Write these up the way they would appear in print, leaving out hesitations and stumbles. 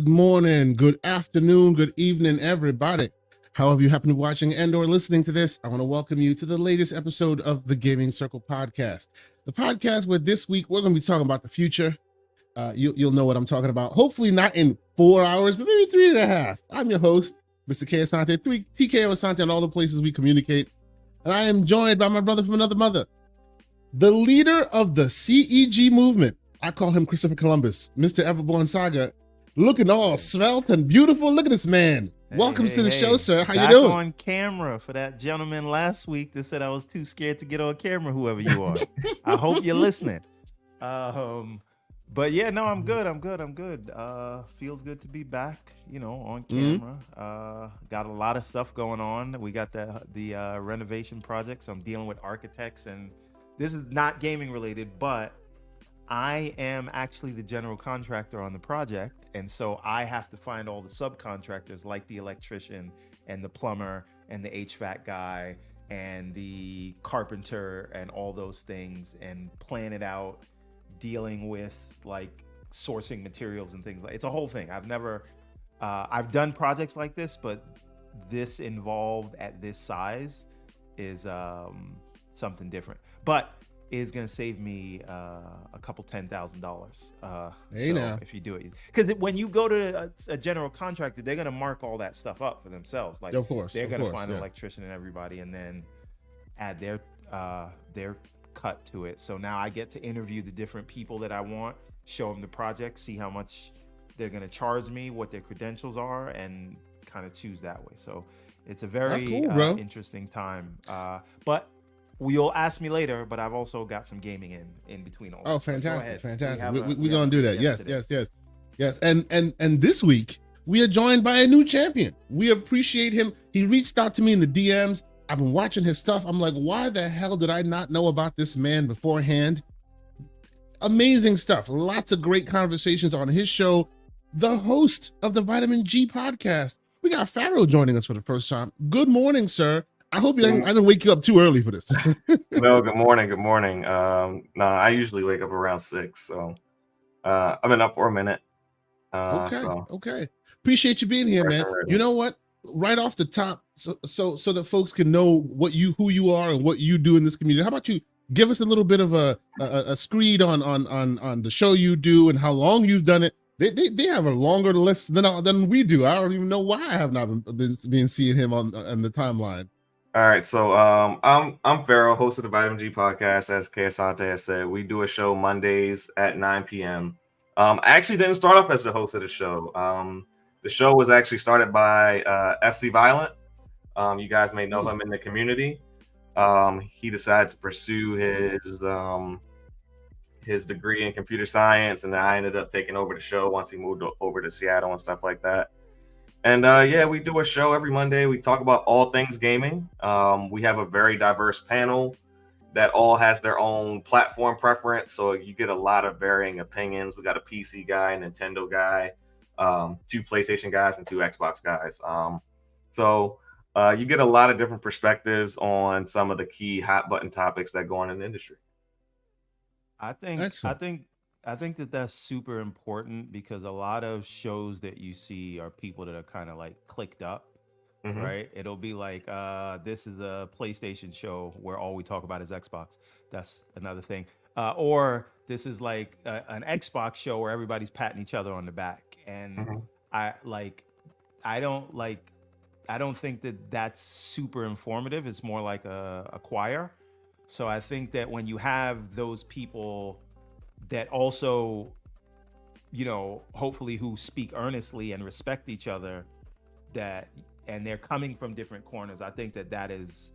Good morning, good afternoon, good evening, everybody. However you happen to be watching and or listening to this, I want to welcome you to the latest episode of the Gaming Circle podcast. The podcast where this week we're going to be talking about the future. You'll know what I'm talking about. Hopefully not in 4 hours, but maybe 3.5. I'm your host, Mr. K. Asante, TKO Asante on all the places we communicate. And I am joined by my brother from another mother, the leader of the CEG movement. I call him Christopher Columbus, Mr. Everborn Saga, looking all svelte and beautiful. Look at this man. Welcome to the show, sir. How you doing? Back on camera for that gentleman last week that said I was too scared to get on camera, whoever you are. I hope you're listening. But yeah, no, I'm good. Feels good to be back, on camera. Got a lot of stuff going on. We got the renovation project, so I'm dealing with architects, and this is not gaming related, but I am actually the general contractor on the project, and so I have to find all the subcontractors like the electrician and the plumber and the HVAC guy and the carpenter and all those things, and plan it out, dealing with like sourcing materials and things. It's a whole thing. I've done projects like this, but this involved at this size is something different. But is going to save me a couple $10,000 if you do it, because when you go to a general contractor, they're going to mark all that stuff up for themselves. Like, of course, they're going to find an electrician and everybody, and then add their cut to it. So now I get to interview the different people that I want, show them the project, see how much they're going to charge me, what their credentials are, and kind of choose that way. So it's a very interesting time. But you'll ask me later, but I've also got some gaming in between all. Oh, fantastic. We're going to do that. Yes. And this week we are joined by a new champion. We appreciate him. He reached out to me in the DMs. I've been watching his stuff. I'm like, why the hell did I not know about this man beforehand? Amazing stuff. Lots of great conversations on his show. The host of the Vitamin G podcast. We got Pharaoh joining us for the first time. Good morning, sir. I hope I didn't wake you up too early for this. No, good morning. I usually wake up around 6, so I've been up for a minute. Okay. Appreciate you being here, man. You know what? Right off the top, so that folks can know who you are and what you do in this community. How about you give us a little bit of a screed on the show you do and how long you've done it? They have a longer list than we do. I don't even know why I have not been seeing him on the timeline. All right, so I'm Pharaoh, host of the Vitamin G podcast. As K. Asante has said, we do a show Mondays at 9 p.m. I actually didn't start off as the host of the show. The show was actually started by FC Violent. You guys may know him in the community. He decided to pursue his degree in computer science, and I ended up taking over the show once he moved over to Seattle and stuff like that. And we do a show every Monday. We talk about all things gaming. We have a very diverse panel that all has their own platform preference. So you get a lot of varying opinions. We got a PC guy, a Nintendo guy, 2 PlayStation guys, and 2 Xbox guys. So you get a lot of different perspectives on some of the key hot button topics that go on in the industry. I think that that's super important, because a lot of shows that you see are people that are kind of like clicked up, right? It'll be like, this is a PlayStation show where all we talk about is Xbox. That's another thing. Or this is like an Xbox show where everybody's patting each other on the back. And I don't think that that's super informative. It's more like a choir. So I think that when you have those people that also, hopefully who speak earnestly and respect each other, and they're coming from different corners, I think that is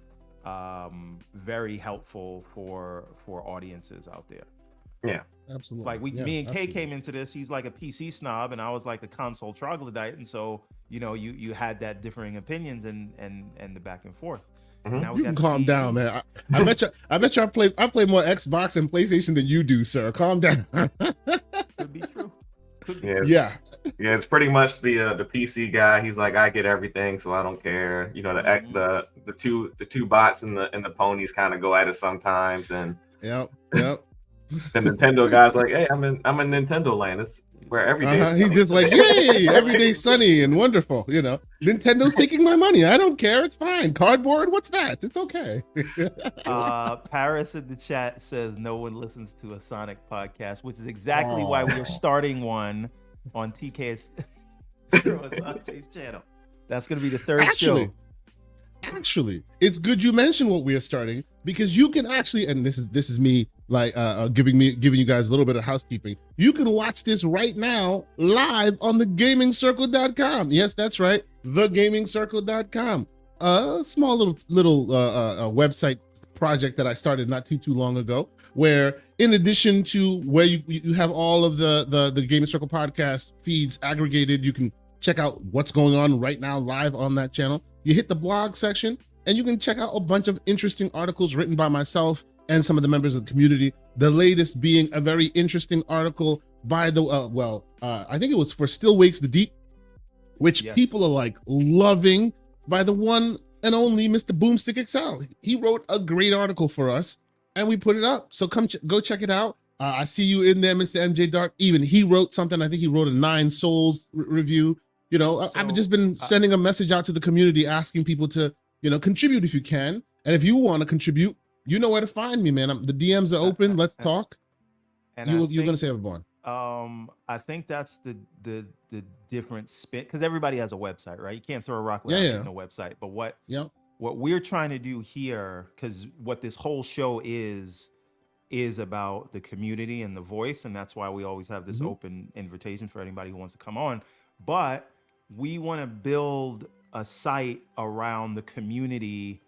very helpful for audiences out there. Yeah, absolutely. It's like me and Kay came into this. He's like a PC snob, and I was like a console troglodyte, and so you had that differing opinions and the back and forth. You can calm down, man. I bet you I play more Xbox and PlayStation than you do, sir. Calm down. Could be true. Yeah. It's pretty much the PC guy. He's like, I get everything, so I don't care. The two bots and the ponies kind of go at it sometimes, and yep. The Nintendo guy's like, hey, I'm in Nintendo land. where every day is He's just like, yay, every day's sunny and wonderful. You know, Nintendo's taking my money. I don't care. It's fine. Cardboard, what's that? It's okay. Paris in the chat says no one listens to a Sonic podcast, which is exactly why we are starting one on TK's Asante's channel. That's going to be the third show. Actually, it's good you mentioned what we are starting, because you can actually, and this is me like giving you guys a little bit of housekeeping. You can watch this right now live on the gamingcircle.com. Yes, that's right, thegamingcircle.com. A small little website project that I started not too long ago, where in addition to where you have all of the Gaming Circle podcast feeds aggregated, you can check out what's going on right now live on that channel. You hit the blog section and you can check out a bunch of interesting articles written by myself and some of the members of the community. The latest being a very interesting article by the, I think it was for Still Wakes the Deep, which people are like loving, by the one and only Mr. Boomstick XL. He wrote a great article for us and we put it up. So come go check it out. I see you in there, Mr. MJ Dark. Even he wrote something. I think he wrote a 9 Souls review. You know, I've just been sending a message out to the community, asking people to, you know, contribute if you can. And if you want to contribute, you know where to find me, man. The DMs are open. Let's talk. And you're going to say, Everborn. I think that's the different spin, because everybody has a website, right? You can't throw a rock without having a website. But what we're trying to do here, because what this whole show is about the community and the voice, and that's why we always have this open invitation for anybody who wants to come on. But we want to build a site around the community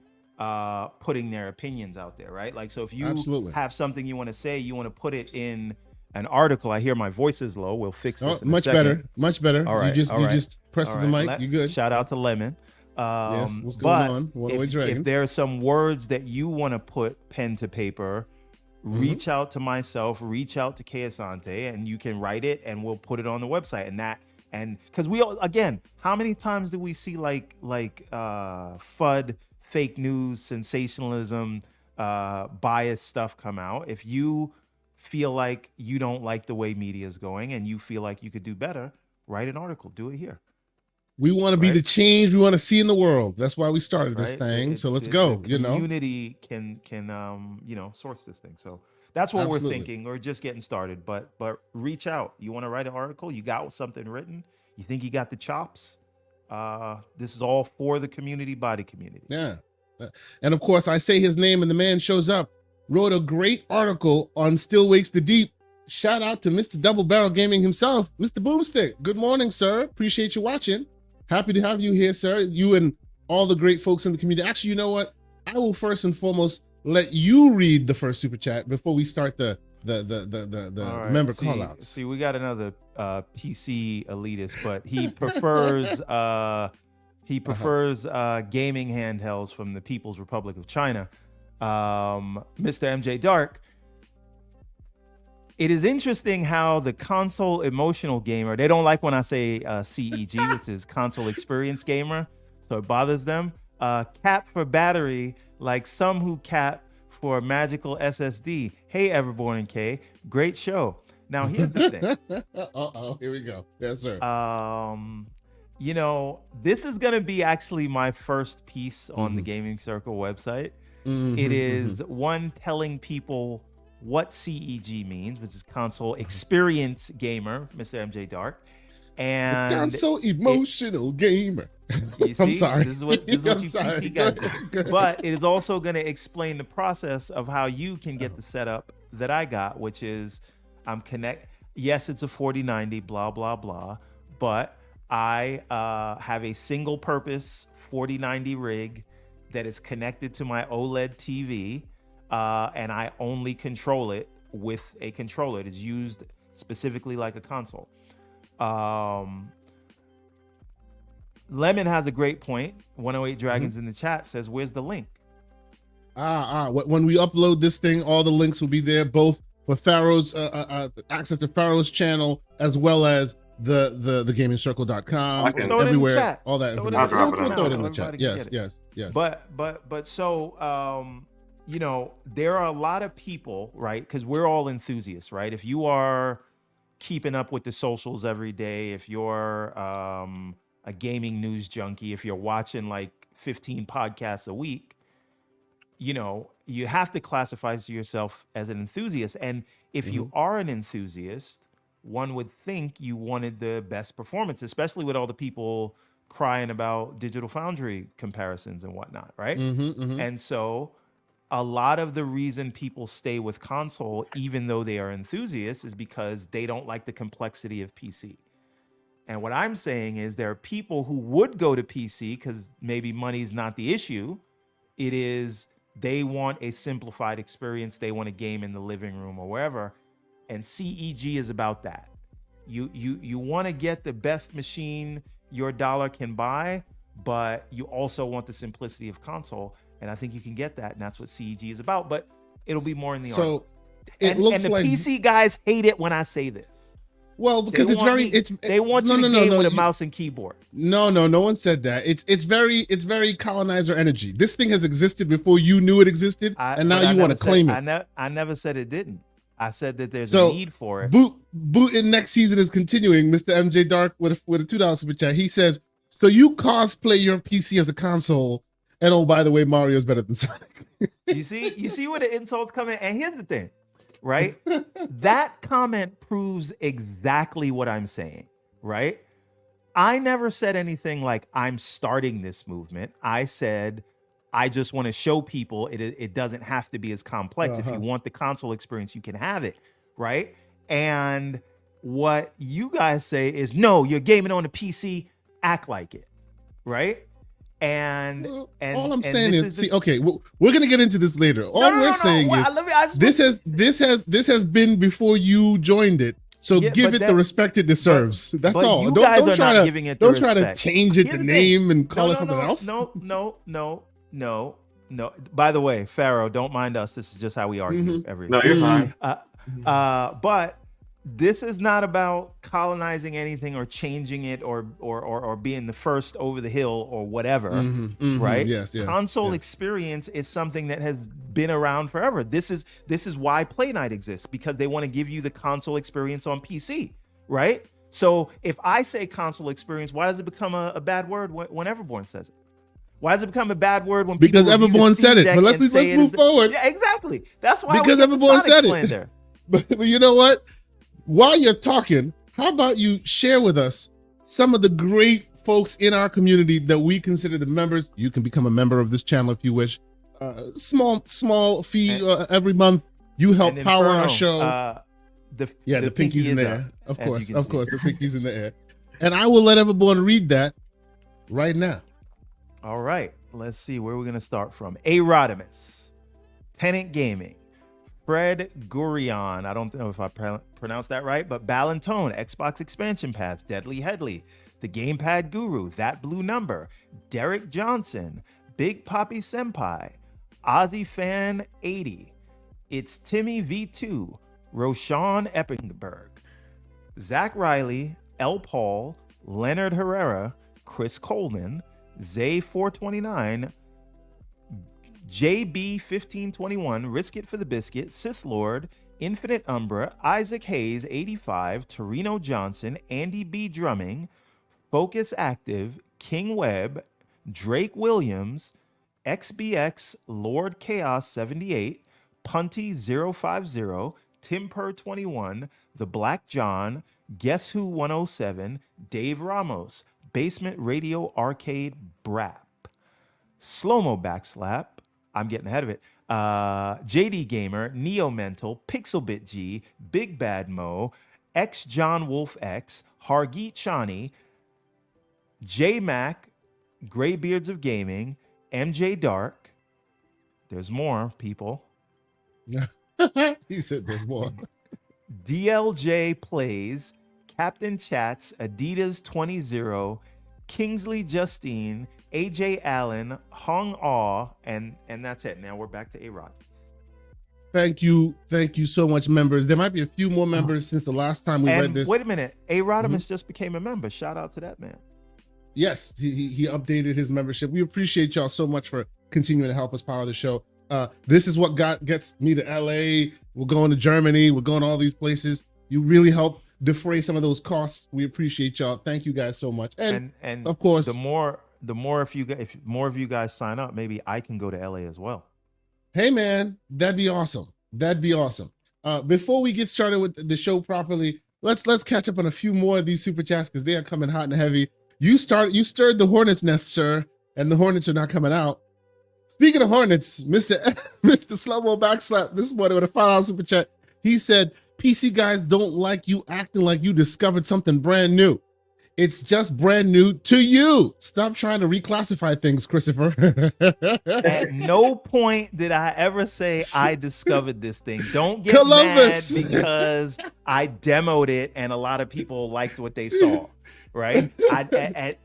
putting their opinions out there, right? Like, so if you have something you want to say, you want to put it in an article. I hear my voice is low. We'll fix this in a second. Much better. All right, you just press the mic. You good? Shout out to Lemon. Yes, what's going on? If there are some words that you want to put pen to paper, reach out to myself, reach out to K Asante, and you can write it and we'll put it on the website. And because we all, again, how many times do we see like FUD, fake news, sensationalism, biased stuff come out? If you feel like you don't like the way media is going and you feel like you could do better, write an article, do it here. We want to be the change we want to see in the world. That's why we started this thing. So let's go. The community can source this thing. So that's what we're thinking. We're just getting started, but reach out. You want to write an article? You got something written? You think you got the chops? This is all for the community, by the community. Yeah. And of course, I say his name and the man shows up. Wrote a great article on Still Wakes the Deep. Shout out to Mr. Double Barrel Gaming himself, Mr. Boomstick. Good morning, sir. Appreciate you watching. Happy to have you here, sir. You and all the great folks in the community. Actually, you know what? I will first and foremost let you read the first super chat before we start the member callouts. See, we got another PC elitist, but he prefers gaming handhelds from the People's Republic of China. Mr. MJ Dark. It is interesting how the console emotional gamer, they don't like when I say CEG, which is console experience gamer, so it bothers them. Cap for battery, like some who cap for magical SSD. Hey, Everborn and K, great show. Now, here's the thing. Uh-oh, here we go. Yes, sir. You know, this is going to be actually my first piece on the Gaming Circle website. It is one telling people what CEG means, which is console experience gamer, Mr. MJ Dark, and console emotional gamer. You see, I'm sorry. This is what you PC guys do. But it is also going to explain the process of how you can get the setup that I got, which is yes, it's a 4090, blah blah blah, but I have a single purpose 4090 rig that is connected to my OLED TV. And I only control it with a controller. It is used specifically like a console. Lemon has a great point. 108 Dragons in the chat says, where's the link? When we upload this thing, all the links will be there, both for Pharaoh's access to Pharaoh's channel, as well as the gamingcircle.com and everywhere. All that information. Throw it in the chat. Yes. But so you know, there are a lot of people, right? Because we're all enthusiasts, right? If you are keeping up with the socials every day, if you're a gaming news junkie, if you're watching like 15 podcasts a week, you know, you have to classify yourself as an enthusiast. And if you are an enthusiast, one would think you wanted the best performance, especially with all the people crying about Digital Foundry comparisons and whatnot, right? And so a lot of the reason people stay with console, even though they are enthusiasts, is because they don't like the complexity of PC. And what I'm saying is there are people who would go to PC because maybe money's not the issue. It is they want a simplified experience. They want a game in the living room or wherever. And CEG is about that. You want to get the best machine your dollar can buy, but you also want the simplicity of console. And I think you can get that, and that's what CEG is about. But it'll be more in the so art. it looks and the like PC guys hate it when I say this. Well, because they want you to game with a mouse and keyboard. No one said that. It's very colonizer energy. This thing has existed before you knew it existed, and now you want to claim it. I never said it didn't. I said that there's a need for it. Boot in next season is continuing. Mr. MJ Dark with a $2 super chat. He says, so you cosplay your PC as a console, and oh, by the way, Mario's better than Sonic. You see where the insults come in? And here's the thing, right? That comment proves exactly what I'm saying, right? I never said anything like I'm starting this movement. I said I just want to show people it doesn't have to be as complex. If you want the console experience, you can have it, right? And what you guys say is, no, you're gaming on a PC, act like it, right? And all I'm saying is, okay, we're gonna get into this later. All we're saying is this has been before you joined it. So give it the respect it deserves. That's all. You guys are not giving it the respect. Don't try to change it, the name, and call it something else. No. By the way, Pharaoh, don't mind us. This is just how we argue every. No, you're fine. But this is not about colonizing anything or changing it or being the first over the hill or whatever, right? Yes. Console experience is something that has been around forever. This is why Play Night exists, because they want to give you the console experience on PC, right? So if I say console experience, why does it become a bad word when Everborn says it? Why does it become a bad word when because Everborn said it? But let's move forward. Yeah, exactly. That's why because Everborn said it. But you know what? While you're talking, how about you share with us some of the great folks in our community that we consider the members? You can become a member of this channel if you wish. Small fee every month. You help power our show. The pinky's in the air. Of course, the pinky's in the air. And I will let Everborn read that right now. All right, let's see where we're going to start from. Arodimus, Tenant Gaming, Fred Gurion, I don't know if I pronounced that right, but Ballantone, Xbox Expansion Path, Deadly Headley, The Gamepad Guru, That Blue Number, Derek Johnson, Big Poppy Senpai, Ozzy Fan 80, It's Timmy V2, Roshan Eppingberg, Zach Riley, L. Paul, Leonard Herrera, Chris Coleman, Zay429, JB1521, Risk It for the Biscuit, Sith Lord, Infinite Umbra, Isaac Hayes 85, Torino Johnson, Andy B. Drumming, Focus Active, King Webb, Drake Williams, XBX, Lord Chaos 78, Punty 050, Timper 21, The Black John, Guess Who 107, Dave Ramos, Basement Radio Arcade Brap, Slow-Mo Backslap, I'm getting ahead of it, JD Gamer, Neo Mental, Pixelbit G, Big Bad Mo, X John Wolf X, Hargeet Chani, J Mac, Graybeards of Gaming, MJ Dark. There's more people. He said there's more. DLJ Plays, Captain Chats, Adidas 20, Kingsley Justine, AJ Allen, Hong Aw, and that's it. Now we're back to A-Rod. Thank you so much, members. There might be a few more members since the last time we read this. Wait a minute, A-Rodimus just became a member. Shout out to that man. Yes, he updated his membership. We appreciate y'all so much for continuing to help us power the show. This is what gets me to LA. We're going to Germany. We're going to all these places. You really help defray some of those costs. We appreciate y'all. Thank you guys so much. And of course, the more if more of you guys sign up, maybe I can go to LA as well. Hey man, that'd be awesome. That'd be awesome. Before we get started with the show properly, let's catch up on a few more of these super chats because they are coming hot and heavy. You stirred the hornet's nest, sir, and the hornets are not coming out. Speaking of hornets, Mr. Slow-Mo Backslap this morning with a $5 super chat. He said, PC guys don't like you acting like you discovered something brand new. It's just brand new to you. Stop trying to reclassify things, Christopher. At no point did I ever say I discovered this thing. Don't get Columbus. mad because I demoed it and a lot of people liked what they saw, right?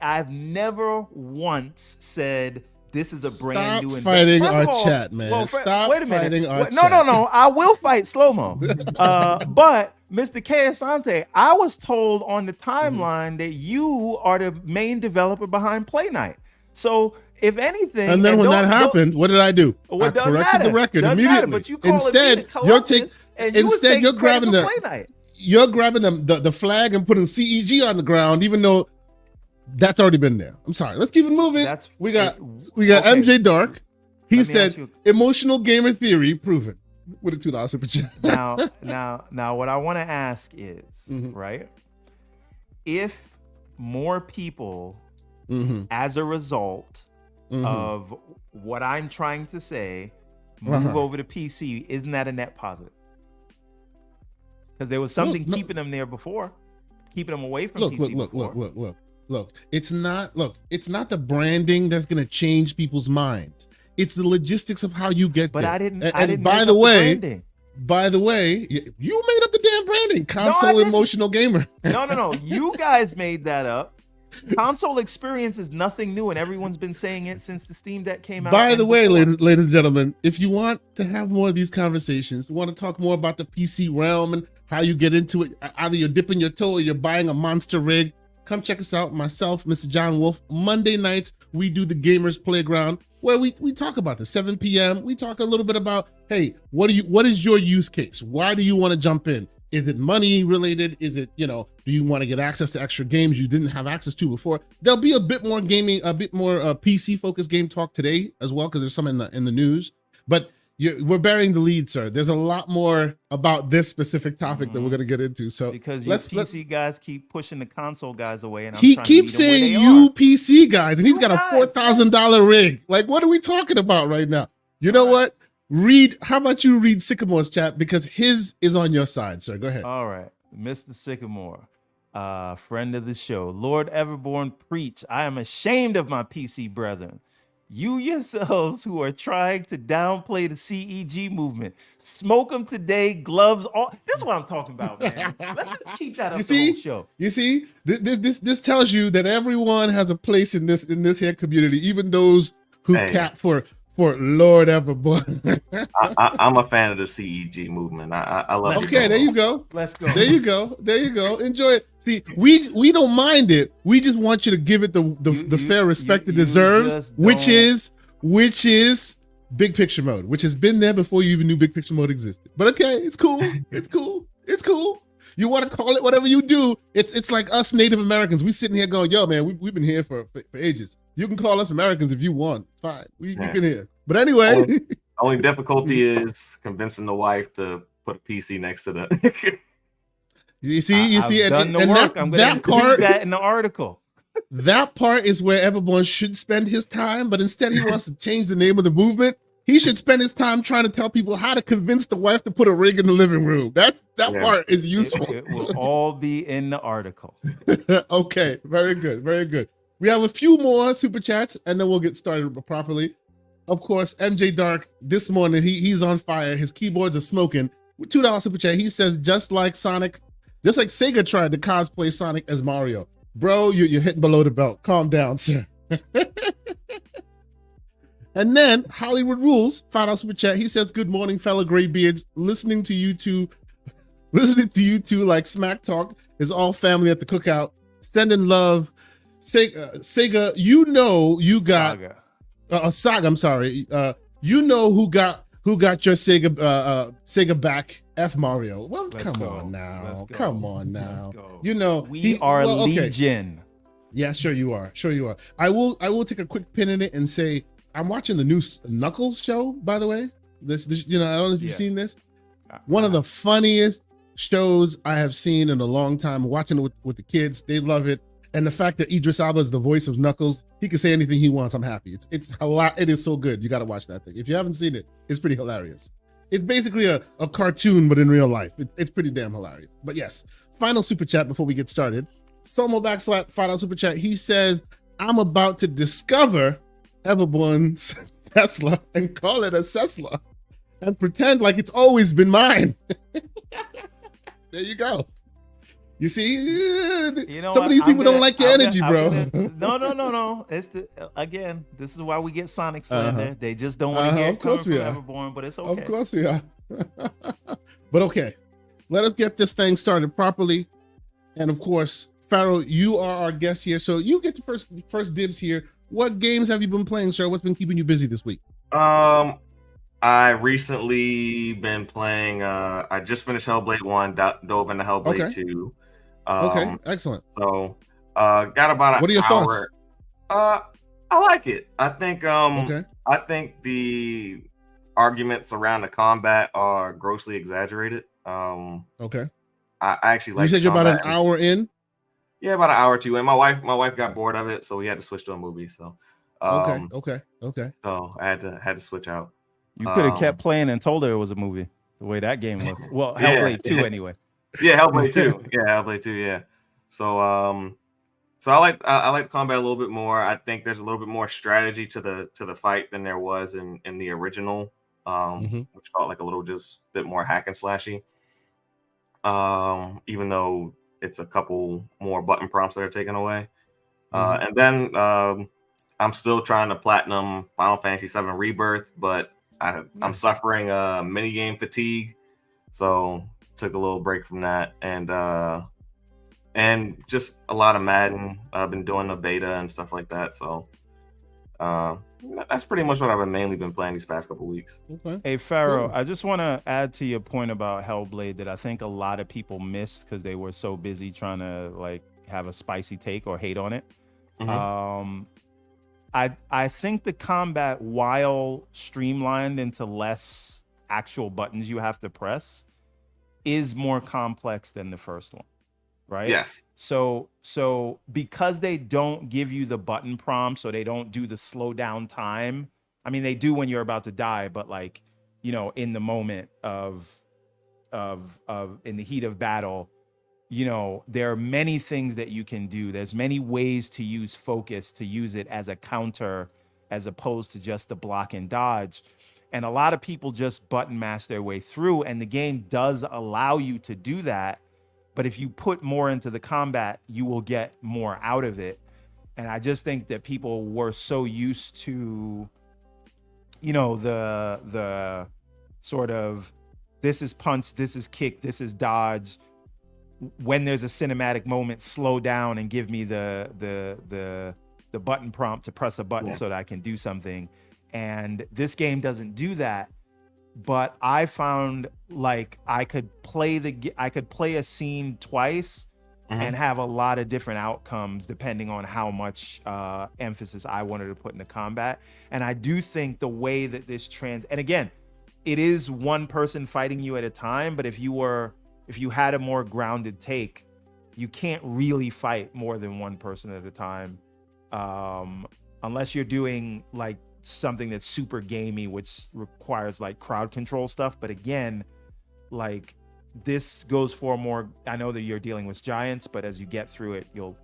I've never once said this is a brand new fighting our chat, man. Well, Stop wait a minute. fighting our chat. No. I will fight slow-mo. But Mr. K. Asante, I was told on the timeline that you are the main developer behind Play Night. So if anything, and then when that happened, what did I do? I corrected the record immediately. But you call instead, you're grabbing the flag and putting CEG on the ground, even though that's already been there. I'm sorry. Let's keep it moving. We got okay. MJ Dark. He said emotional gamer theory proven with a $2 super chat. Now, what I want to ask is, right? If more people, as a result of what I'm trying to say, move over to PC, isn't that a net positive? Because there was something keeping them there before, keeping them away from PC. Look, it's not the branding that's going to change people's minds. It's the logistics of how you get there. But I didn't. By the way, you made up the damn branding. Console emotional gamer. No. You guys made that up. Console experience is nothing new, and everyone's been saying it since the Steam Deck came out. By the way, ladies and gentlemen, if you want to have more of these conversations, you want to talk more about the PC realm and how you get into it, either you're dipping your toe or you're buying a monster rig, come check us out. Myself, Mr. John Wolf. Monday nights, we do the Gamers Playground, where we talk about this. 7 p.m. We talk a little bit about, hey, what is your use case? Why do you want to jump in? Is it money related? Is it, do you want to get access to extra games you didn't have access to before? There'll be a bit more gaming, a bit more PC focused game talk today as well, because there's some in the news. But we're burying the lead, sir. There's a lot more about this specific topic that we're going to get into. So because you PC guys keep pushing the console guys away, and he keeps saying you PC guys, and he's got a $4,000 rig. Like, what are we talking about right now? You know what? How about you read Sycamore's chat, because his is on your side, sir. Go ahead. All right, Mr. Sycamore, friend of the show, Lord Everborn, preach. I am ashamed of my PC brethren. You yourselves who are trying to downplay the CEG movement, smoke them today, gloves all. This is what I'm talking about, man. Let's keep that up the whole show. You see, this tells you that everyone has a place in this here community, even those who cap for Lord Everborn. I'm a fan of the CEG movement. I love it. Okay, there you go. Let's go. There you go. Enjoy it. See, we don't mind it. We just want you to give it the fair respect it deserves, which is big picture mode, which has been there before you even knew big picture mode existed. But okay, it's cool. It's cool. You want to call it whatever you do. It's like us Native Americans. We sitting here going, yo, man, we've been here for ages. You can call us Americans if you want. Fine. We've been here. But anyway. Only difficulty is convincing the wife to put a PC next to the. You see, and that part that in the article. That part is where Everborn should spend his time, but instead he wants to change the name of the movement. He should spend his time trying to tell people how to convince the wife to put a rig in the living room. That part is useful. It will all be in the article. Okay, very good. We have a few more super chats, and then we'll get started properly. Of course, MJ Dark, this morning, he's on fire. His keyboards are smoking. $2 super chat. He says, just like Sega tried to cosplay Sonic as Mario. Bro, you're hitting below the belt. Calm down, sir. And then Hollywood Rules, $5 super chat. He says, good morning, fellow graybeards. Listening to you two like smack talk is all family at the cookout. Sending love. Sega, you got Saga. I'm sorry. You know who got Who got your Sega back, F Mario? Well, Let's come go. on now. Let's go. Come on Let's now. go. You know, We are Legion. Yeah, sure you are. Sure you are. I will take a quick pin in it and say I'm watching the new Knuckles show, by the way. This I don't know if you've seen this. One of the funniest shows I have seen in a long time. Watching it with the kids, they love it. And the fact that Idris Elba is the voice of Knuckles, he can say anything he wants. I'm happy. It's a lot. It is so good. You got to watch that thing. If you haven't seen it, it's pretty hilarious. It's basically a cartoon, but in real life. It's pretty damn hilarious. But yes, final super chat before we get started. Somo Backslap, $5 super chat. He says, I'm about to discover Everborn's Tesla and call it a Tesla and pretend like it's always been mine. There you go. You see, some of these people don't like your energy, bro. No. It's again, this is why we get Sonic slander. They just don't want to hear it coming from Everborn, but it's okay. Of course we are. But okay, let us get this thing started properly. And of course, Pharaoh, you are our guest here, so you get the first dibs here. What games have you been playing, sir? What's been keeping you busy this week? I recently been playing. I just finished Hellblade 1, dove into Hellblade 2. Okay, excellent. So, got about an What are your hour. thoughts? I like it. I think I think the arguments around the combat are grossly exaggerated. Okay. I actually like. You said you're about an hour in. Yeah, about an hour or two. And my wife got bored of it, so we had to switch to a movie. So. Okay. So I had to switch out. You could have kept playing and told her it was a movie. The way that game looks. Well, Hellblade 2 anyway. Yeah, Hellblade 2. Yeah, Hellblade 2. Yeah. So I like the combat a little bit more. I think there's a little bit more strategy to the fight than there was in the original, which felt like a little just bit more hack and slashy. Even though it's a couple more button prompts that are taken away. And then I'm still trying to platinum Final Fantasy VII Rebirth, but I'm suffering minigame fatigue, so took a little break from that, and just a lot of Madden. I've been doing the beta and stuff like that, so that's pretty much what I've mainly been playing these past couple weeks. Okay. Hey Pharaoh, I just want to add to your point about Hellblade that I think a lot of people missed because they were so busy trying to like have a spicy take or hate on it. I think the combat, while streamlined into less actual buttons you have to press, is more complex than the first one, right? Yes. So because they don't give you the button prompts, or they don't do the slow down time. I mean, they do when you're about to die, but like, in the moment of in the heat of battle, there are many things that you can do. There's many ways to use focus, to use it as a counter, as opposed to just the block and dodge. And a lot of people just button mash their way through, and the game does allow you to do that. But if you put more into the combat, you will get more out of it. And I just think that people were so used to, the sort of, this is punch, this is kick, this is dodge. When there's a cinematic moment, slow down and give me the button prompt to press a button so that I can do something. And this game doesn't do that. But I found like I could play a scene twice and have a lot of different outcomes depending on how much emphasis I wanted to put in the combat. And I do think the way that this and again, it is one person fighting you at a time, but if you had a more grounded take, you can't really fight more than one person at a time, unless you're doing like something that's super gamey, which requires like crowd control stuff. But again, like this goes for more. I know that you're dealing with giants, but as you get through it, you'll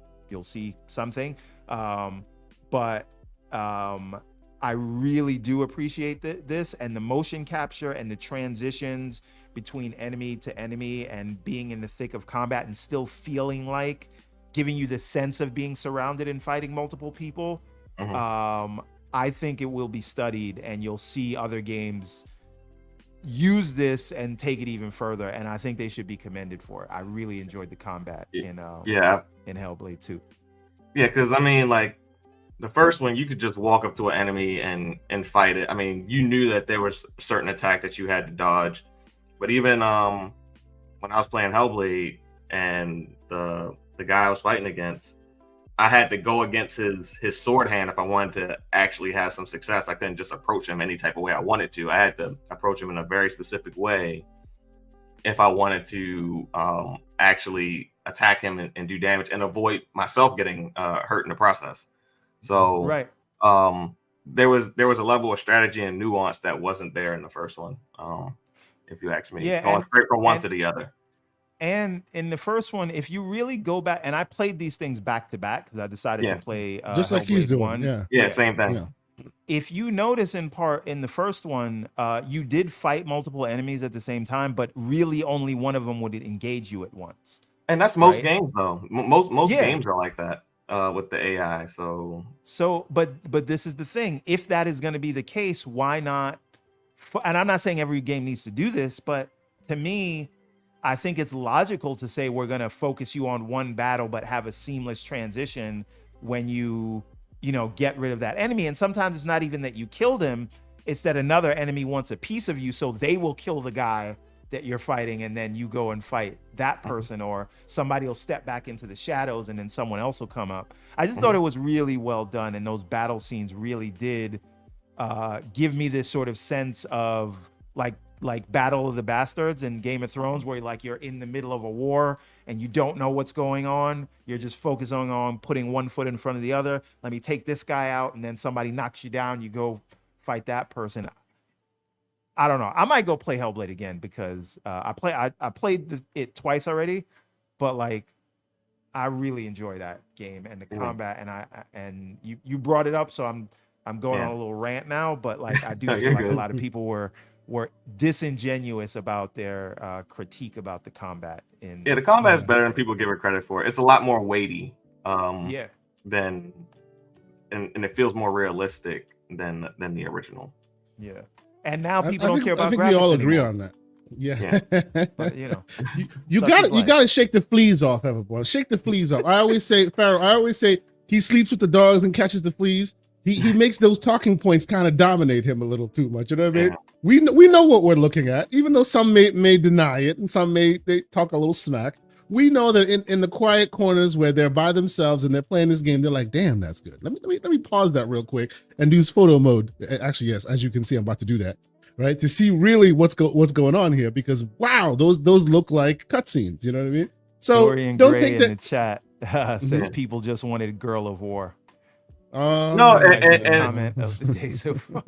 see something. But I really do appreciate this and the motion capture and the transitions between enemy to enemy and being in the thick of combat and still feeling like giving you the sense of being surrounded and fighting multiple people. I think it will be studied, and you'll see other games use this and take it even further. And I think they should be commended for it. I really enjoyed the combat in Hellblade 2. Yeah, because I mean, like, The first one, you could just walk up to an enemy and fight it. I mean, you knew that there was a certain attack that you had to dodge. But even when I was playing Hellblade and the guy I was fighting against, I had to go against his sword hand if I wanted to actually have some success. I couldn't just approach him any type of way I wanted to. I had to approach him in a very specific way if I wanted to actually attack him and do damage and avoid myself getting hurt in the process. So Right. there was a level of strategy and nuance that wasn't there in the first one. If you ask me, Yeah, going and straight from one and to the other. and in the first one, if you really go back, and I played these things back to back because I decided to Yeah, play Just like he's Hellblade doing. 1. Yeah. yeah, Yeah. same thing. Yeah. If you notice in the first one, you did fight multiple enemies at the same time, but really only one of them would engage you at once, And that's most right? games though. Most Yeah. games are like that with the AI. So So, but this is the thing. If that is going to be the case, why not? And I'm not saying every game needs to do this, but to me, I think it's logical to say we're going to focus you on one battle, but have a seamless transition when you know, get rid of that enemy. And sometimes it's not even that you killed him; it's that another enemy wants a piece of you, so they will kill the guy that you're fighting, and then you go and fight that person, or somebody will step back into the shadows, and then someone else will come up. I just thought it was really well done, and those battle scenes really did give me this sort of sense of like Battle of the Bastards and Game of Thrones, where you're in the middle of a war and you don't know what's going on. You're just focusing on putting one foot in front of the other. Let me take this guy out, and then somebody knocks you down. You go fight that person. I don't know. I might go play Hellblade again because I played it twice already, but like I really enjoy that game and the combat. And you brought it up, so I'm going on a little rant now. But like I do No, feel you're like a good. lot of people were disingenuous about their critique about the combat. Yeah, the combat is Yeah. better than people give it credit for. It's a lot more weighty Yeah. than and it feels more realistic than the original. Yeah. And now people I don't think, care about I think graphics we all agree anymore. on that. Yeah. But you know, you such got is it. You life. got to shake the fleas off, everyone. Shake the fleas off. I always say, Pharaoh. I always say he sleeps with the dogs and catches the fleas. He makes those talking points kind of dominate him a little too much. You know what I mean? Yeah. We know what we're looking at, even though some may deny it and some they talk a little smack. We know that in the quiet corners where they're by themselves and they're playing this game, they're like, "Damn, that's good." Let me pause that real quick and use photo mode. Actually, yes, as you can see, I'm about to do that. Right, to see really what's going on here, because wow, those look like cutscenes. You know what I mean? So Dorian don't Gray take in that. the chat says Mhm. people just wanted Girl of War. No, and Comment of the Days of War.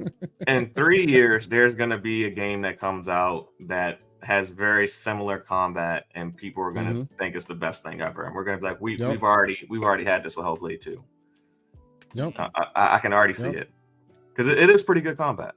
in 3 years, there's gonna be a game that comes out that has very similar combat, and people are gonna think it's the best thing ever, and we're gonna be like, we've already had this with Hellblade 2. Yep. I can already see it because it is pretty good combat.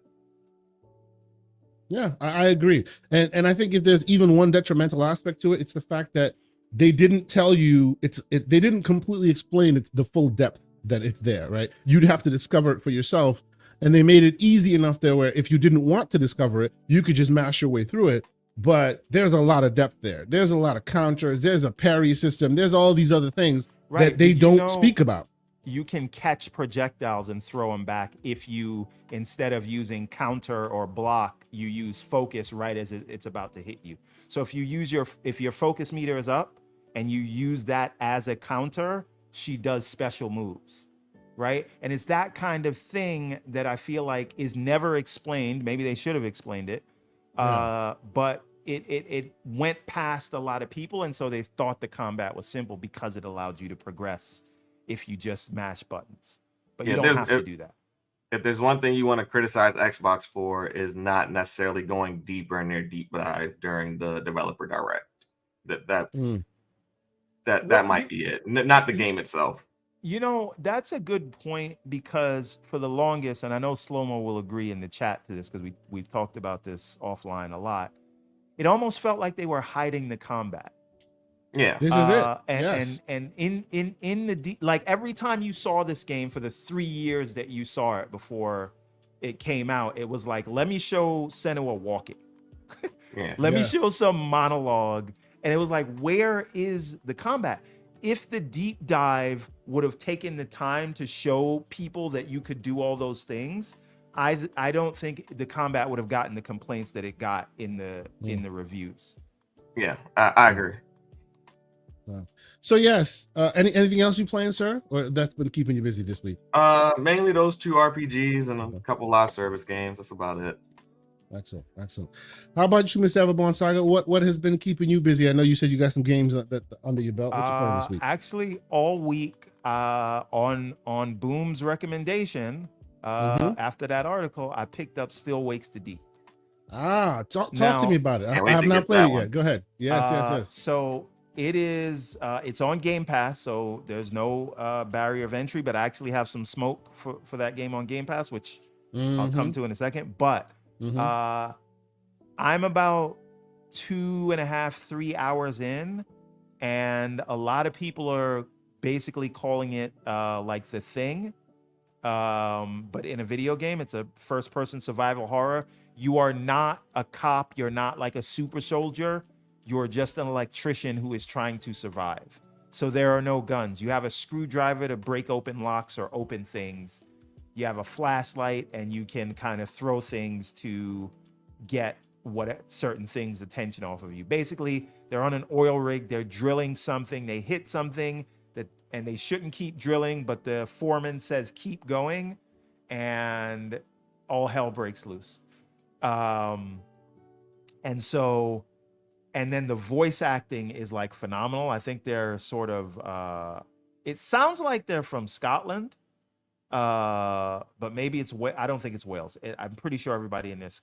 Yeah, I agree, and I think if there's even one detrimental aspect to it, it's the fact that they didn't tell you they didn't completely explain it's the full depth that it's there. Right, you'd have to discover it for yourself, and they made it easy enough there where if you didn't want to discover it, you could just mash your way through it. But there's a lot of depth there. There's a lot of counters. There's a parry system. There's all these other things that they Did you don't know speak about. you can catch projectiles and throw them back if you, instead of using counter or block, you use focus right as it's about to hit you. So if you use if your focus meter is up and you use that as a counter, she does special moves, right? And it's that kind of thing that I feel like is never explained. Maybe they should have explained it, but it went past a lot of people, and so they thought the combat was simple because it allowed you to progress if you just mash buttons. But you don't have to do that. If there's one thing you want to criticize Xbox for, is not necessarily going deeper in their deep dive during the developer direct. That might be it. Not the game itself. You know, that's a good point, because for the longest, and I know Slow-Mo will agree in the chat to this because we've talked about this offline a lot, it almost felt like they were hiding the combat. Yeah, This is it. And in the like every time you saw this game for the 3 years that you saw it before it came out, it was like, let me show Senua walking. Let me show some monologue. And it was like, where is the combat? if the deep dive would have taken the time to show people that you could do all those things, I don't think the combat would have gotten the complaints that it got in the reviews. Yeah, I agree. So yes, anything else you playing, sir, or that's been keeping you busy this week? Mainly those 2 RPGs and a couple live service games. That's about it. Excellent. How about you, Mr. Everborn Saga? What has been keeping you busy? I know you said you got some games that under your belt. What you playing this week? Actually, all week, on Boom's recommendation, after that article, I picked up Still Wakes to D. Talk to me about it. I have not played it yet. Go ahead. Yes. So it is, it's on Game Pass, so there's no barrier of entry, but I actually have some smoke for that game on Game Pass, which I'll come to in a second. But I'm about 2.5, 3 hours in, and a lot of people are basically calling it like The Thing, but in a video game. It's a first-person survival horror. You are not a cop. You're not like a super soldier. You're just an electrician who is trying to survive. So there are no guns. You have a screwdriver to break open locks or open things. You have a flashlight, and you can kind of throw things to get certain things' attention off of you. Basically, they're on an oil rig. They're drilling something. They hit something and they shouldn't keep drilling, but the foreman says keep going, and all hell breaks loose. And then the voice acting is like phenomenal. I think they're sort of, it sounds like they're from Scotland, but maybe I don't think it's Wales. I'm pretty sure everybody in there is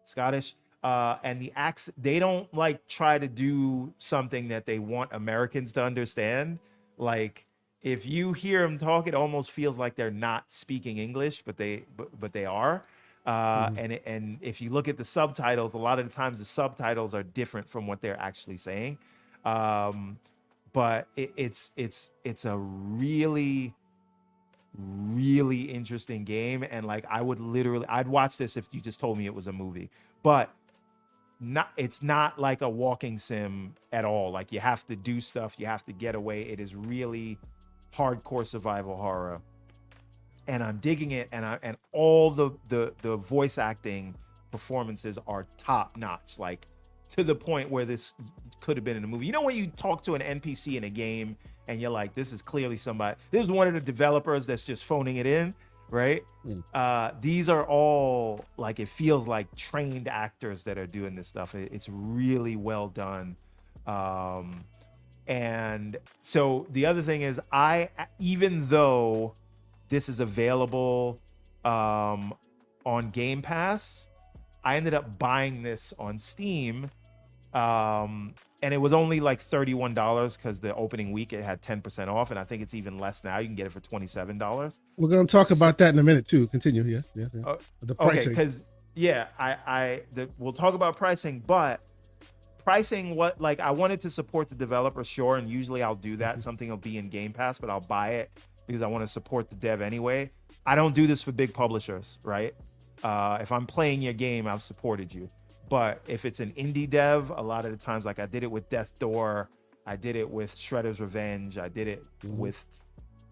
Scottish. And the accent, they don't like try to do something that they want Americans to understand. Like, if you hear them talk, it almost feels like they're not speaking English, but they are. And if you look at the subtitles, a lot of the times the subtitles are different from what they're actually saying. But it's a really, really interesting game. And like, I'd watch this if you just told me it was a movie, but it's not like a walking sim at all. Like, you have to do stuff, you have to get away. It is really hardcore survival horror, and I'm digging it. And all the voice acting performances are top notch, like to the point where this could have been in a movie. You know, when you talk to an NPC in a game and you're like, this is clearly somebody, this is one of the developers that's just phoning it in, right? These are all like, it feels like trained actors that are doing this stuff. It's really well done. And so the other thing is, even though this is available on Game Pass, I ended up buying this on Steam, and it was only like $31 because the opening week it had 10% off, and I think it's even less now. You can get it for $27. We're going to talk about that in a minute too. Continue. Yes. The pricing. Okay, because we'll talk about pricing, but pricing, I wanted to support the developer, sure, and usually I'll do that. Something will be in Game Pass, but I'll buy it because I want to support the dev anyway. I don't do this for big publishers, right? If I'm playing your game, I've supported you. But if it's an indie dev, a lot of the times, like I did it with Death Door, I did it with Shredder's Revenge, I did it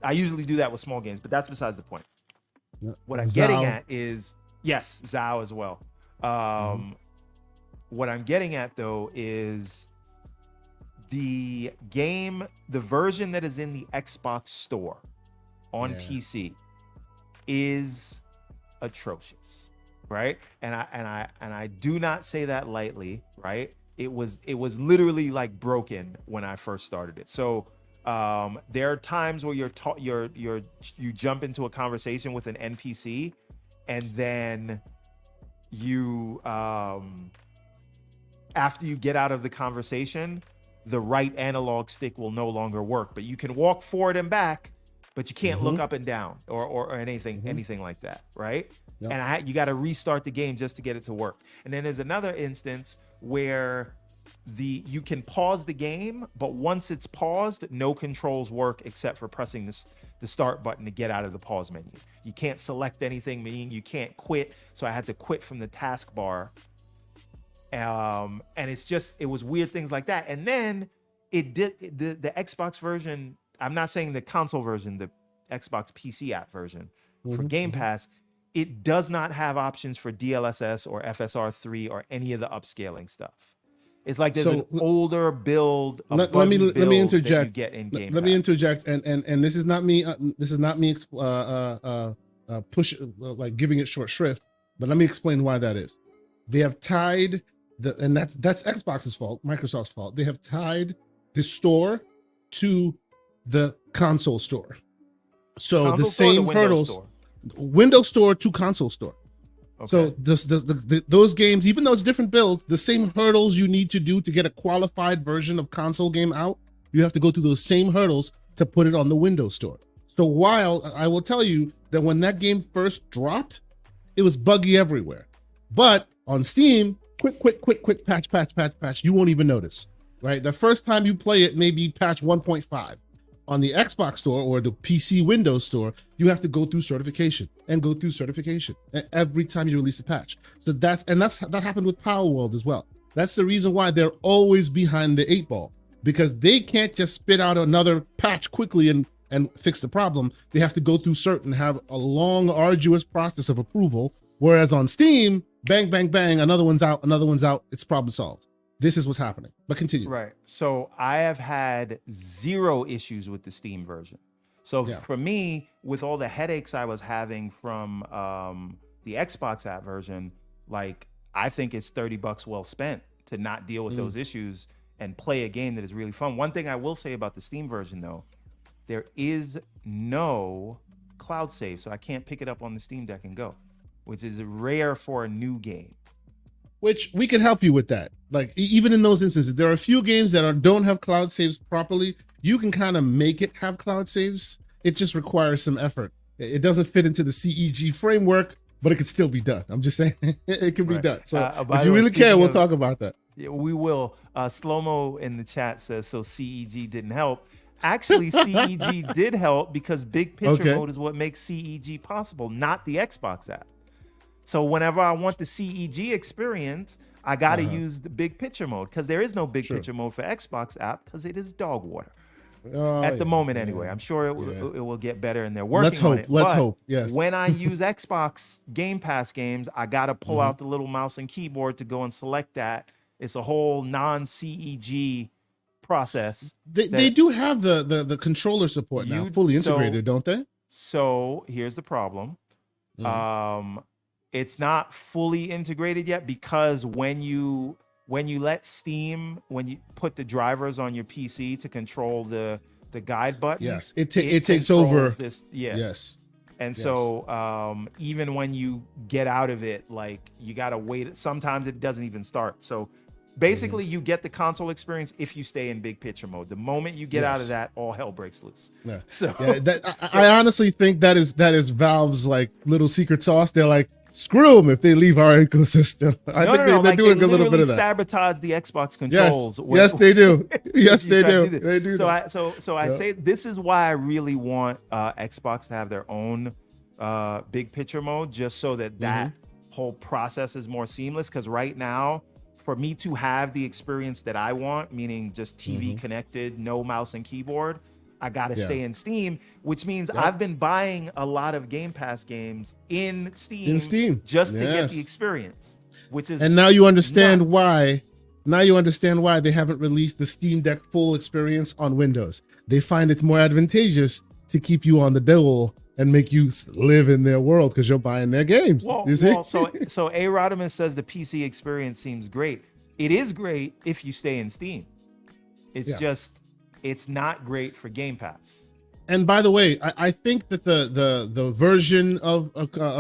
I usually do that with small games, but that's besides the point. What I'm getting at is, yes, Zao as well. What I'm getting at though is the version that is in the Xbox store on PC is atrocious, right? And I do not say that lightly, right? It was literally like broken when I first started it. So there are times where you jump into a conversation with an NPC, and then you after you get out of the conversation, the right analog stick will no longer work, but you can walk forward and back, but you can't look up and down or anything like that, right? Yep. And you got to restart the game just to get it to work. And then there's another instance where you can pause the game, but once it's paused, no controls work except for pressing the start button to get out of the pause menu. You can't select anything, meaning you can't quit. So I had to quit from the taskbar. And it was weird things like that. And then the Xbox version. I'm not saying the console version, the Xbox PC app version for Game Pass. It does not have options for DLSS or FSR3 or any of the upscaling stuff. It's like there's an older build. Let me interject. That you get in Game Let Pass. me interject, and this is not me. This is not me like giving it short shrift. But let me explain why that is. They have tied and that's Xbox's fault, Microsoft's fault. They have tied the store to the console store. So console the same hurdles, Windows Store to console store. Okay. So those games, even though it's different builds, the same hurdles you need to do to get a qualified version of console game out, you have to go through those same hurdles to put it on the Windows Store. So while I will tell you that when that game first dropped, it was buggy everywhere. But on Steam, quick patch, you won't even notice, right? The first time you play it, maybe patch 1.5. On the Xbox Store or the PC Windows Store, you have to go through certification every time you release a patch. So that happened with Power World as well. That's the reason why they're always behind the 8 ball, because they can't just spit out another patch quickly and fix the problem. They have to go through have a long, arduous process of approval. Whereas on Steam, bang, bang, bang, another one's out, it's problem solved. This is what's happening, but continue. Right. So I have had 0 issues with the Steam version. So for me, with all the headaches I was having from the Xbox app version, like I think it's $30 well spent to not deal with those issues and play a game that is really fun. One thing I will say about the Steam version though, there is no cloud save. So I can't pick it up on the Steam Deck and go, which is rare for a new game. Which we can help you with that. Like even in those instances, there are a few games that don't have cloud saves properly. You can kind of make it have cloud saves. It just requires some effort. It doesn't fit into the CEG framework, but it can still be done. I'm just saying it can be done. So if you really care, we'll talk about that. Yeah, we will. Slow-mo in the chat says, so CEG didn't help. Actually, CEG did help because big picture mode is what makes CEG possible, not the Xbox app. So whenever I want the CEG experience, I got to use the big picture mode because there is no big picture mode for Xbox app because it is dog water at the moment anyway. I'm sure it will get better and they're working on it. Let's hope. Yes. When I use Xbox Game Pass games, I got to pull out the little mouse and keyboard to go and select that. It's a whole non-CEG process. They do have the controller support now fully integrated, don't they? So here's the problem. It's not fully integrated yet because when you let Steam, when you put the drivers on your PC to control the guide button, it takes over this. And so even when you get out of it, like you gotta wait. Sometimes it doesn't even start. So basically, you get the console experience if you stay in big picture mode. The moment you get out of that, all hell breaks loose. Yeah. So I honestly think that is Valve's like little secret sauce. They're like, screw them if they leave our ecosystem. I think they've been doing a little bit of that. Sabotage the Xbox controls. Yes, they do. Yes, they do. They do. I say this is why I really want Xbox to have their own big picture mode, just so that whole process is more seamless. Because right now, for me to have the experience that I want, meaning just TV connected, no mouse and keyboard, I gotta stay in Steam, which means I've been buying a lot of Game Pass games in Steam just to get the experience, which is. And now you understand why. Now you understand why they haven't released the Steam Deck full experience on Windows. They find it's more advantageous to keep you on the dole and make you live in their world because you're buying their games. So A. Rodimus says the PC experience seems great. It is great if you stay in Steam. It's just. It's not great for Game Pass. And by the way, I think that the version of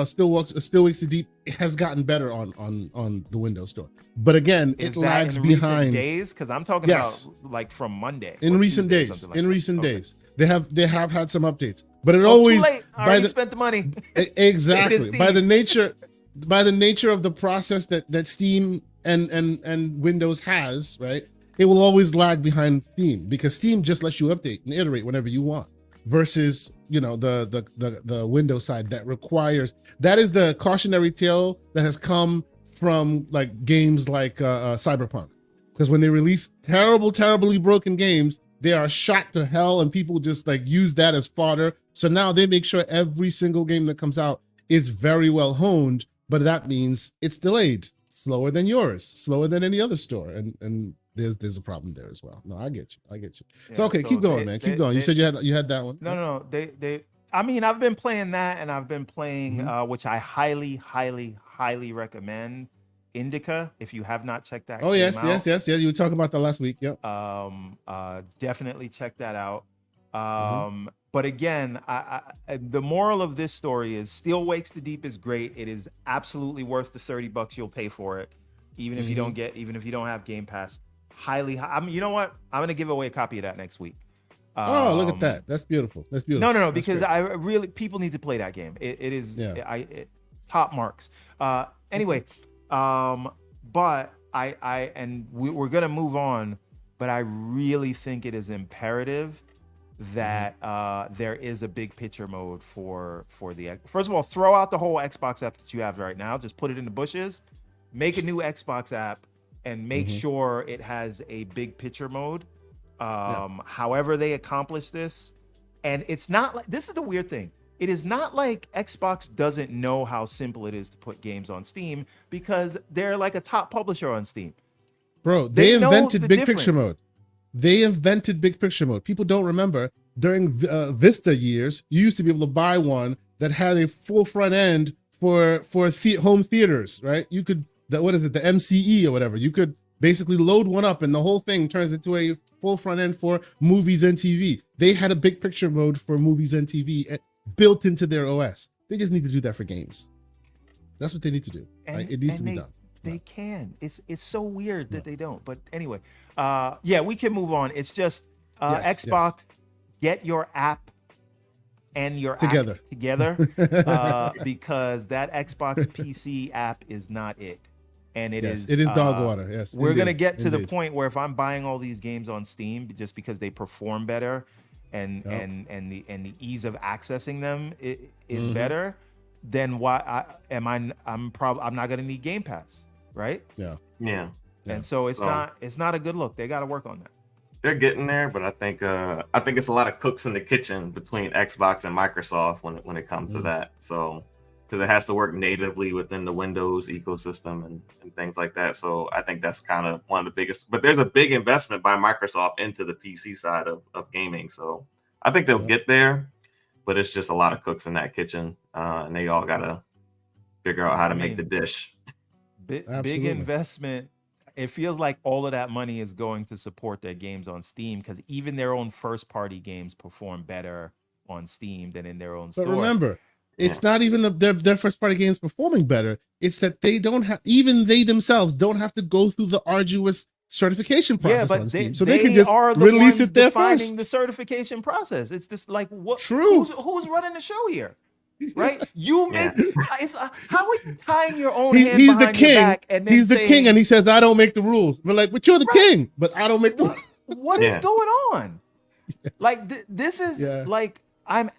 Still Wakes the Deep has gotten better on the Windows Store. But again, it lags behind. Days, because I'm talking about like from Monday. In recent days, days, they have had some updates. But it always too late. I already spent the money. Exactly. by the nature of the process that Steam and Windows has, right? It will always lag behind Steam because Steam just lets you update and iterate whenever you want, versus the Windows side that requires. That is the cautionary tale that has come from like games like Cyberpunk, because when they release terribly broken games, they are shot to hell, and people just like use that as fodder. So now they make sure every single game that comes out is very well honed, but that means it's delayed, slower than yours, slower than any other store, and there's a problem there as well. No, I get you. Yeah, So okay, keep going, man. Keep going. You said you had that one. No. I mean, I've been playing that, and I've been playing, which I highly recommend, Indica. If you have not checked that, Oh game yes. out, You were talking about that last week. Yep. definitely check that out. But again, the moral of this story is Steel Wakes the Deep is great. It is absolutely worth the $30 you'll pay for it, even if you don't have Game Pass. You know what? I'm gonna give away a copy of that next week. Oh, look at that. That's beautiful. No, because people need to play that game. It is top marks. Anyway, but we're gonna move on, but I really think it is imperative that there is a big picture mode for the. First of all, throw out the whole Xbox app that you have right now. Just put it in the bushes. Make a new Xbox app and make sure it has a big picture mode. However they accomplish this, and it's not like, this is the weird thing. It is not like Xbox doesn't know how simple it is to put games on Steam, because they're like a top publisher on Steam. Bro, they invented big picture mode. They invented big picture mode. People don't remember during Vista years, you used to be able to buy one that had a full front end for home theaters, right? You could, the MCE or whatever. You could basically load one up and the whole thing turns into a full front end for movies and TV. They had a big picture mode for movies and TV built into their OS. They just need to do that for games. That's what they need to do. Right? It needs to be done. They can. It's so weird that they don't. But anyway, we can move on. It's just Xbox, get your app and your together. act together, because that Xbox PC app is not it. And it is dog water. Yes, we're gonna get to the point where if I'm buying all these games on Steam just because they perform better, and the ease of accessing them is better, then why I'm not gonna need Game Pass, right? Yeah. And so it's not a good look. They got to work on that. They're getting there, but I think it's a lot of cooks in the kitchen between Xbox and Microsoft when it comes to that. So, because it has to work natively within the Windows ecosystem and things like that. So I think that's kind of one of the biggest. But there's a big investment by Microsoft into the PC side of gaming. So I think they'll get there, but it's just a lot of cooks in that kitchen, and they all gotta figure out how to make the dish. Big investment. It feels like all of that money is going to support their games on Steam, because even their own first-party games perform better on Steam than in their own store. But remember, it's not even their first-party games performing better. It's that they themselves don't have to go through the arduous certification process on Steam, so they can just release it there first. The certification process. It's just like what? True. Who's running the show here? Right? You make how are you tying your own hand he's behind the king. Your back and then he's the king, and he says, "I don't make the rules." We're like, "But you're the king, but I don't make the rules." What is going on? Like this is like I'm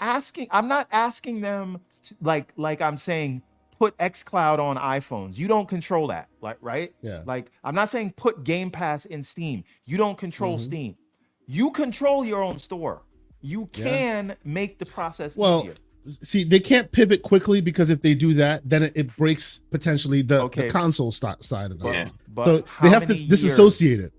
not asking them to, like I'm saying put xCloud on iPhones. You don't control that, right? Yeah. Like I'm not saying put Game Pass in Steam. You don't control Steam. You control your own store. You can make the process easier. See, they can't pivot quickly, because if they do that, then it breaks potentially the console side of it. So they have to disassociate it.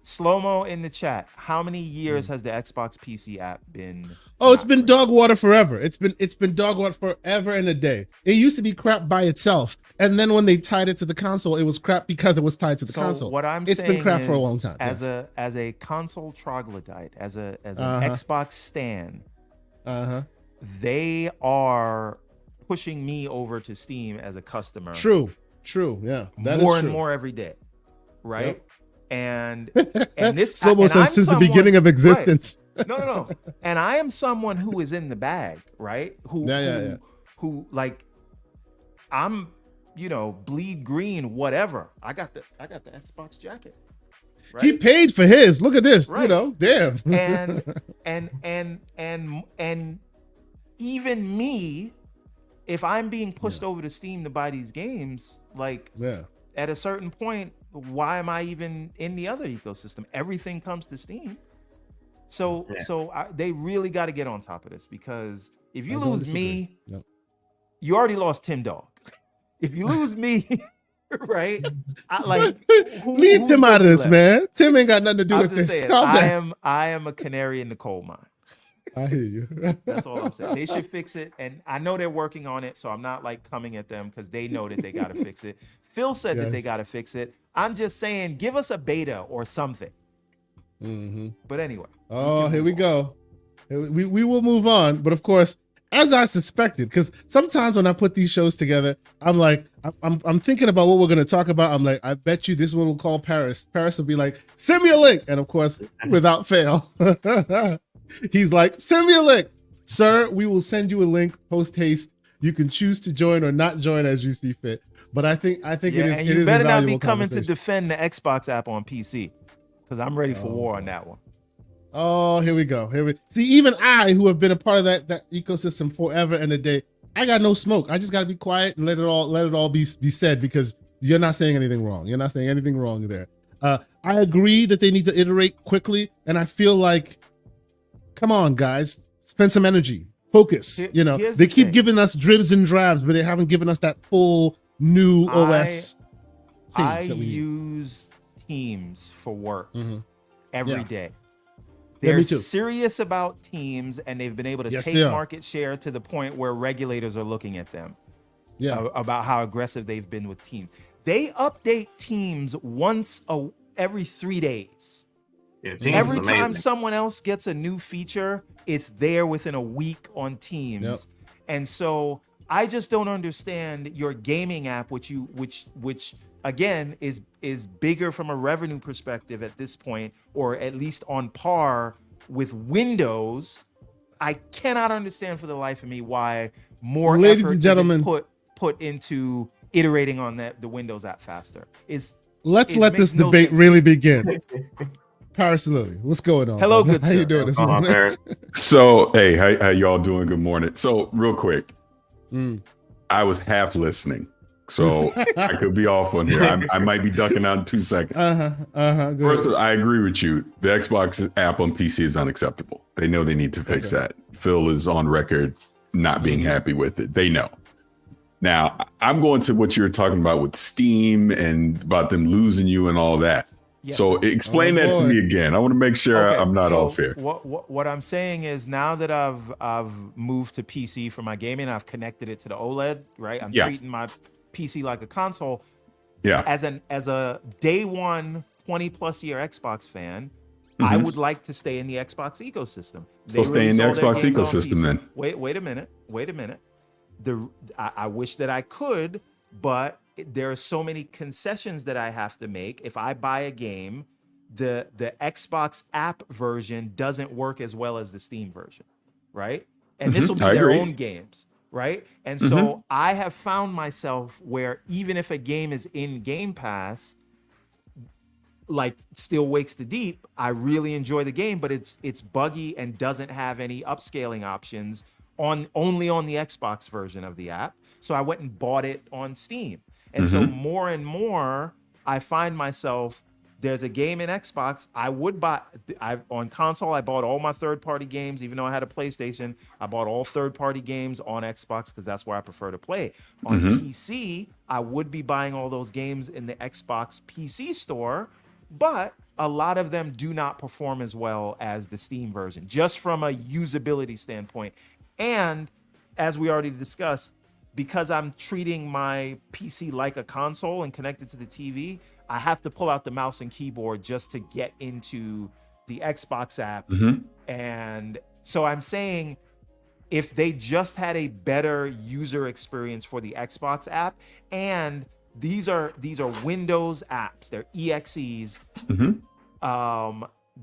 Slow-mo in the chat. How many years has the Xbox PC app been? Oh, it's been dog water forever. It's been dog water forever and a day. It used to be crap by itself, and then when they tied it to the console, it was crap because it was tied to the console. What I'm saying been crap for a long time. As a console troglodyte, as an Xbox stan, they are pushing me over to Steam as a customer. True. Yeah, more and more every day, right? Yep. And this Slow-mo says since the beginning of existence. Right. No. And I am someone who is in the bag, right? Who like I'm, bleed green, whatever. I got the Xbox jacket. Right? He paid for his. Look at this. Damn. And even me, if I'm being pushed over to Steam to buy these games, like at a certain point, why am I even in the other ecosystem? Everything comes to Steam. So they really got to get on top of this, because if you lose me, you already lost Tim Dog. If you lose me, right? Leave Tim out of this, man. Tim ain't got nothing to do with this. Saying, I am a canary in the coal mine. I hear you. That's all I'm saying. They should fix it, and I know they're working on it, so I'm not like coming at them because they know that they got to fix it. Phil said that they got to fix it. I'm just saying, give us a beta or something. But anyway. Oh, here we go. We will move on, but of course, as I suspected, because sometimes when I put these shows together, I'm like, I'm thinking about what we're going to talk about. I'm like, I bet you this one will call Paris. Paris will be like, send me a link. And of course, without fail, he's like, send me a link. Sir, we will send you a link post haste. You can choose to join or not join as you see fit. But I think it is. And you better not be coming to defend the Xbox app on PC, because I'm ready for war on that one. Oh, here we go. See, even I, who have been a part of that ecosystem forever and a day, I got no smoke. I just got to be quiet and let it all be said, because you're not saying anything wrong. You're not saying anything wrong there. I agree that they need to iterate quickly, and I feel like, come on, guys, spend some energy, focus. They keep giving us dribs and drabs, but they haven't given us that full new OS. I use Teams for work every day. They're serious about Teams, and they've been able to take market share to the point where regulators are looking at them about how aggressive they've been with Teams. They update Teams once every 3 days. Yeah, every time someone else gets a new feature, it's there within a week on Teams. And so I just don't understand your gaming app, which again is bigger from a revenue perspective at this point, or at least on par with Windows. I cannot understand for the life of me why more effort is put into iterating on the Windows app faster. Let's let this debate really begin. Paris Lily, what's going on? Hello, good How you doing this morning? So, hey, how y'all doing? Good morning. So, real quick, I was half listening, so I could be off on here. I might be ducking out in 2 seconds. First, I agree with you. The Xbox app on PC is unacceptable. They know they need to fix that. Phil is on record not being happy with it. They know. Now, I'm going to what you were talking about with Steam and about them losing you and all that. Yes. So explain that to me again. I want to make sure I'm not off here. What I'm saying is, now that I've moved to PC for my gaming, I've connected it to the OLED, right? I'm treating my PC like a console. Yeah. As a day one 20+ year Xbox fan, I would like to stay in the Xbox ecosystem. So stay in the Xbox ecosystem then. Wait a minute. I wish that I could, but there are so many concessions that I have to make. If I buy a game, the Xbox app version doesn't work as well as the Steam version, right? And this will be their own games, right? And so I have found myself where even if a game is in Gamepass, like Still Wakes the Deep, I really enjoy the game, but it's buggy and doesn't have any upscaling options only on the Xbox version of the app. So I went and bought it on Steam. And so more and more, I find myself, there's a game in Xbox, on console, I bought all my third-party games. Even though I had a PlayStation, I bought all third-party games on Xbox because that's where I prefer to play. On PC, I would be buying all those games in the Xbox PC store, but a lot of them do not perform as well as the Steam version, just from a usability standpoint. And as we already discussed, because I'm treating my PC like a console and connected to the TV, I have to pull out the mouse and keyboard just to get into the Xbox app. And so I'm saying, if they just had a better user experience for the Xbox app, and these are Windows apps, they're EXEs,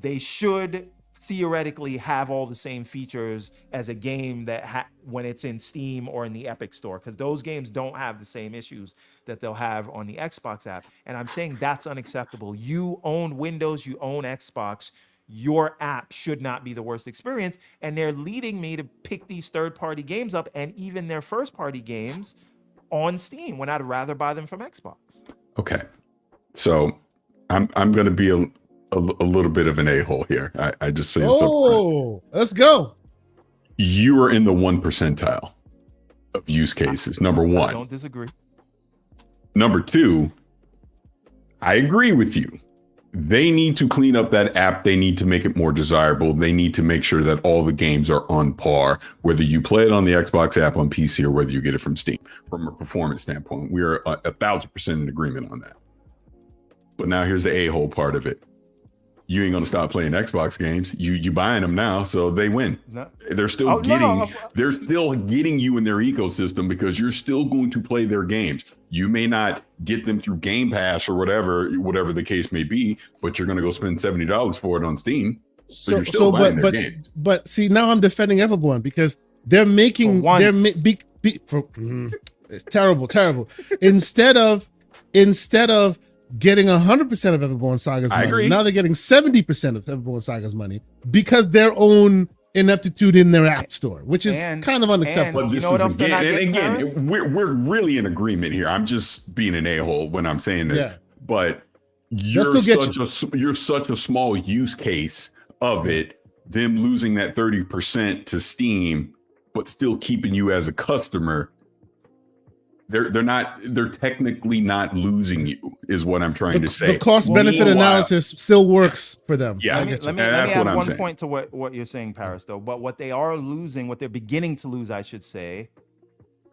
they should theoretically have all the same features as a game that when it's in Steam or in the Epic Store, because those games don't have the same issues that they'll have on the Xbox app. And I'm saying that's unacceptable. You own Windows, you own Xbox, your app should not be the worst experience. And they're leading me to pick these third-party games up, and even their first-party games on Steam, when I'd rather buy them from Xbox. Okay. So I'm going to be a little bit of an a-hole here. I just say this up front. Let's go. You are in the 1 percentile of use cases. Number one. I don't disagree. Number two, I agree with you. They need to clean up that app. They need to make it more desirable. They need to make sure that all the games are on par, whether you play it on the Xbox app on PC or whether you get it from Steam. From a performance standpoint, we are 1,000% in agreement on that. But now here's the a-hole part of it. You ain't gonna stop playing Xbox games. You buying them now, so they win. No. They're still they're still getting you in their ecosystem because you're still going to play their games. You may not get them through Gamepass or whatever the case may be, but you're gonna go spend $70 for it on Steam. So you're still buying their games. But see, now I'm defending Everborn because they're making it's terrible. Instead of getting 100% of Everborn Saga's money. Agree. Now they're getting 70% of Everborn Saga's money because their own ineptitude in their app store, which is kind of unacceptable. But this is again, we're really in agreement here. I'm just being an a-hole when I'm saying this. Yeah. But you're such a small use case of it, them losing that 30% to Steam, but still keeping you as a customer. They're technically not losing you, is what I'm trying to say. The cost benefit analysis still works for them. Yeah, let me add one point to what you're saying, Paris, though. But what they are losing, what they're beginning to lose, I should say,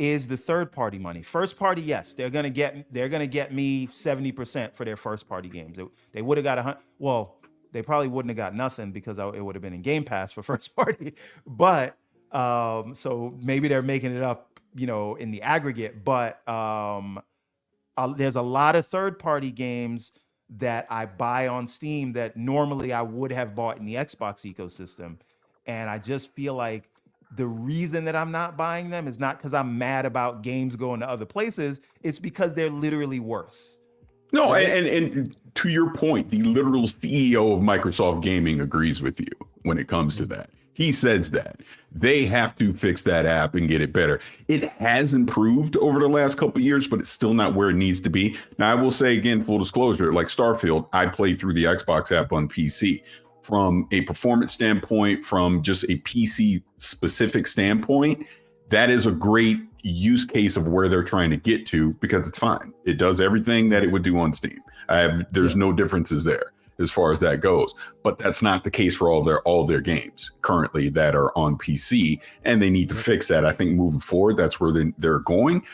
is the third party money. First party, yes, they're gonna get me 70% for their first party games. They would have got 100. Well, they probably wouldn't have got nothing because it would have been in Game Pass for first party. But so maybe they're making it up, in the aggregate, but there's a lot of third-party games that I buy on Steam that normally I would have bought in the Xbox ecosystem. And I just feel like the reason that I'm not buying them is not because I'm mad about games going to other places. It's because they're literally worse. No, right? and to your point, the literal CEO of Microsoft Gaming agrees with you when it comes to that. He says that they have to fix that app and get it better. It has improved over the last couple of years, but it's still not where it needs to be. Now, I will say again, full disclosure, like Starfield, I play through the Xbox app on PC. From a performance standpoint, from just a PC specific standpoint, that is a great use case of where they're trying to get to because it's fine. It does everything that it would do on Steam. There's no differences there as far as that goes, but that's not the case for all their games currently that are on PC, and they need to fix that. I think moving forward, that's where they're going.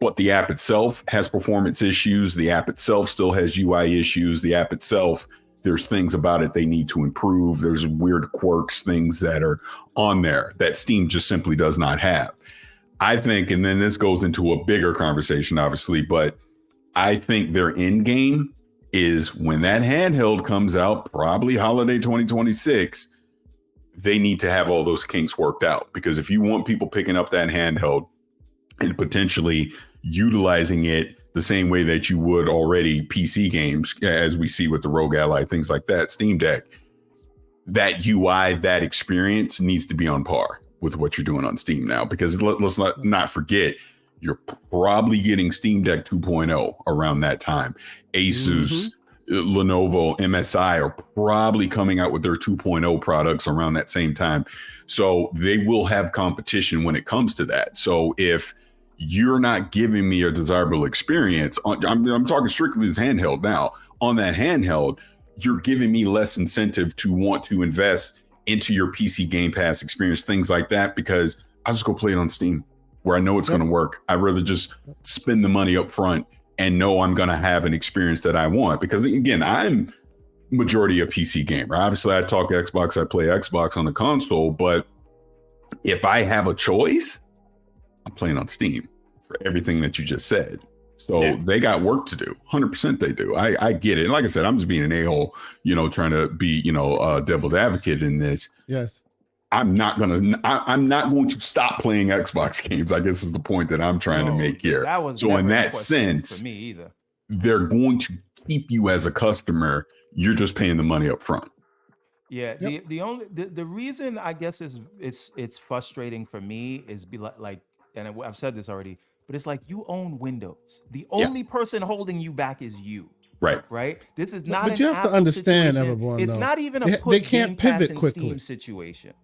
But the app itself has performance issues. The app itself still has UI issues. The app itself, there's things about it they need to improve. There's weird quirks, things that are on there that Steam just simply does not have. I think, and then this goes into a bigger conversation, obviously, but I think their end game is when that handheld comes out, probably holiday 2026, they need to have all those kinks worked out. Because if you want people picking up that handheld and potentially utilizing it the same way that you would already PC games, as we see with the Rogue Ally, things like that, Steam Deck, that UI, that experience needs to be on par with what you're doing on Steam now. Because let's not forget, you're probably getting Steam Deck 2.0 around that time. Asus, Lenovo, MSI are probably coming out with their 2.0 products around that same time. So they will have competition when it comes to that. So if you're not giving me a desirable experience, I'm talking strictly as handheld now, on that handheld, you're giving me less incentive to want to invest into your PC Game Pass experience, things like that, because I'll just go play it on Steam where I know it's going to work. I'd rather just spend the money up front and know I'm going to have an experience that I want. Because again, I'm majority a PC gamer. Obviously, I talk Xbox, I play Xbox on the console, but if I have a choice, I'm playing on Steam for everything that you just said. So they got work to do. 100% they do. I get it. And like I said, I'm just being an a-hole, trying to be, devil's advocate in this. Yes. I'm not going to stop playing Xbox games, I guess is the point that I'm trying to make here. So in that sense, for me either, they're going to keep you as a customer. You're just paying the money up front. Yeah. The reason I guess it's frustrating for me is and I've said this already, but it's like you own Windows. The only person holding you back is you. Right. This is not. But you have to understand, everyone. It's not even a they can't pivot quickly. Steam situation.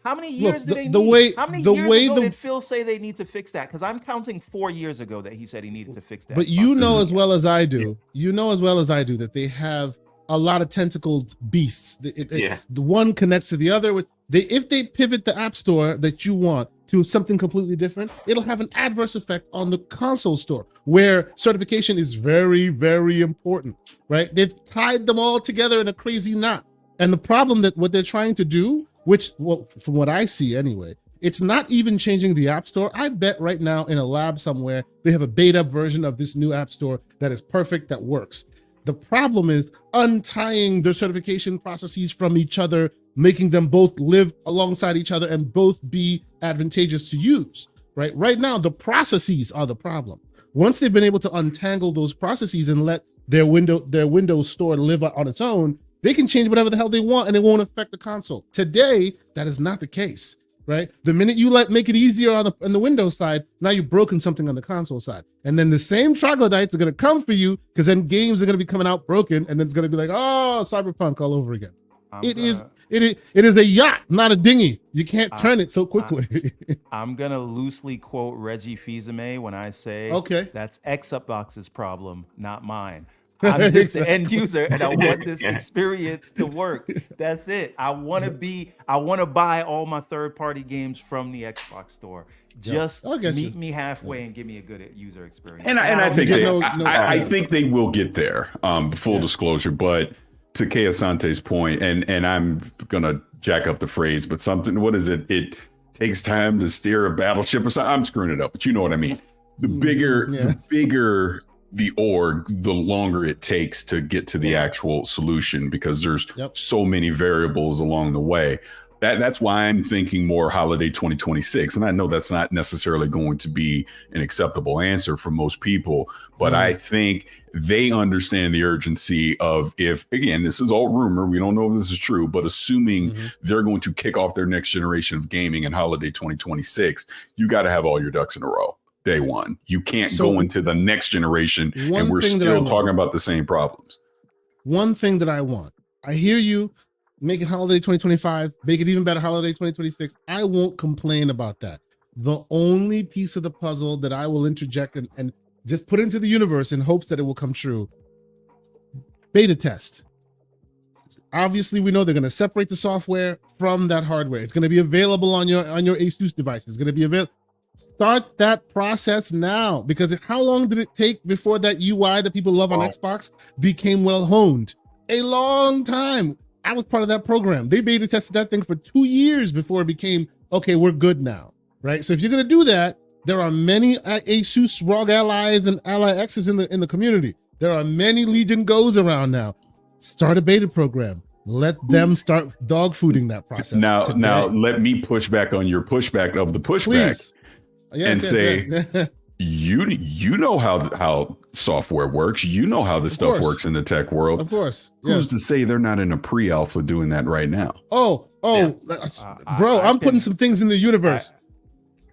How many years did they need? How many years ago did Phil say they need to fix that? Because I'm counting 4 years ago that he said he needed to fix that. But you know as well as I do, that they have a lot of tentacled beasts. The one connects to the other. If they pivot the app store that you want to something completely different, it'll have an adverse effect on the console store, where certification is very, very important, right? They've tied them all together in a crazy knot. And the problem that what they're trying to do, which, well, from what I see anyway, it's not even changing the app store. I bet right now in a lab somewhere, they have a beta version of this new app store that is perfect, that works. The problem is untying their certification processes from each other, making them both live alongside each other and both be advantageous to use, right? Right now, the processes are the problem. Once they've been able to untangle those processes and let their Windows store live on its own, they can change whatever the hell they want and it won't affect the console. Today, that is not the case, right? The minute you make it easier on the Windows side, now you've broken something on the console side. And then the same troglodytes are going to come for you, because then games are going to be coming out broken, and then it's going to be like, oh, Cyberpunk all over again. It is a yacht, not a dinghy. You can't turn it so quickly. I'm going to loosely quote Reggie Fils-Aimé when I say, that's Xbox's problem, not mine. I'm just the end user, and I want this experience to work. That's it. I want to buy all my third-party games from the Xbox store. Just meet me halfway and give me a good user experience. And I think I think they will get there. Full disclosure, but to Kei Asante's point, and I'm gonna jack up the phrase, but something. What is it? It takes time to steer a battleship or something. I'm screwing it up, but you know what I mean. The bigger the org, the longer it takes to get to the actual solution, because there's so many variables along the way. That's why I'm thinking more holiday 2026. And I know that's not necessarily going to be an acceptable answer for most people, but I think they understand the urgency of, if, again, this is all rumor, we don't know if this is true, but assuming they're going to kick off their next generation of gaming in holiday 2026, you got to have all your ducks in a row. Day one. You can't go into the next generation and we're still talking about the same problems. One thing that I want, I hear you, make it holiday 2025, make it even better holiday 2026. I won't complain about that. The only piece of the puzzle that I will interject and just put into the universe in hopes that it will come true, beta test. Obviously, we know they're going to separate the software from that hardware. It's going to be available on your Asus device. It's going to be available. Start that process now, because how long did it take before that UI that people love on Xbox became well honed? A long time. I was part of that program. They beta tested that thing for 2 years before it became, okay, we're good now, right? So if you're going to do that, there are many Asus ROG allies and Ally X's in the community. There are many Legion Go's around now. Start a beta program. Let them start dog fooding that process. Now let me push back on your pushback of the pushback. Please. You know how software works. You know how this stuff works in the tech world. Of course. Who's to say they're not in a pre-alpha doing that right now? Bro, I'm putting some things in the universe.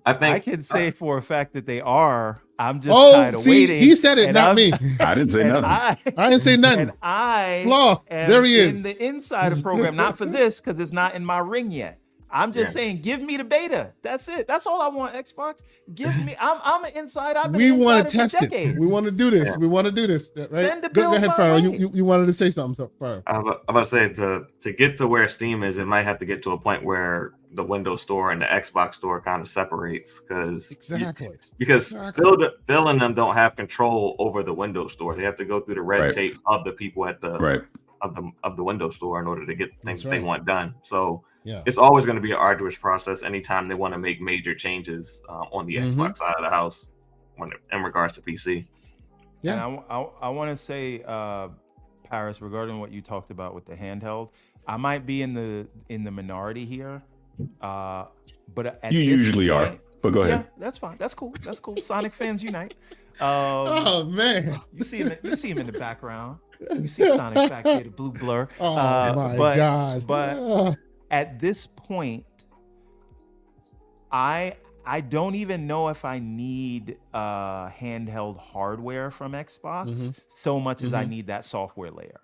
I can say for a fact that they are. I'm just tired of waiting. He said it, not me. I didn't say nothing. I didn't say nothing. And Sloth, there he is. In the insider program, not for this, because it's not in my ring yet. I'm just saying, give me the beta. That's it. That's all I want, Xbox. Give me. I'm an inside. I've been we want to test it. We want to do this. We want to do this. Right? Go ahead, Pharaoh. You wanted to say something, Pharaoh. I'm about to say, to get to where Steam is, it might have to get to a point where the Windows Store and the Xbox Store kind of separates, because Phil and them don't have control over the Windows Store. They have to go through the red tape of the people at the of the Windows Store in order to get things they want done. So it's always going to be an arduous process anytime they want to make major changes on the Xbox side of the house in regards to PC. Yeah, and I want to say, Paris, regarding what you talked about with the handheld, I might be in the minority here, but at you usually are. But go ahead. Yeah, that's fine. That's cool. Sonic fans unite. Oh man, you see him in the background. You see Sonic back there, the blue blur. Oh my God! But at this point, I I don't even know if I need handheld hardware from Xbox so much as I need that software layer.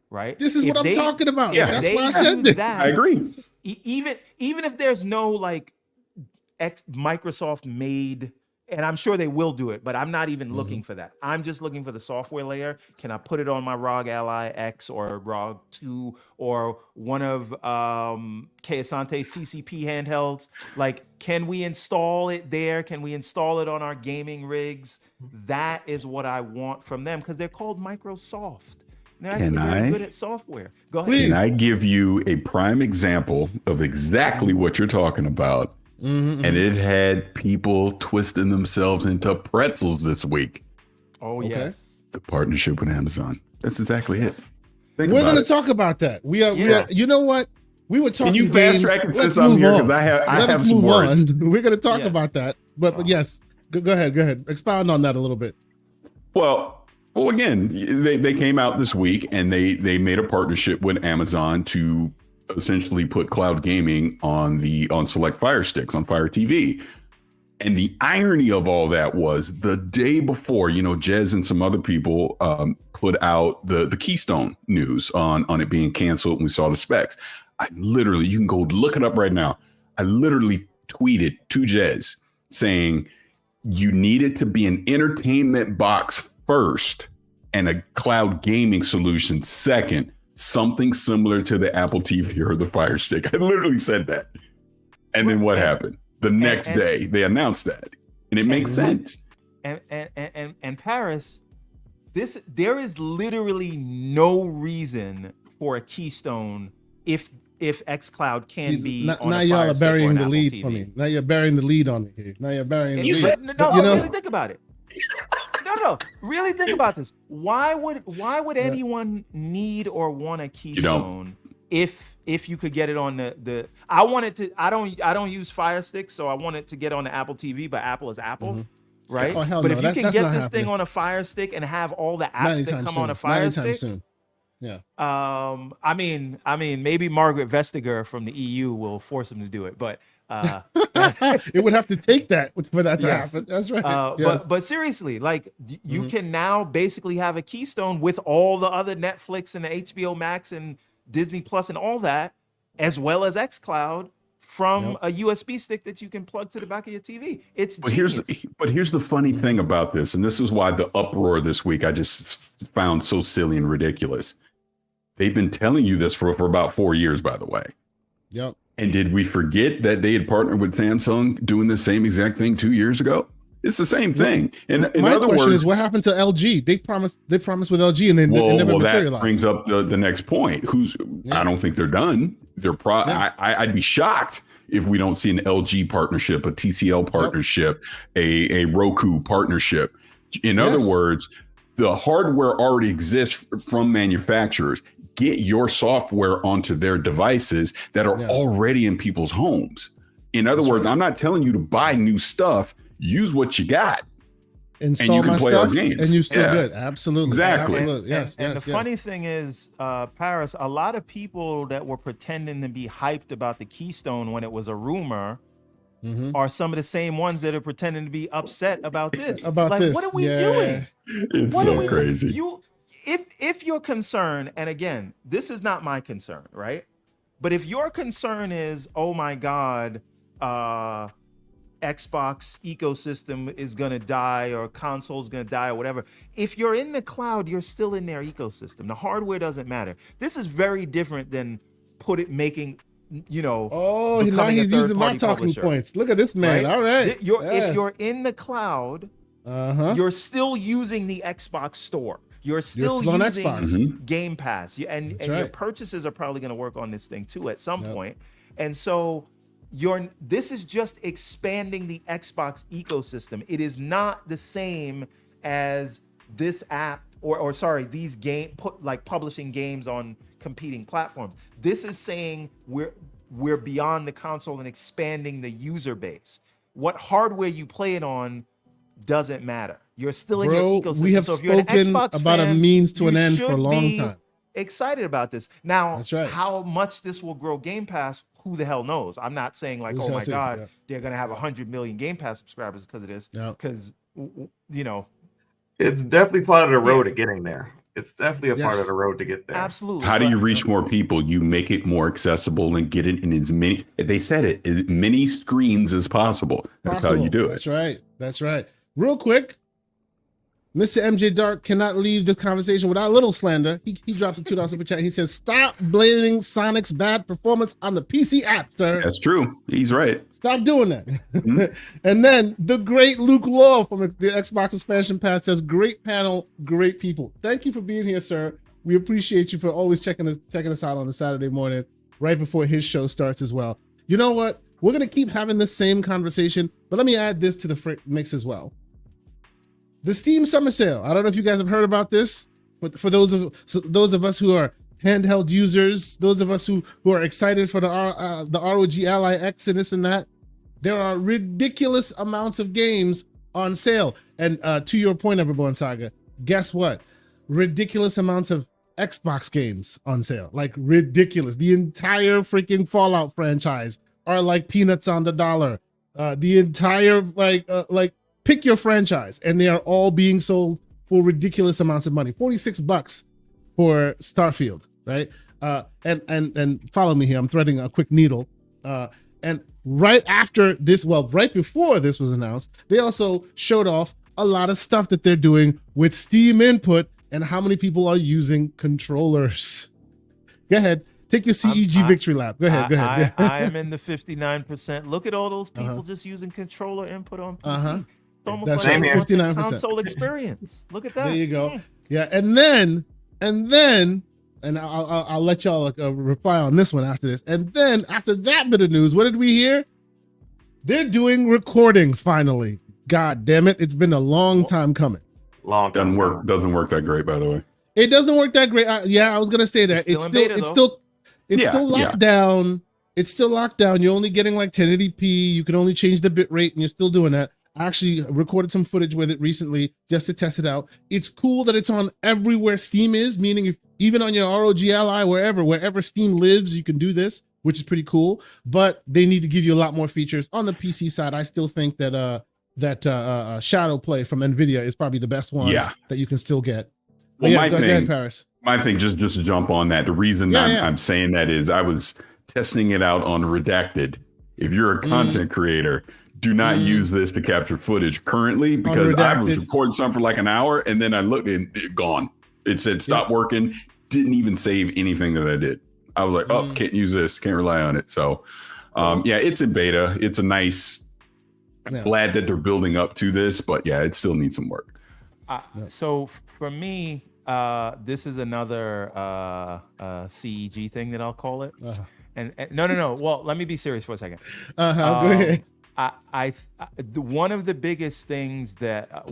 Right? This is what I'm talking about. Yeah, That's why I said this. I agree. Even if there's no like Microsoft made, and I'm sure they will do it, but I'm not even looking for that. I'm just looking for the software layer. Can I put it on my ROG Ally X or ROG 2 or one of Keasante's CCP handhelds? Like, can we install it there? Can we install it on our gaming rigs? That is what I want from them, because they're called Microsoft. They're actually very good at software. Go ahead. Can I give you a prime example of exactly what you're talking about? And it had people twisting themselves into pretzels this week. Oh, yes. The partnership with Amazon. That's exactly it. We're going to talk about that. We are. You know what? We were talking. Can you games. fast track it Let's since I'm move here? on. Because I Let have us some move words. on. We're going to talk about that. But yes, go ahead. Expound on that a little bit. Well, again, they came out this week and they made a partnership with Amazon to essentially put cloud gaming on select Fire Sticks on Fire TV. And the irony of all that was the day before, Jez and some other people put out the Keystone news on it being canceled, and we saw the specs. You can go look it up right now. I literally tweeted to Jez saying you needed to be an entertainment box first and a cloud gaming solution second, something similar to the Apple TV or the Fire Stick. I literally said that. And then what happened? The next day they announced that. And it makes sense. And Paris, there is literally no reason for a Keystone if xCloud can be on now a y'all Fire are Stick burying or an the Apple lead TV. for me. Now you're burying the lead on me here. Now you're burying the lead. Really think about it. No. Really think about this. Why would anyone need or want a Keystone if you could get it on the I don't use Fire Stick, so I want it to get on the Apple TV, but Apple is Apple. Right? Oh, hell but no. if you can get this thing happening on a Fire Stick and have all the apps that come on a Fire Stick, soon. Yeah. I mean, maybe Margaret Vestager from the EU will force him to do it, but it would have to take that for that to happen. That's right. But seriously, like you can now basically have a Keystone with all the other Netflix and the HBO Max and Disney Plus and all that, as well as xCloud from a USB stick that you can plug to the back of your TV. It's genius. But here's the funny thing about this, and this is why the uproar this week I just found so silly and ridiculous. They've been telling you this for about 4 years, by the way. Yep. And did we forget that they had partnered with Samsung doing the same exact thing 2 years ago? It's the same thing. And in my other question words, is, what happened to LG? They promised with LG, and then it never materialized. That brings up the next point. I don't think they're done. I'd be shocked if we don't see an LG partnership, a TCL partnership, a Roku partnership. In other words, the hardware already exists from manufacturers. Get your software onto their devices that are already in people's homes. In other words, I'm not telling you to buy new stuff. Use what you got. Install and you can my play stuff, our games. and you still good. Absolutely. Exactly. Absolutely. Yes. And the funny thing is, Paris, a lot of people that were pretending to be hyped about the Keystone when it was a rumor are some of the same ones that are pretending to be upset about this. What are we doing? It's so crazy. If your concern, and again, this is not my concern, right? But if your concern is, oh my God, Xbox ecosystem is gonna die or console's gonna die or whatever. If you're in the cloud, you're still in their ecosystem. The hardware doesn't matter. This is very different than making. Oh, now he's using my talking points. Look at this man. Right? All right. If you're in the cloud, you're still using the Xbox store. You're still using Xbox. Gamepass, and your purchases are probably going to work on this thing too at some point. And so this is just expanding the Xbox ecosystem. It is not the same as this app these publishing games on competing platforms. This is saying we're beyond the console and expanding the user base. What hardware you play it on doesn't matter. You're still in your ecosystem. We have so if you're an spoken Xbox about fan, a means to an end for a long be time. Excited about this. Now, That's right. how much this will grow Game Pass, who the hell knows? I'm not saying like, We oh shall my see. God, Yeah. they're gonna have 100 million Game Pass subscribers because of this. Yeah. Because you know, It's definitely part of the Yeah. road to getting there. It's definitely a part of Yes. the road to get there. absolutely. How do but- you reach more people? You make it more accessible and get it in as many, they said it, as many screens as possible. That's how you do it. That's right. That's right. Real quick, Mr. MJ Dark cannot leave this conversation without a little slander. He drops a $2 super chat. He says, stop blaming Sonic's bad performance on the PC app, sir. That's true. He's right. Stop doing that. And then the great Luke Law from the Xbox Expansion Pass says, great panel, great people. Thank you for being here, sir. We appreciate you for always checking us out on a Saturday morning, right before his show starts as well. You know what? We're going to keep having this same conversation, but let me add this to the mix as well. The Steam Summer Sale. I don't know if you guys have heard about this, but for those of us who are handheld users, those of us who are excited for the ROG Ally X and this and that, there are ridiculous amounts of games on sale. And to your point, Everborn Saga, guess what? Ridiculous amounts of Xbox games on sale. Like ridiculous. The entire freaking Fallout franchise are like peanuts on the dollar. The entire like pick your franchise, and they are all being sold for ridiculous amounts of money. $46 for Starfield, right? And follow me here. I'm threading a quick needle. And right after this, well, right before this was announced, they also showed off a lot of stuff that they're doing with Steam Input and how many people are using controllers. Go ahead. Take your CEG victory lap. Go ahead. I am in the 59%. Look at all those people just using controller input on PC. It's almost That's like right, a 59%. console experience. Look at that. There you go. Yeah, and then, and I'll let y'all reply on this one after this. And then after that bit of news, what did we hear? They're doing recording finally. God damn it! It's been a long time coming. Long time. Doesn't work that great, by the way. It doesn't work that great. Yeah, I was gonna say that. It's still locked down. It's still locked down. You're only getting like 1080p. You can only change the bit rate, and you're still doing that. I actually recorded some footage with it recently just to test it out. It's cool that it's on everywhere Steam is, meaning if even on your ROG Ally, wherever Steam lives, you can do this, which is pretty cool. But they need to give you a lot more features. On the PC side, I still think that Shadow Play from NVIDIA is probably the best one that you can still get. Well, yeah, go ahead, Paris. My thing, just to jump on that, the reason I'm saying that is I was testing it out on Redacted. If you're a content creator, do not use this to capture footage currently, because I was recording something for like an hour and then I looked and it gone. It said stop working. Didn't even save anything that I did. I was like, oh, can't use this. Can't rely on it. So it's in beta. It's a nice, glad that they're building up to this, but it still needs some work. So for me, this is another CEG thing that I'll call it. And no. Well, let me be serious for a second. Go ahead. One of the biggest things that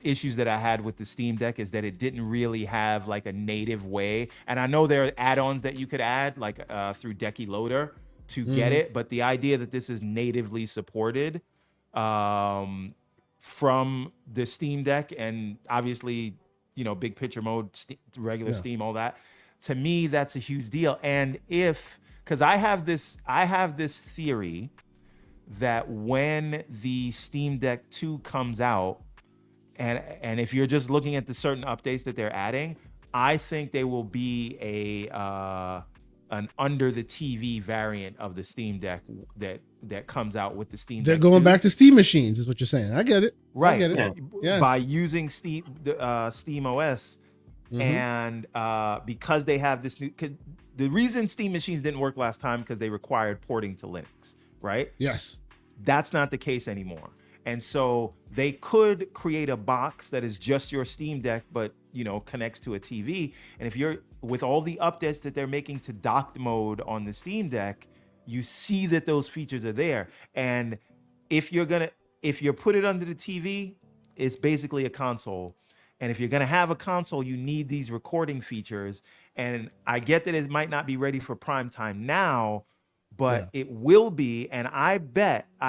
issues that I had with the Steam Deck is that it didn't really have like a native way. And I know there are add-ons that you could add like through Decky Loader to get it, but the idea that this is natively supported from the Steam Deck, and obviously, big picture mode, regular Steam, all that, to me, that's a huge deal. And because I have this theory that when the Steam Deck 2 comes out, and if you're just looking at the certain updates that they're adding, I think they will be an under the TV variant of the Steam Deck that comes out with the Steam Deck. They're going back to Steam machines, is what you're saying. I get it. Right. I get it. Yes. By using Steam OS, and because they have this new. The reason Steam machines didn't work last time because they required porting to Linux, right? Yes. That's not the case anymore. And so they could create a box that is just your Steam Deck, but connects to a TV. And if you're with all the updates that they're making to docked mode on the Steam Deck, you see that those features are there. And if you're put it under the TV, it's basically a console. And if you're gonna have a console, you need these recording features. And I get that it might not be ready for prime time now, but it will be. And I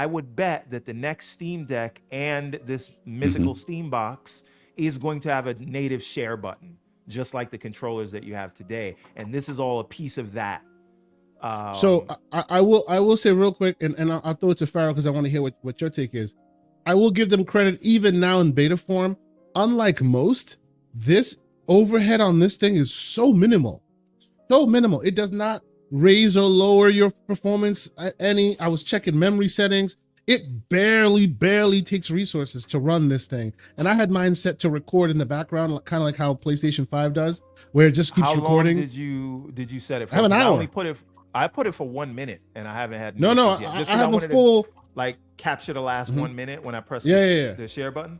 would bet that the next Steam Deck and this mythical Steam box is going to have a native share button, just like the controllers that you have today. And this is all a piece of that. So I will say real quick, and I'll throw it to Pharaoh because I want to hear what your take is. I will give them credit even now in beta form. Unlike most, this overhead on this thing is so minimal. So minimal. It does not raise or lower your performance any. I was checking memory settings. It barely takes resources to run this thing. And I had mine set to record in the background, kind of like how PlayStation 5 does, where it just keeps recording. How long did you set it for? I have an hour. I put it for 1 minute and I haven't had no, yet. Just I have a to, full like capture the last 1 minute when I press the share button.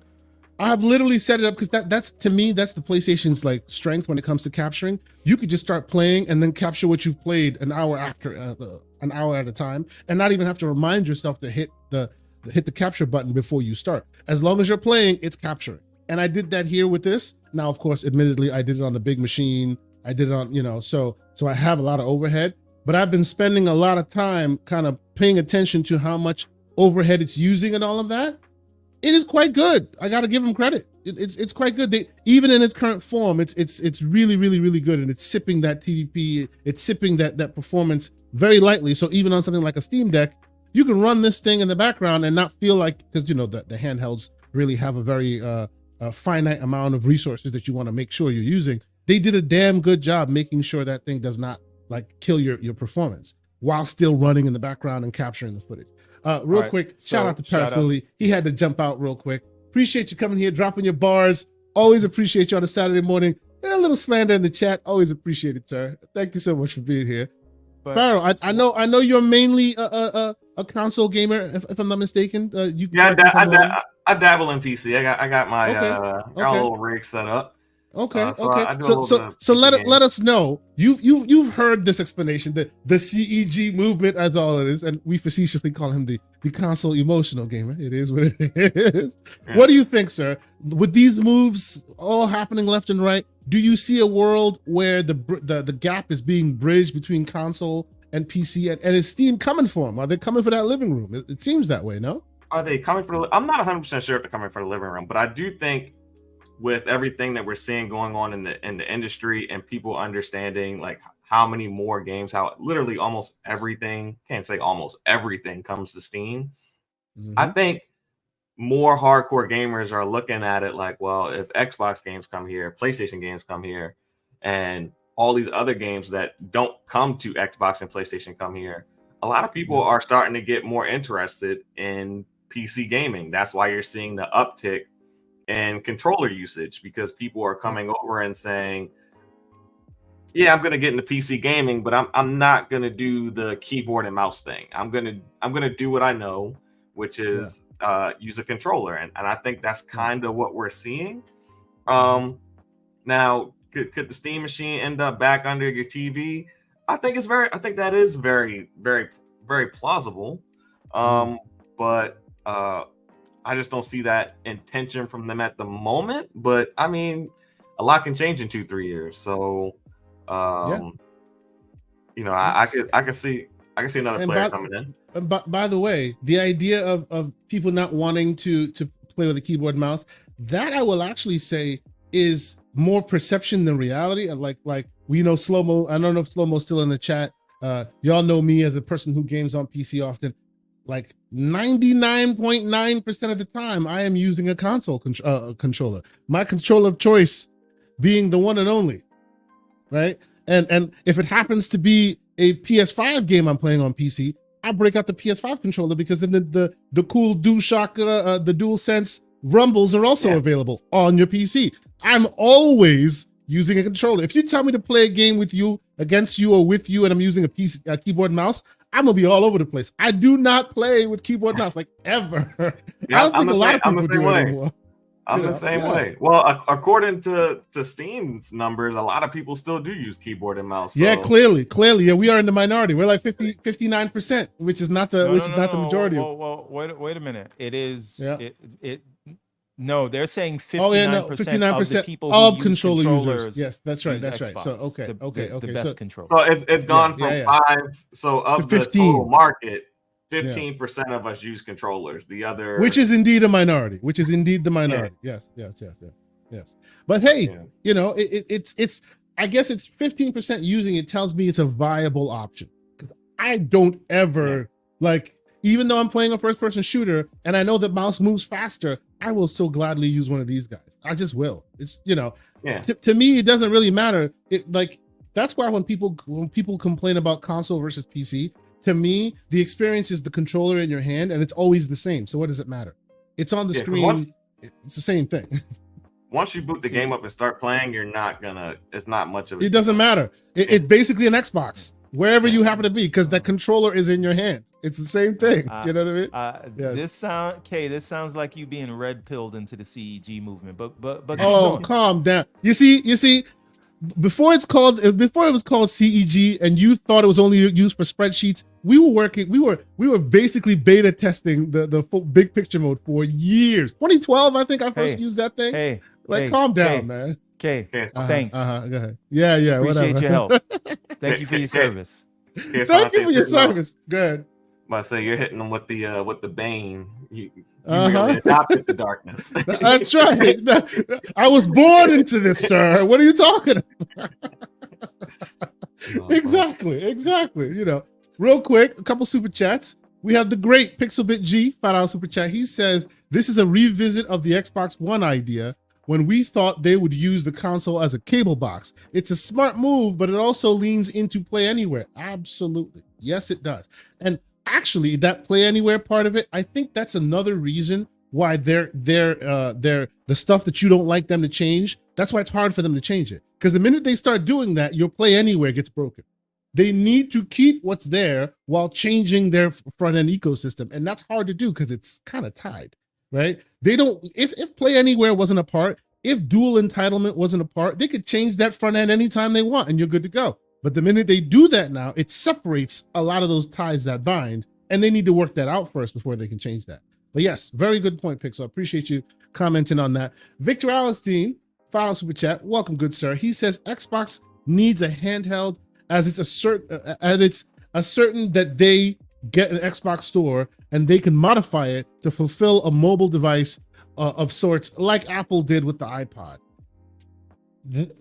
I have literally set it up because that's to me, that's the PlayStation's like strength when it comes to capturing. You could just start playing and then capture what you've played an hour after, an hour at a time, and not even have to remind yourself to hit the capture button before you start. As long as you're playing, it's capturing. And I did that here with this. Now, of course, admittedly, I did it on the big machine. I did it on, so I have a lot of overhead, but I've been spending a lot of time kind of paying attention to how much overhead it's using and all of that. It is quite good. I got to give them credit. It's quite good. Even in its current form, it's really, really, really good. And it's sipping that TDP. It's sipping that performance very lightly. So even on something like a Steam Deck, you can run this thing in the background and not feel like, because the handhelds really have a very finite amount of resources that you want to make sure you're using. They did a damn good job making sure that thing does not like kill your performance while still running in the background and capturing the footage. Real quick, shout out to Paris Lily. He had to jump out real quick. Appreciate you coming here, dropping your bars. Always appreciate you on a Saturday morning. A little slander in the chat. Always appreciate it, sir. Thank you so much for being here. Pharaoh, I know you're mainly a console gamer, if I'm not mistaken. I dabble in PC. I got my got a little rig set up. Okay. So let us know. You've heard this explanation, the CEG movement, as all it is, and we facetiously call him the console emotional gamer. It is what it is. Yeah. What do you think, sir? With these moves all happening left and right, do you see a world where the gap is being bridged between console and PC, and is Steam coming for them? Are they coming for that living room? It seems that way, no? Are they coming for I'm not 100% sure if they're coming for the living room, but I do think with everything that we're seeing going on in the industry and people understanding like how many more games, how literally almost everything, can't say almost everything comes to Steam. Mm-hmm. I think more hardcore gamers are looking at it like, well, if Xbox games come here, PlayStation games come here, and all these other games that don't come to Xbox and PlayStation come here, a lot of people are starting to get more interested in PC gaming. That's why you're seeing the uptick and controller usage, because people are coming over and saying, yeah, I'm going to get into PC gaming, but I'm not going to do the keyboard and mouse thing. I'm going to do what I know, which is use a controller. And I think that's kind of what we're seeing. Now, could the Steam machine end up back under your TV? I think that is very, very, very plausible. But I just don't see that intention from them at the moment. But I mean, a lot can change in 2-3 years. So, I could see another player coming in. By the way, the idea of people not wanting to play with a keyboard and mouse, that I will actually say is more perception than reality. And like we know Slow-Mo. I don't know if Slow-Mo's still in the chat. Y'all know me as a person who games on PC often. Like 99.9% of the time, I am using a console controller. My controller of choice being the one and only, right? And if it happens to be a PS5 game I'm playing on PC, I break out the PS5 controller because then the cool DualShock, the DualSense rumbles are also available on your PC. I'm always using a controller. If you tell me to play a game with you, against you, or with you, and I'm using a keyboard and mouse, I'm gonna be all over the place. I do not play with keyboard and mouse, like, ever. Yeah, I don't think a lot of people do it anymore. I'm the same way. Well, according to Steam's numbers, a lot of people still do use keyboard and mouse. So. Yeah, clearly. Yeah, we are in the minority. We're like 59%, which is not the majority. Well, wait a minute. It is. Yeah. No, they're saying 59% of the people who controller use users. Yes, that's right. Xbox, So okay. The best controller. So it's gone from 5. So of the total market, 15% of us use controllers. The other, which is indeed a minority. Yes. But hey, it's I guess it's 15% using it tells me it's a viable option, because I don't ever like, even though I'm playing a first person shooter and I know that mouse moves faster, I will so gladly use one of these guys. I just will. It's, you know, to me, it doesn't really matter. It like, that's why when people complain about console versus PC, to me, the experience is the controller in your hand and it's always the same. So what does it matter? It's on the screen. It's the same thing. Once you boot the game up and start playing, it's not much of it. It doesn't matter. It's basically an Xbox, wherever you happen to be, because the controller is in your hand. It's the same thing. You know what I mean? This sounds like you being red pilled into the CEG movement. But oh, calm down. You see, before it was called CEG, and you thought it was only used for spreadsheets, we were basically beta testing the full big picture mode for years. 2012, I think I first used that thing. Calm down, man. Okay, thanks. Go ahead. Yeah, appreciate whatever. your help. Thank you for your service. Thank you for your service. Good. I say you're hitting them with the Bane. You really adopted the darkness. That's right. I was born into this, sir. What are you talking about? Exactly. You know, real quick, a couple super chats. We have the great Pixelbit G, $5 super chat. He says, this is a revisit of the Xbox One idea when we thought they would use the console as a cable box. It's a smart move, but it also leans into play anywhere. Absolutely. Yes, it does. And actually, that play anywhere part of it, I think that's another reason why they're the stuff that you don't like them to change. That's why it's hard for them to change it. Because the minute they start doing that, your play anywhere gets broken. They need to keep what's there while changing their front end ecosystem. And that's hard to do because it's kind of tied, right? They don't, if play anywhere wasn't a part, if dual entitlement wasn't a part, they could change that front end anytime they want and you're good to go. But the minute they do that now, it separates a lot of those ties that bind, and they need to work that out first before they can change that. But yes, very good point, Pixel. I appreciate you commenting on that. Victor Allenstein, final super chat. Welcome, good sir. He says Xbox needs a handheld as it's a certain that they get an Xbox store and they can modify it to fulfill a mobile device of sorts, like Apple did with the iPod.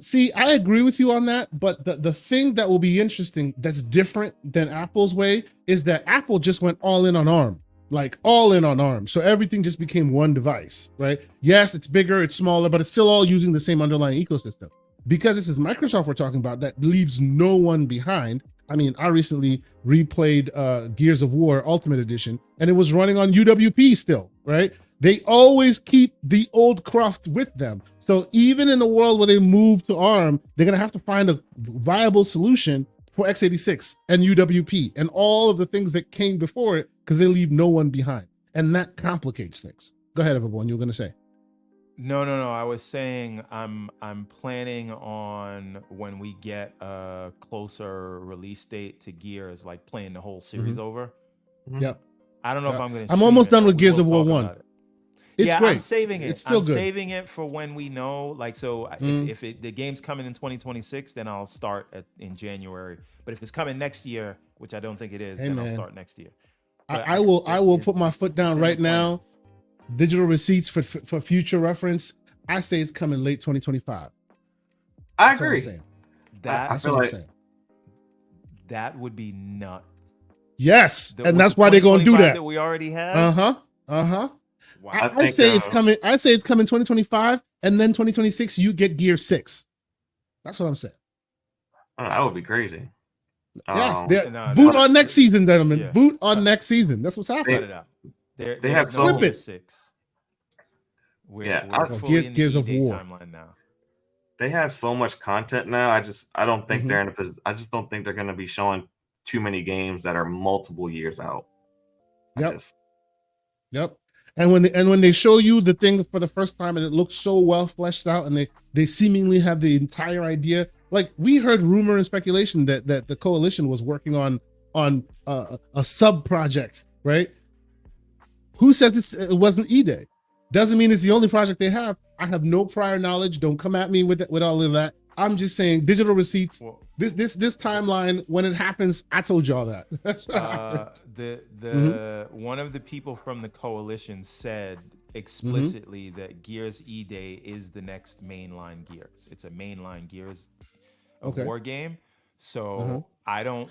See, I agree with you on that, but the thing that will be interesting that's different than Apple's way is that Apple just went all in on ARM, like all in on ARM. So everything just became one device, right? Yes, it's bigger, it's smaller, but it's still all using the same underlying ecosystem. Because this is Microsoft we're talking about, that leaves no one behind. I mean, I recently replayed Gears of War Ultimate Edition, and it was running on UWP still, right? They always keep the old craft with them. So even in a world where they move to ARM, they're going to have to find a viable solution for x86 and UWP and all of the things that came before it, because they leave no one behind. And that complicates things. Go ahead, everyone. You were going to say. No. I was saying I'm planning on, when we get a closer release date to Gears, like playing the whole series over. Yep. I don't know if I'm going to. I'm almost done with Gears of War 1. It's great. I'm saving it. It's still good. Saving it for when we know, like, so if the game's coming in 2026, then I'll start in January. But if it's coming next year, which I don't think it is, then I'll start next year. I will put my foot down right now. Digital receipts for future reference. I say it's coming late 2025. I agree. That's what I'm saying. That would be nuts. Yes, and that's why they're going to do that. We already have. Wow. I say it's coming 2025, and then 2026 you get Gear 6. That's what I'm saying. Oh, that would be crazy. Yes, boot on next season, gentlemen. Yeah. Boot on next season. That's what's happening. They have so flip it. 6. Gears of War. Now. They have so much content now. I don't think they're in a position. I just don't think they're going to be showing too many games that are multiple years out. Yep. And when they show you the thing for the first time and it looks so well fleshed out and they seemingly have the entire idea, like we heard rumor and speculation that the coalition was working on a sub project, right? Who says it wasn't E-Day? Doesn't mean it's the only project they have. I have no prior knowledge. Don't come at me with all of that. I'm just saying digital receipts. This timeline, when it happens, I told y'all that. That's what happened. One of the people from the coalition said explicitly that Gears E-Day is the next mainline Gears. It's a mainline Gears war game. So I don't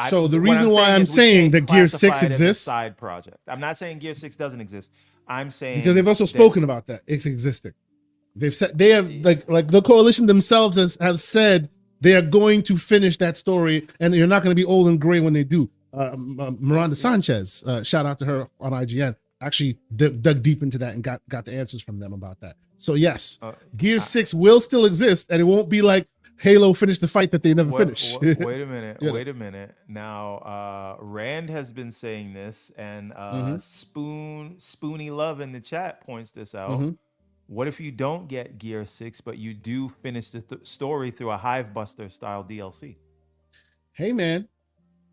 So the what reason why saying I'm is we saying can't that Gear 6 classify it as a exists, side project. I'm not saying Gear 6 doesn't exist. I'm saying because they've also that- spoken about that it's existing. They've said they have like the coalition themselves have said they are going to finish that story, and you're not going to be old and gray when they do. Miranda Sanchez, shout out to her on IGN, actually dug deep into that and got the answers from them about that. So yes, Gear 6 will still exist, and it won't be like Halo finished the fight that they never finished. Wait a minute. Yeah. Wait a minute. Now, Rand has been saying this, and Spoony Love in the chat points this out. What if you don't get Gear 6, but you do finish the story through a Hivebuster style DLC? Hey man,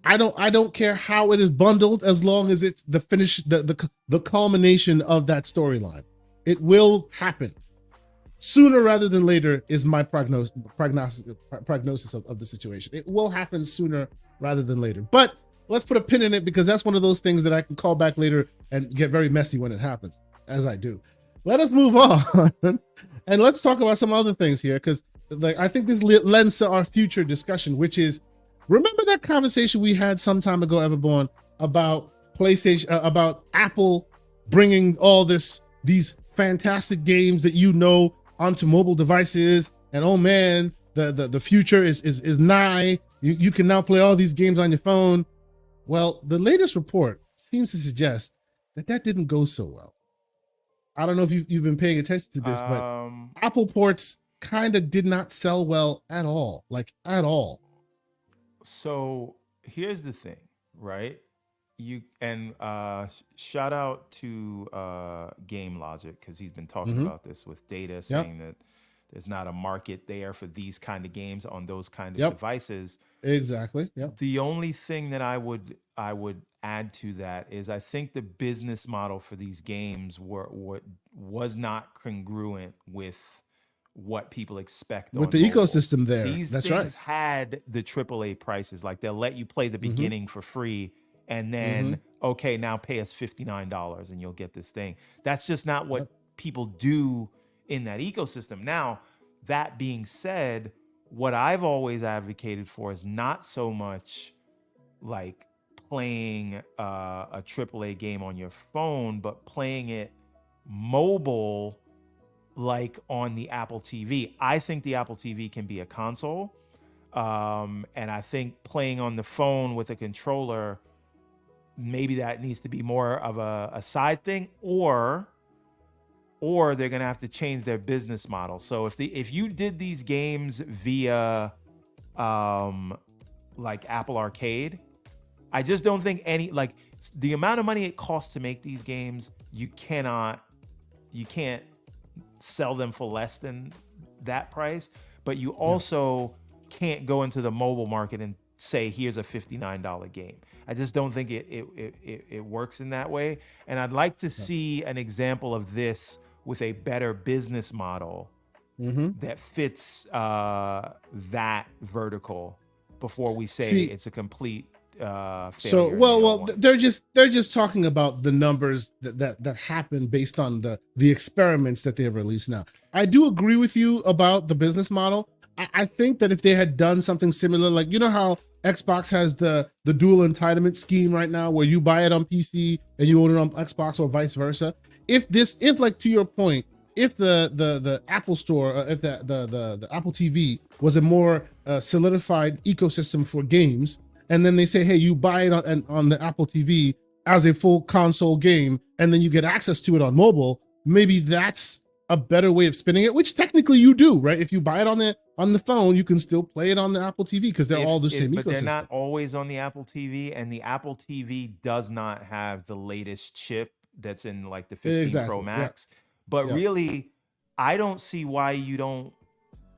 I don't care how it is bundled, as long as it's the finish, the culmination of that storyline. It will happen sooner rather than later, is my prognosis of the situation. It will happen sooner rather than later. But let's put a pin in it, because that's one of those things that I can call back later and get very messy when it happens, as I do. Let us move on and let's talk about some other things here, because like I think this lends to our future discussion, which is, remember that conversation we had some time ago, Everborn, about PlayStation, about Apple bringing all these fantastic games that onto mobile devices, and oh man, the future is nigh. You can now play all these games on your phone. Well, the latest report seems to suggest that didn't go so well. I don't know if you've been paying attention to this, but Apple ports kind of did not sell well at all, like at all. So here's the thing, right? Shout out to Game Logic, because he's been talking about this with data, saying that there's not a market there for these kind of games on those kind of devices. Exactly. Yep. The only thing that I would add to that is, I think the business model for these games was not congruent with what people expect with the mobile. ecosystem there. These That's things right. had the AAA prices, like they'll let you play the beginning for free, and then okay, now pay us $59 and you'll get this thing. That's just not what people do in that ecosystem. Now, that being said, what I've always advocated for is not so much like playing a AAA game on your phone, but playing it mobile, like on the Apple TV. I think the Apple TV can be a console, and I think playing on the phone with a controller, maybe that needs to be more of a side thing, or they're gonna have to change their business model. So if you did these games via like Apple Arcade, I just don't think the amount of money it costs to make these games, you can't sell them for less than that price, but you also can't go into the mobile market and say, here's a $59 game. I just don't think it works in that way. And I'd like to see an example of this with a better business model that fits that vertical before we say it's a complete failure. So well they're just talking about the numbers that happen based on the experiments that they have released now. I do agree with you about the business model. I think that if they had done something similar, like, you know how Xbox has the dual entitlement scheme right now, where you buy it on PC and you own it on Xbox, or vice versa. If like, to your point, if the Apple Store, if the Apple TV was a more solidified ecosystem for games, and then they say, hey, you buy it on the Apple TV as a full console game, and then you get access to it on mobile, maybe that's a better way of spinning it, which technically you do, right? If you buy it on the phone, you can still play it on the Apple TV, because they're all the same ecosystem. But they're not always on the Apple TV, and the Apple TV does not have the latest chip that's in like the 15 Pro Max. But really, I don't see why you don't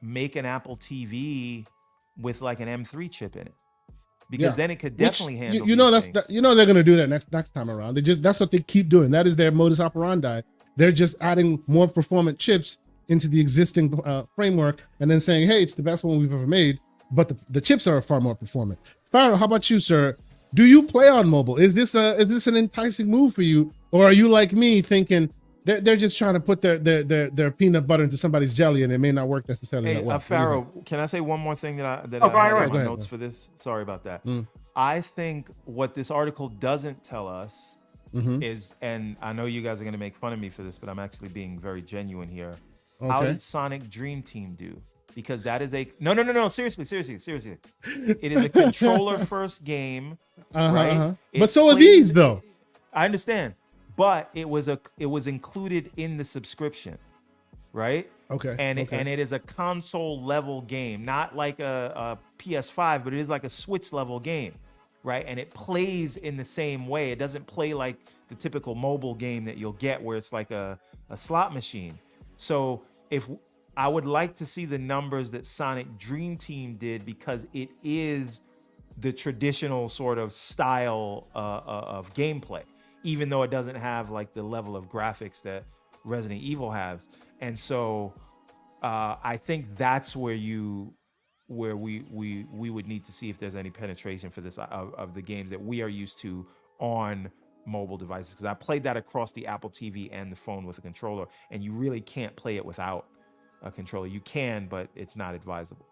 make an Apple TV with like an M3 chip in it, because then it could definitely handle. They're gonna do that next time around. That's what they keep doing. That is their modus operandi. They're just adding more performant chips into the existing framework, and then saying, hey, it's the best one we've ever made, but the chips are far more performant. Pharaoh, how about you, sir? Do you play on mobile? Is this an enticing move for you, or are you like me thinking they're just trying to put their peanut butter into somebody's jelly, and it may not work necessarily that well? Pharaoh, can I say one more thing that I had in my notes for this? Sorry about that. I think what this article doesn't tell us Mm-hmm. is, and I know you guys are going to make fun of me for this, but I'm actually being very genuine here. Okay. How did Sonic Dream Team do? Because that is a no. Seriously. It is a controller first game, right? But so are these, though. I understand, but it was included in the subscription, right? Okay. And it is a console level game, not like a PS5, but it is like a Switch level game, right? And it plays in the same way. It doesn't play like the typical mobile game that you'll get where it's like a slot machine. So if I would like to see the numbers that Sonic Dream Team did, because it is the traditional sort of style of gameplay, even though it doesn't have like the level of graphics that Resident Evil has. And so I think that's where we would need to see if there's any penetration for this of the games that we are used to on mobile devices, because I played that across the Apple TV and the phone with a controller, and you really can't play it without a controller. You can, but it's not advisable.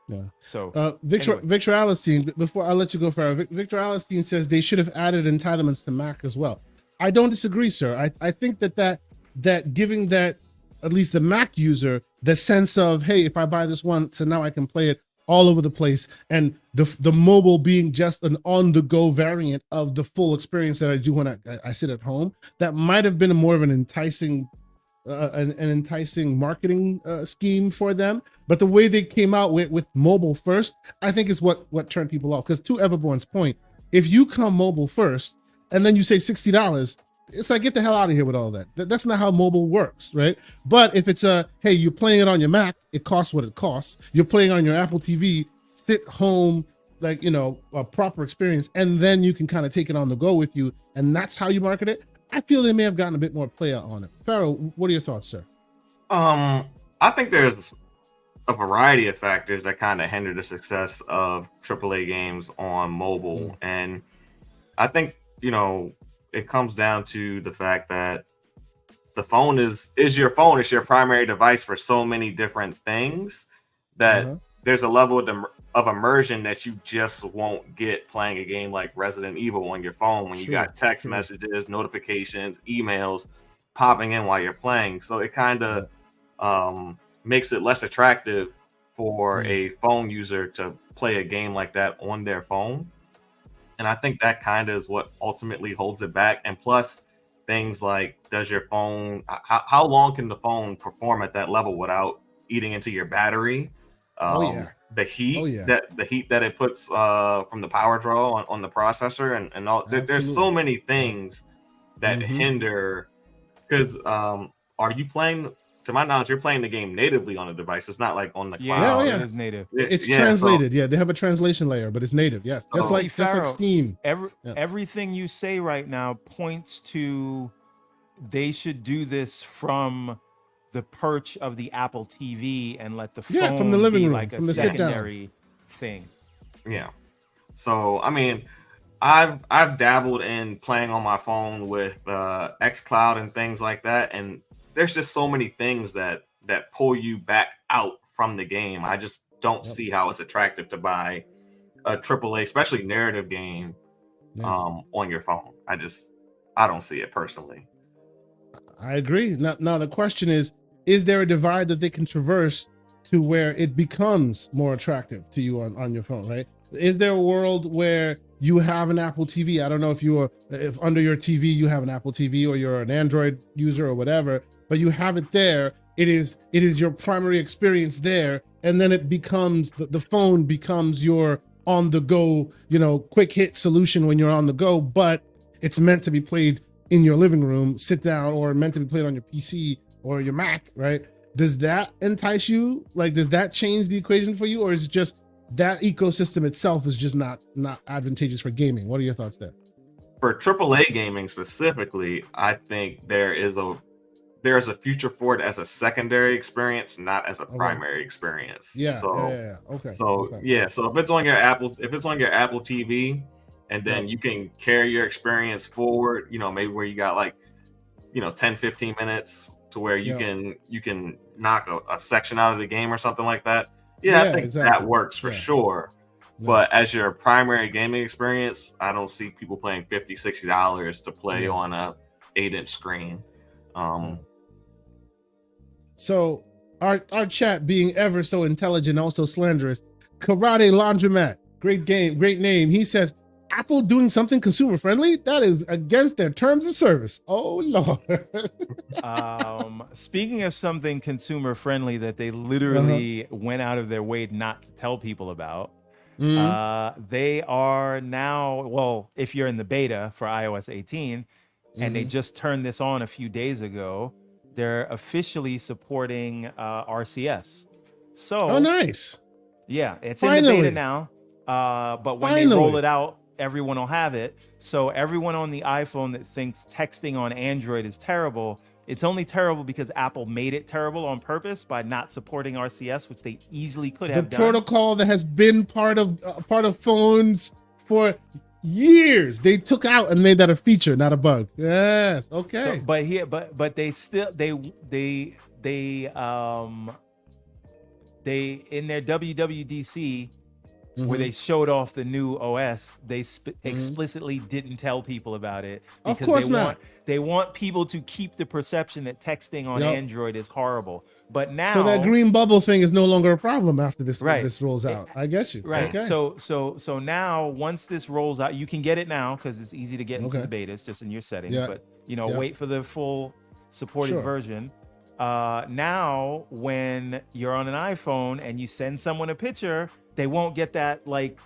Yeah. So Victor anyway. Victor Alistine, before I let you go, Pharaoh, Victor Alistine says they should have added entitlements to Mac as well. I don't disagree, sir. I think that giving that, at least the Mac user, the sense of, hey, if I buy this one, so now I can play it all over the place, and the mobile being just an on-the-go variant of the full experience that I do when I sit at home, that might have been more of an enticing marketing scheme for them. But the way they came out with mobile first, I think is what turned people off. Because to Everborn's point, if you come mobile first and then you say $60, it's like, get the hell out of here with all that. That's not how mobile works, right? But if it's hey, you're playing it on your Mac, it costs what it costs. You're playing on your Apple TV, sit home, like, a proper experience, and then you can kind of take it on the go with you, and that's how you market it. I feel they may have gotten a bit more play out on it. Pharaoh, what are your thoughts, sir? I think there's a variety of factors that kind of hinder the success of AAA games on mobile. And I think, it comes down to the fact that the phone is your phone. It's your primary device for so many different things that there's a level of immersion that you just won't get playing a game like Resident Evil on your phone when you got text messages, notifications, emails popping in while you're playing. So it kind of makes it less attractive for a phone user to play a game like that on their phone. And I think that kind of is what ultimately holds it back. And plus, things like, does your phone, how long can the phone perform at that level without eating into your battery? The heat that it puts from the power draw on the processor and all. There's so many things that hinder. Because are you playing? To my knowledge, you're playing the game natively on a device. It's not like on the cloud. It is native. It's translated. They have a translation layer, but it's native. Yes, just like Steam. Everything you say right now points to they should do this from the perch of the Apple TV and let the phone from the living room, like from a the secondary thing. Yeah. So I mean, I've dabbled in playing on my phone with xCloud and things like that, and there's just so many things that pull you back out from the game. I just don't see how it's attractive to buy a AAA, especially narrative game, on your phone. I don't see it personally. I agree. Now the question is there a divide that they can traverse to where it becomes more attractive to you on your phone, right? Is there a world where you have an Apple TV? I don't know if under your TV you have an Apple TV or you're an Android user or whatever, but you have it there. It is your primary experience there, and then it becomes the phone becomes your on the go, quick hit solution when you're on the go, but it's meant to be played in your living room, sit down, or meant to be played on your PC or your Mac, right? Does that entice you? Like, does that change the equation for you, or is it just that ecosystem itself is just not advantageous for gaming? What are your thoughts there? For AAA gaming specifically, I think there's a future for it as a secondary experience, not as a primary experience. Okay. So if it's on your Apple TV, and then you can carry your experience forward, maybe where you got 10-15 minutes to where you can knock a section out of the game or something like that. I think that works for sure. But as your primary gaming experience, I don't see people paying $50, $60 to play on a 8-inch screen. So our chat being ever so intelligent, also slanderous, Karate Laundromat, great game, great name. He says, Apple doing something consumer friendly? That is against their terms of service. Oh Lord. Speaking of something consumer friendly that they literally went out of their way not to tell people about, they are now, well, if you're in the beta for iOS 18, and they just turned this on a few days ago, they're officially supporting RCS. So nice. Yeah, it's in the beta now. But when they roll it out, everyone will have it. So everyone on the iPhone that thinks texting on Android is terrible, it's only terrible because Apple made it terrible on purpose by not supporting RCS, which they easily could have done. The protocol that has been part of phones for years, they took out and made that a feature, not a bug. Yes, okay. So, but they still they in their WWDC where they showed off the new OS, they explicitly didn't tell people about it because of course they want people to keep the perception that texting on Android is horrible. But now, so that green bubble thing is no longer a problem after this rolls out. I get you. Right. Okay. So now once this rolls out, you can get it now because it's easy to get into the beta. It's just in your settings. But wait for the full supported version. Now when you're on an iPhone and you send someone a picture, they won't get that like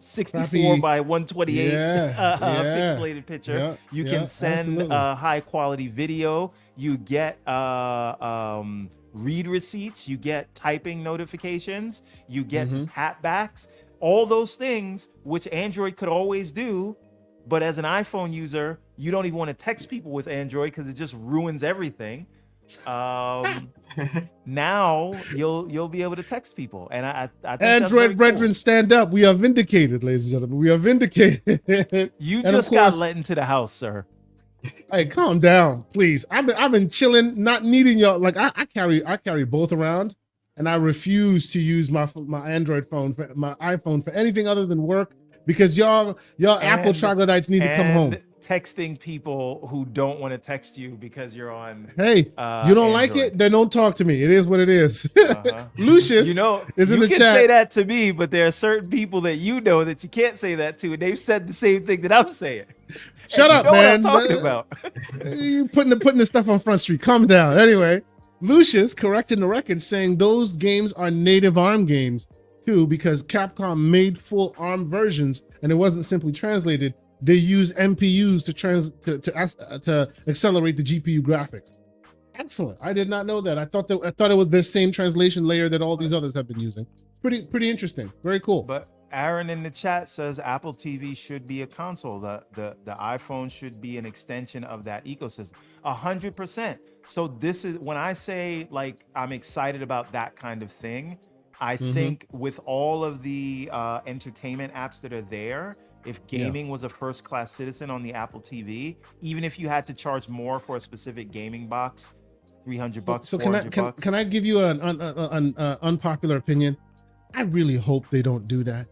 64 by 128 pixelated picture. You can send a high quality video. You get read receipts. You get typing notifications. You get tap backs. All those things which Android could always do, but as an iPhone user, you don't even want to text people with Android because it just ruins everything. Now you'll be able to text people, and I think Android brethren, stand up. We are vindicated, ladies and gentlemen. We are vindicated. You just got let into the house, sir. Hey, calm down, please. I've been chilling, not needing y'all. Like I carry both around, and I refuse to use my Android phone, my iPhone for anything other than work because y'all Apple troglodytes need to come home. Texting people who don't want to text you because you're on. Hey, you don't Android. like it? Then don't talk to me. It is what it is. Lucius, is in the chat. You can say that to me, but there are certain people that that you can't say that to, and they've said the same thing that I'm saying. Shut up, man. What I'm talking about. You putting the stuff on Front Street. Calm down. Anyway, Lucius correcting the record, saying those games are native ARM games too, because Capcom made full ARM versions, and it wasn't simply translated. They use MPUs to accelerate the GPU graphics. Excellent. I did not know that. I thought it was the same translation layer that all these others have been using. Pretty interesting. Very cool. But Aaron in the chat says Apple TV should be a console. The iPhone should be an extension of that ecosystem. 100%. So this is when I say like I'm excited about that kind of thing. I think with all of the entertainment apps that are there, if gaming was a first-class citizen on the Apple TV, even if you had to charge more for a specific gaming box, $300, so $400. Can I give you an unpopular opinion? I really hope they don't do that.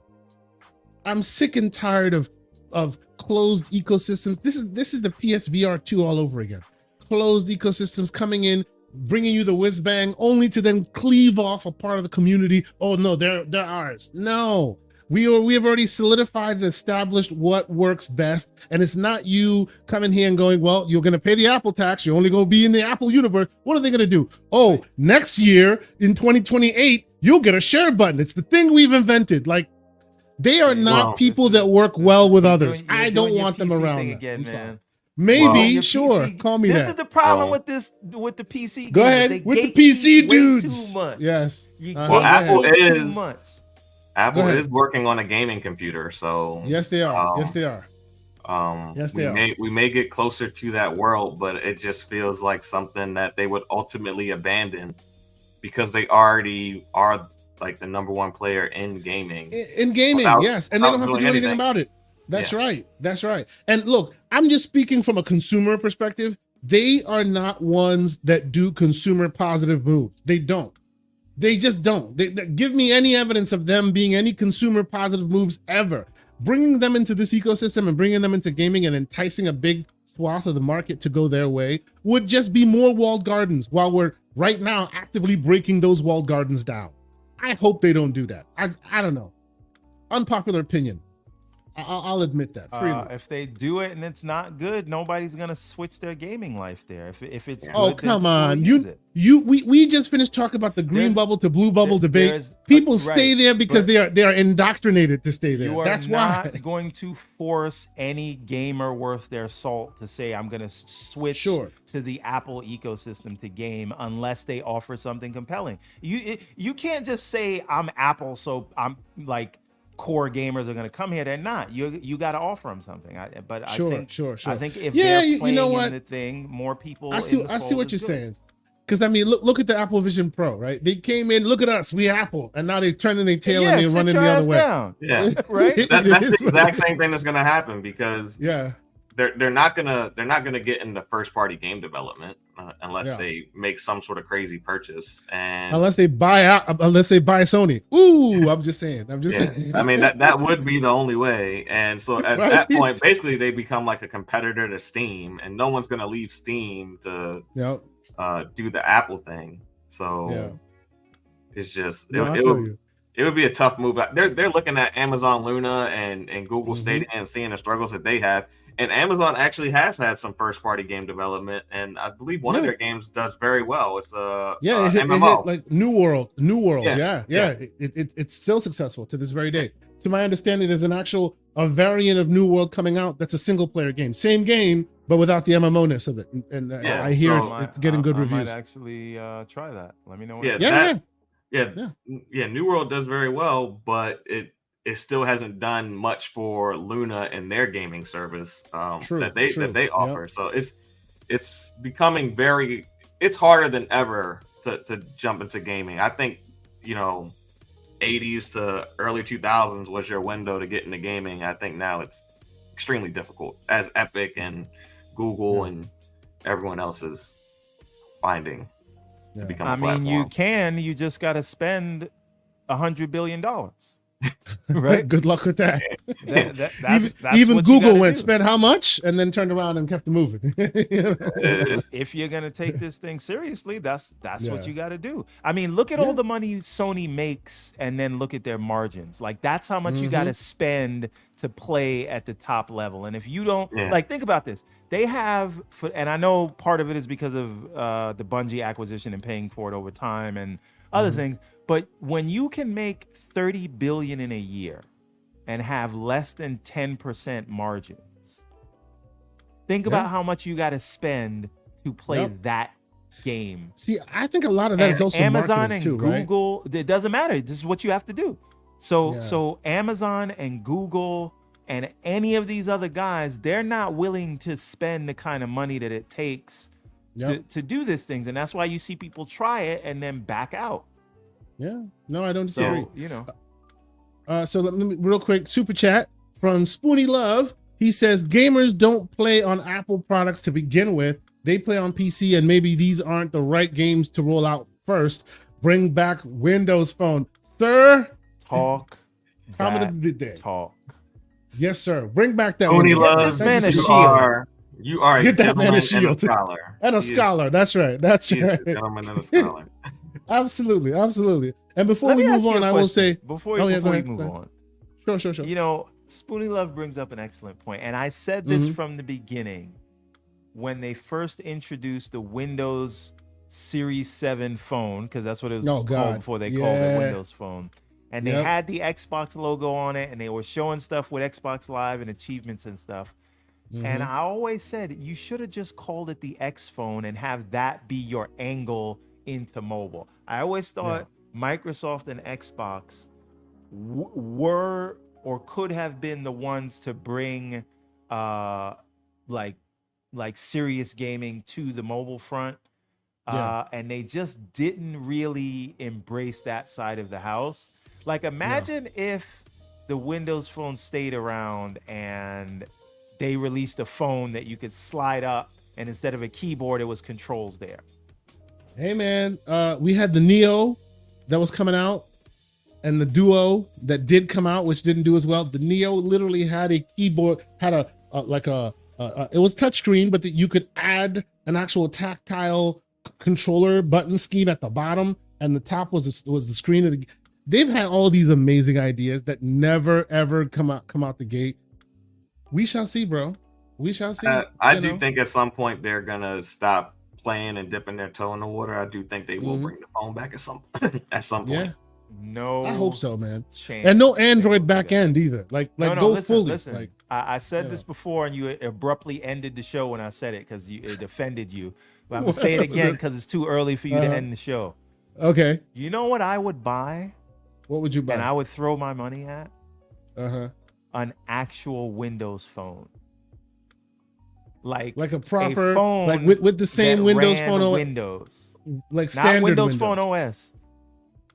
I'm sick and tired of closed ecosystems. This is the PSVR 2 all over again. Closed ecosystems coming in, bringing you the whiz bang, only to then cleave off a part of the community. Oh no, they're ours. No. We have already solidified and established what works best. And it's not you coming here and going, well, you're going to pay the Apple tax. You're only going to be in the Apple universe. What are they going to do? Oh, next year in 2028, you'll get a share button. It's the thing we've invented. Like, they are not people that work well with others. I don't want them around. Again, man. Maybe, sure. Call me that. This is the problem with the PC. Go ahead with the PC dudes. Too much. Yes. Well, Apple is working on a gaming computer, so yes, they are. Yes, they are. We may get closer to that world, but it just feels like something that they would ultimately abandon because they already are like the #1 player in gaming. Yes, and they don't have to do anything about it. That's right. That's right. And look, I'm just speaking from a consumer perspective. They are not ones that do consumer positive moves. They don't. They just don't. They give me any evidence of them being any consumer positive moves ever. Bringing them into this ecosystem and bringing them into gaming and enticing a big swath of the market to go their way would just be more walled gardens while we're right now actively breaking those walled gardens down. I hope they don't do that. I don't know. Unpopular opinion. I'll admit that freely. If they do it and it's not good, nobody's gonna switch their gaming life there. If it's oh good, come then on, we just finished talking about the green bubble to blue bubble debate. People stay there because they are indoctrinated to stay there. That's why. Not going to force any gamer worth their salt to say I'm gonna switch to the Apple ecosystem to game unless they offer something compelling. You can't just say I'm Apple, so I'm like. Core gamers are going to come here. They're not. You got to offer them something. I think if they're playing in the thing, more people. I see what you're saying. Because I mean, look at the Apple Vision Pro, right? They came in, look at us, we Apple, and now they're turning their tail and they're running the other way. Down. Yeah, right. That's the exact same thing that's going to happen because yeah. They're not gonna get into first party game development unless they make some sort of crazy purchase and unless they buy Sony. Ooh, I'm just saying. I mean that would be the only way. And so at that point, basically they become like a competitor to Steam, and no one's gonna leave Steam to do the Apple thing. So it's just it would be a tough move. They're looking at Amazon Luna and Google Stadia and seeing the struggles that they have. And Amazon actually has had some first-party game development, and I believe one of their games does very well. It's it hit like New World. Yeah. It's still successful to this very day. To my understanding, there's a variant of New World coming out that's a single-player game, same game, but without the MMO-ness of it. And I hear it's getting good reviews. I might actually try that. Let me know. New World does very well, but it still hasn't done much for Luna and their gaming service that they offer. Yep. So it's becoming it's harder than ever to jump into gaming. I think 80s to early 2000s was your window to get into gaming. I think now it's extremely difficult as Epic and Google and everyone else is finding to become a platform. You just got to spend $100 billion. Right. Good luck with that. Even Google went spent how much and then turned around and kept moving. If you're gonna take this thing seriously, that's what you got to do. I mean, look at all the money Sony makes, and then look at their margins. Like that's how much you got to spend to play at the top level. And if you don't think about this, they have, and I know part of it is because of the Bungie acquisition and paying for it over time and other things. But when you can make $30 billion in a year and have less than 10% margins, think about how much you got to spend to play that game. See, I think a lot of that is also Amazon and too, Google. Right? It doesn't matter. This is what you have to do. So Amazon and Google and any of these other guys, they're not willing to spend the kind of money that it takes to do these things, and that's why you see people try it and then back out. Yeah, no, I don't disagree. So, so let me real quick super chat from Spoony Love. He says gamers don't play on Apple products to begin with. They play on PC, and maybe these aren't the right games to roll out first. Bring back Windows Phone, sir. Talk. Talk. Yes, sir. Bring back that. Spoony Love. This man a shield. You are get that man a shield. Scholar. And a scholar. That's right. That's right. A gentleman and a scholar. Absolutely. And before we move on, I will say before we move on. Sure. Spoony Love brings up an excellent point, and I said this from the beginning when they first introduced the Windows Series 7 phone, because that's what it was called before they called it Windows Phone, and they had the Xbox logo on it, and they were showing stuff with Xbox Live and achievements and stuff. And I always said you should have just called it the X Phone and have that be your angle into mobile. I always thought Microsoft and Xbox were or could have been the ones to bring like serious gaming to the mobile front, and they just didn't really embrace that side of the house. Like imagine if the Windows Phone stayed around and they released a phone that you could slide up, and instead of a keyboard it was controls there. Hey man, we had the Neo that was coming out, and the Duo that did come out, which didn't do as well. The Neo literally had a keyboard, had it was touchscreen, but that you could add an actual tactile controller button scheme at the bottom, and the top was the screen of the. They've had all these amazing ideas that never ever come out the gate. We shall see, bro. We shall see. I do think at some point they're gonna stop playing and dipping their toe in the water. I do think they will bring the phone back at some point. Yeah. No, I hope so, man. Chance. And no Android back end either. Like go fully. Listen. Like, I said this before, and you abruptly ended the show when I said it because it offended you. But I'm gonna say it again because it's too early for you to end the show. Okay. You know what I would buy? What would you buy? And I would throw my money at? An actual Windows phone. Like a proper phone, like with the same Windows phone OS. Windows. Like standard not Windows Phone OS.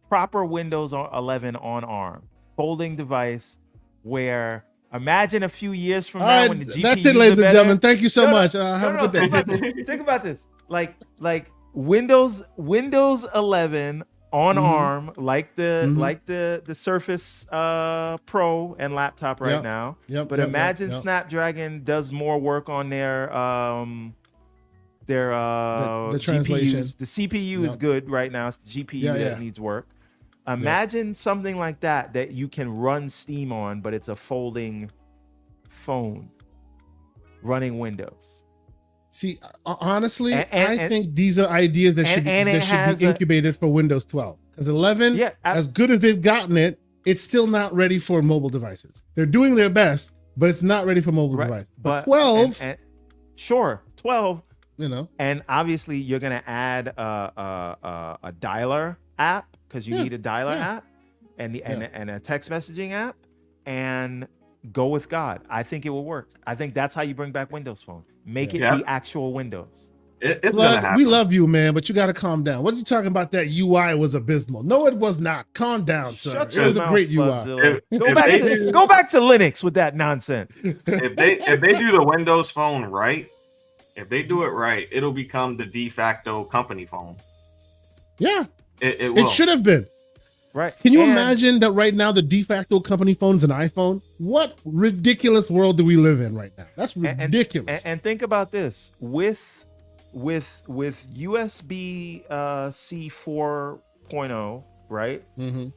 Proper Windows 11 on ARM. Folding device where imagine a few years from now when the GPUs that's it, ladies and gentlemen. Thank you so much. Have a good day. Think about this. Like Windows 11 on ARM, like the Surface Pro and laptop right now. But imagine Snapdragon does more work on their the translation. GPUs. The CPU is good right now. It's the GPU that needs work. Imagine something like that you can run Steam on, but it's a folding phone running Windows. See, honestly, I think these are ideas that should be incubated for Windows 12. Because 11, as good as they've gotten it, it's still not ready for mobile devices. They're doing their best, but it's not ready for mobile devices. But 12, sure, 12, you know, and obviously you're gonna add a dialer app because you need a dialer app and a text messaging app, and go with God. I think it will work. I think that's how you bring back Windows Phone. Make it the actual Windows. It's Flood, we love you, man, but you got to calm down. What are you talking about? That UI was abysmal. No, it was not. Calm down, sir. Shut it was a great UI. Go back to Linux with that nonsense. If they do the Windows Phone right, if they do it right, it'll become the de facto company phone. Yeah, it will. It should have been. Right. Can you imagine that right now the de facto company phone is an iPhone? What ridiculous world do we live in right now? That's ridiculous. And think about this. With USB C 4.0, right? And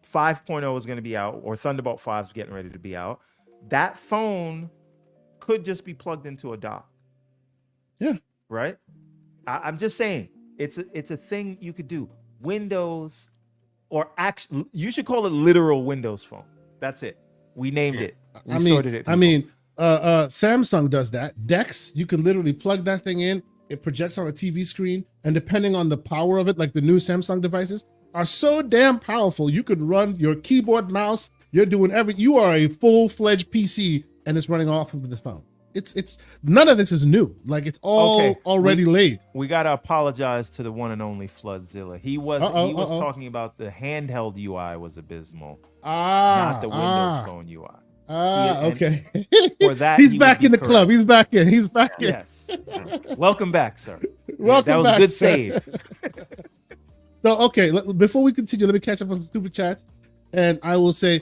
5.0 is going to be out, or Thunderbolt 5 is getting ready to be out. That phone could just be plugged into a dock. Yeah. Right? I'm just saying, it's a thing you could do. Windows, or actually, you should call it literal Windows Phone. That's it. We named it. We sorted it. Samsung does that. Dex, you can literally plug that thing in. It projects on a TV screen, and depending on the power of it, like the new Samsung devices are so damn powerful, you could run your keyboard, mouse. You're doing you are a full-fledged PC, and it's running off of the phone. It's none of this is new. Like, it's all already laid. We gotta apologize to the one and only Floodzilla. He was talking about the handheld UI was abysmal, not the Windows Phone UI. Okay. For that, he's back in the club. He's back in. He's back in. Yes. Welcome back, sir. Welcome back. That was back, a good save. So, okay, before we continue, let me catch up on some super chats, and I will say,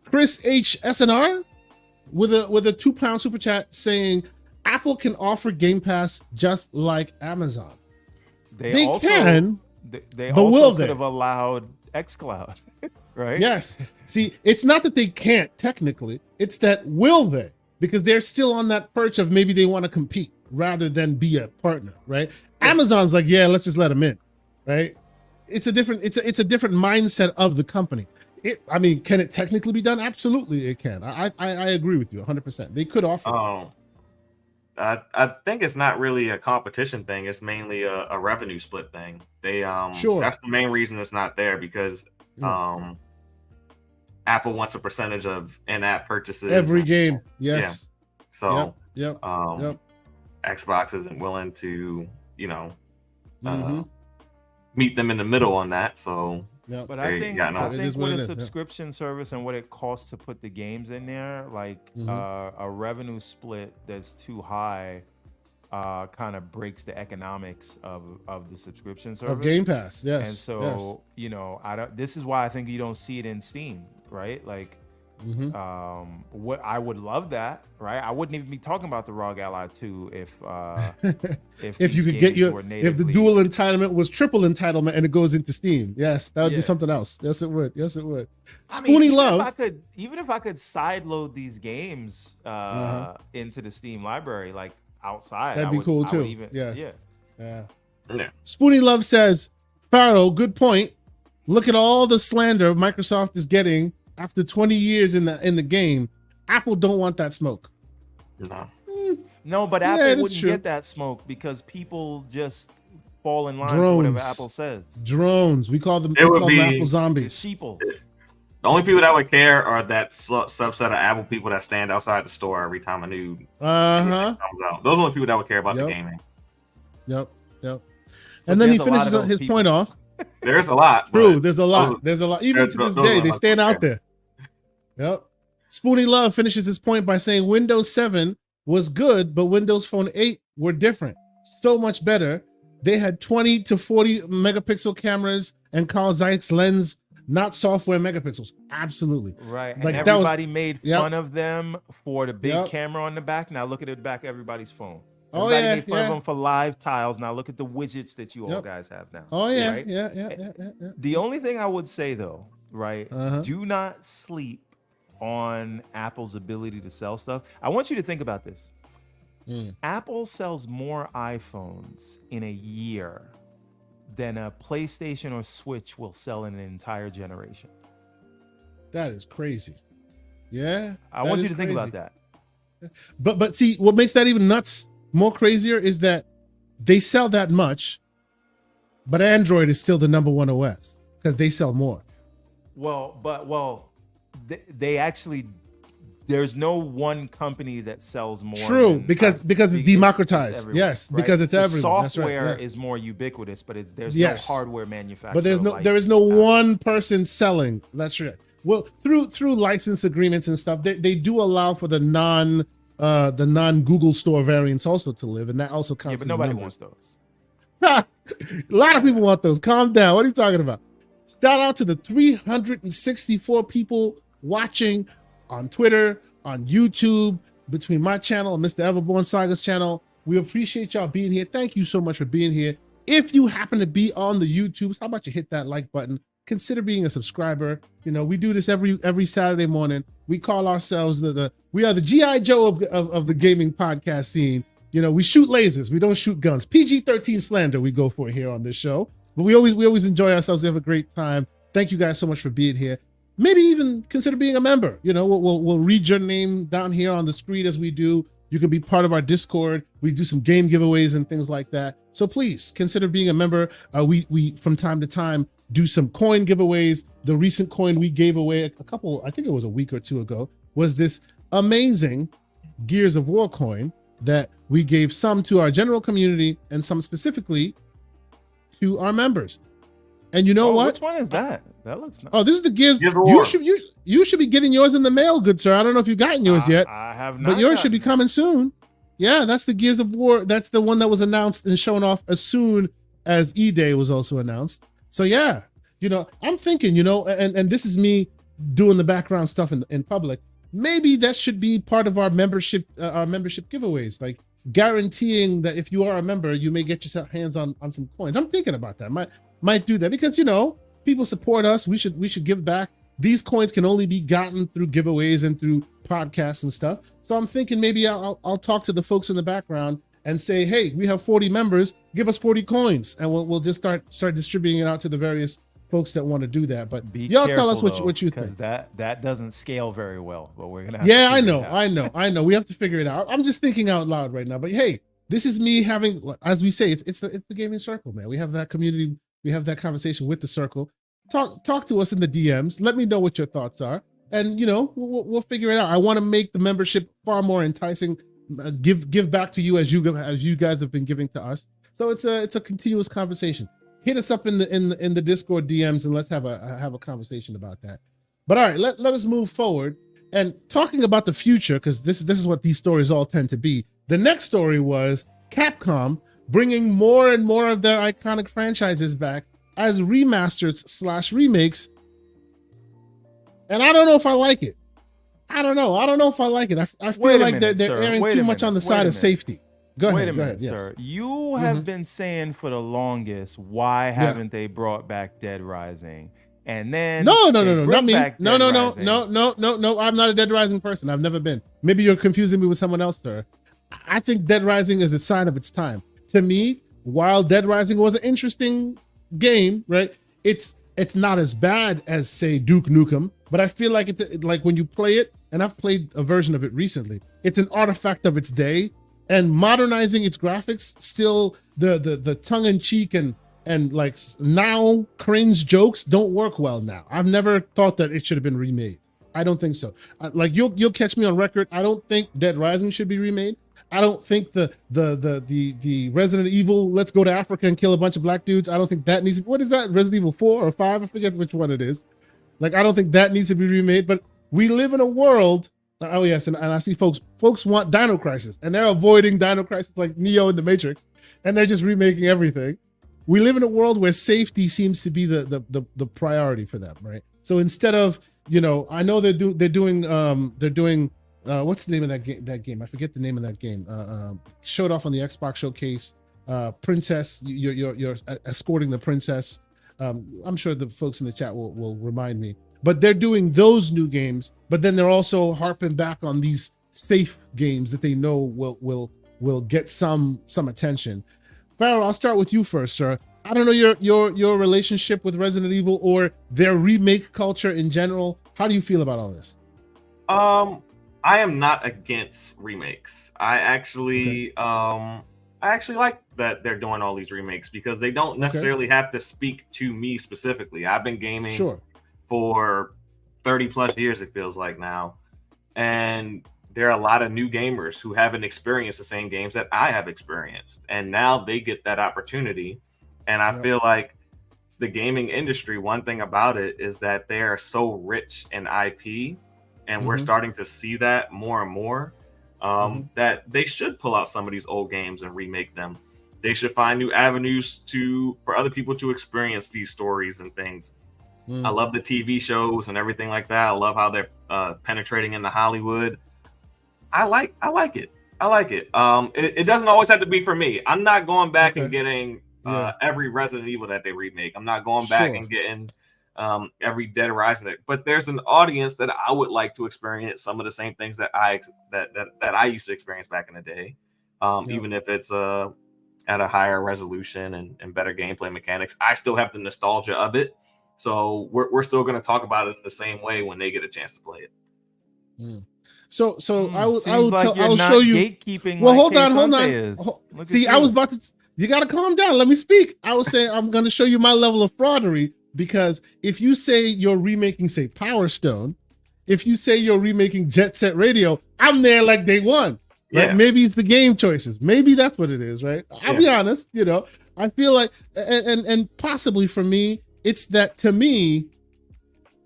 Chris H SNR with a £2 super chat saying Apple can offer Game Pass just like Amazon. They also can, they but also will could they? have allowed xCloud, right? Yes. See, it's not that they can't technically; it's that will they? Because they're still on that perch of maybe they want to compete rather than be a partner, right? Amazon's like, yeah, let's just let them in, right? It's a different mindset of the company. Can it technically be done? Absolutely, it can. I agree with you 100%. They could offer. I think it's not really a competition thing. It's mainly a revenue split thing. They sure. That's the main reason it's not there, because Apple wants a percentage of in-app purchases every game. Yes. Yeah. So yep. Xbox isn't willing to meet them in the middle on that. So. Yep. But I think with a is, subscription service and what it costs to put the games in there, like a revenue split that's too high, kind of breaks the economics of the subscription service of Game Pass. Yes. And so, you know, this is why I think you don't see it in Steam, right? Like, what I would love that, right? I wouldn't even be talking about the ROG Ally 2 if you could get if the dual entitlement was triple entitlement and it goes into Steam. Yes, that would be something else. Yes, it would. Yes, it would. Spoony Love. Even if I could sideload these games into the Steam library, like outside, that'd be cool too. Yeah. Spoony Love says, Pharaoh, good point. Look at all the slander Microsoft is getting after 20 years in the game. Apple don't want that smoke. No, but Apple wouldn't get that smoke because people just fall in line for whatever Apple says. Drones. We call them Apple zombies. Sheeples. The only people that would care are that subset of Apple people that stand outside the store every time a new comes out. Those are the only people that would care about the gaming. Yep. And then he finishes his point off. There's a lot. True, there's a lot. Even to this day, they stand out there. Yep. Spoony Love finishes his point by saying Windows 7 was good, but Windows Phone 8 were different. So much better. They had 20 to 40 megapixel cameras and Carl Zeiss lens, not software megapixels. Absolutely. Right. And everybody made fun of them for the big camera on the back. Now look at the back of everybody's phone. Everybody made fun of them for live tiles. Now look at the widgets that you all guys have now. Right? The only thing I would say though, right? Do not sleep on Apple's ability to sell stuff. I want you to think about this. Apple sells more iPhones in a year than a PlayStation or Switch will sell in an entire generation. That is crazy. Yeah. I want you to think about that. But see, what makes that even more crazier is that they sell that much, but Android is still the number one OS because they sell more. They actually, there's no one company that sells more. True, because it's democratized. Yes, right? Because it's everywhere. Software is more ubiquitous, but there's no hardware manufacturer. But there is no one person selling. That's right. Well, through license agreements and stuff, they do allow for the non Google Store variants also to live, and that also counts. Yeah, but nobody wants those. A lot of people want those. Calm down. What are you talking about? Shout out to the 364 people watching on Twitter, on YouTube, between my channel and Mr. Everborn Saga's channel. We appreciate y'all being here. Thank you so much for being here. If you happen to be on the YouTubes, how about you hit that like button? Consider being a subscriber. You know, we do this every Saturday morning. We call ourselves we are the G.I. Joe of the gaming podcast scene. You know, we shoot lasers. We don't shoot guns. PG-13 slander we go for here on this show. But we always enjoy ourselves. We have a great time. Thank you guys so much for being here. Maybe even consider being a member. You know, we'll read your name down here on the screen as we do. You can be part of our Discord. We do some game giveaways and things like that. So please consider being a member. We from time to time do some coin giveaways. The recent coin we gave away a couple, I think it was a week or two ago, was this amazing Gears of War coin that we gave some to our general community and some specifically to our members. And you know what? Which one is that? That looks nice. Oh, this is the Gears. You should be getting yours in the mail, good sir. I don't know if you've gotten yours yet. I have not. But yours should be coming soon. Yeah, that's the Gears of War. That's the one that was announced and shown off as soon as E-Day was also announced. So yeah, you know, I'm thinking, you know, and this is me doing the background stuff in public. Maybe that should be part of our membership giveaways, like guaranteeing that if you are a member, you may get your hands on some coins. I'm thinking about that. Might do that because, you know, people support us. We should give back. These coins can only be gotten through giveaways and through podcasts and stuff. So I'm thinking maybe I'll talk to the folks in the background and say, hey, we have 40 members, give us 40 coins, and we'll just start distributing it out to the various folks that want to do that. But y'all tell us what you think. That doesn't scale very well, but we're gonna have I know. We have to figure it out. I'm just thinking out loud right now. But hey, this is me having, as we say, it's the gaming circle, man. We have that community, we have that conversation with the circle. Talk to us in the DMs. Let me know what your thoughts are, and you know we'll figure it out. I want to make the membership far more enticing. Give back to you as you guys have been giving to us. So it's a continuous conversation. Hit us up in the Discord DMs and let's have a conversation about that. But all right, let us move forward and talking about the future, because this is what these stories all tend to be. The next story was Capcom bringing more and more of their iconic franchises back as remasters / remakes. And I don't know if I like it. I don't know if I like it. I feel like they're erring too much on the side of safety. Go ahead, sir. You have been saying for the longest, why haven't they brought back Dead Rising? And then no, not me. No. I'm not a Dead Rising person. I've never been. Maybe you're confusing me with someone else, sir. I think Dead Rising is a sign of its time. To me, while Dead Rising was an interesting game, right? It's not as bad as, say, Duke Nukem, but I feel like it's like when you play it, and I've played a version of it recently, it's an artifact of its day, and modernizing its graphics, still the tongue-in-cheek and like now cringe jokes don't work well now. I've never thought that it should have been remade. I don't think so. Like you'll catch me on record. I don't think Dead Rising should be remade. I don't think the Resident Evil, let's go to Africa and kill a bunch of black dudes, I don't think that needs to, what is that, Resident Evil 4 or 5? I forget which one it is. Like, I don't think that needs to be remade, but we live in a world, oh yes, and I see folks want Dino Crisis, and they're avoiding Dino Crisis like Neo in the Matrix, and they're just remaking everything. We live in a world where safety seems to be the priority for them, right? So instead of, I know they're doing what's the name of that game? I forget the name of that game. Showed off on the Xbox showcase. Princess, you're escorting the princess. I'm sure the folks in the chat will remind me. But they're doing those new games, but then they're also harping back on these safe games that they know will get some attention. Pharaoh, I'll start with you first, sir. I don't know your relationship with Resident Evil or their remake culture in general. How do you feel about all this? I am not against remakes. I actually like that they're doing all these remakes because they don't necessarily have to speak to me specifically. I've been gaming for 30 plus years, it feels like now. And there are a lot of new gamers who haven't experienced the same games that I have experienced. And now they get that opportunity. And I feel like the gaming industry, one thing about it is that they are so rich in IP, and we're starting to see that more and more, that they should pull out some of these old games and remake them. They should find new avenues for other people to experience these stories and things. I love the TV shows and everything like that. I love how they're penetrating into Hollywood. I like it. It doesn't always have to be for me. I'm not going back and getting every Resident Evil that they remake. I'm not going back and getting every Dead Rising. But there's an audience that I would like to experience some of the same things that I used to experience back in the day, even if it's at a higher resolution and better gameplay mechanics. I still have the nostalgia of it, so we're still going to talk about it in the same way when they get a chance to play it. So I will show you. Gatekeeping. Well, hold on. See, I was about to. You got to calm down. Let me speak. I was saying I'm going to show you my level of fraudery, because if you say you're remaking, say, Power Stone, if you say you're remaking Jet Set Radio, I'm there like day one. Right? Yeah. Maybe it's the game choices. Maybe that's what it is, right? I'll be honest. I feel like, and possibly for me, it's that, to me,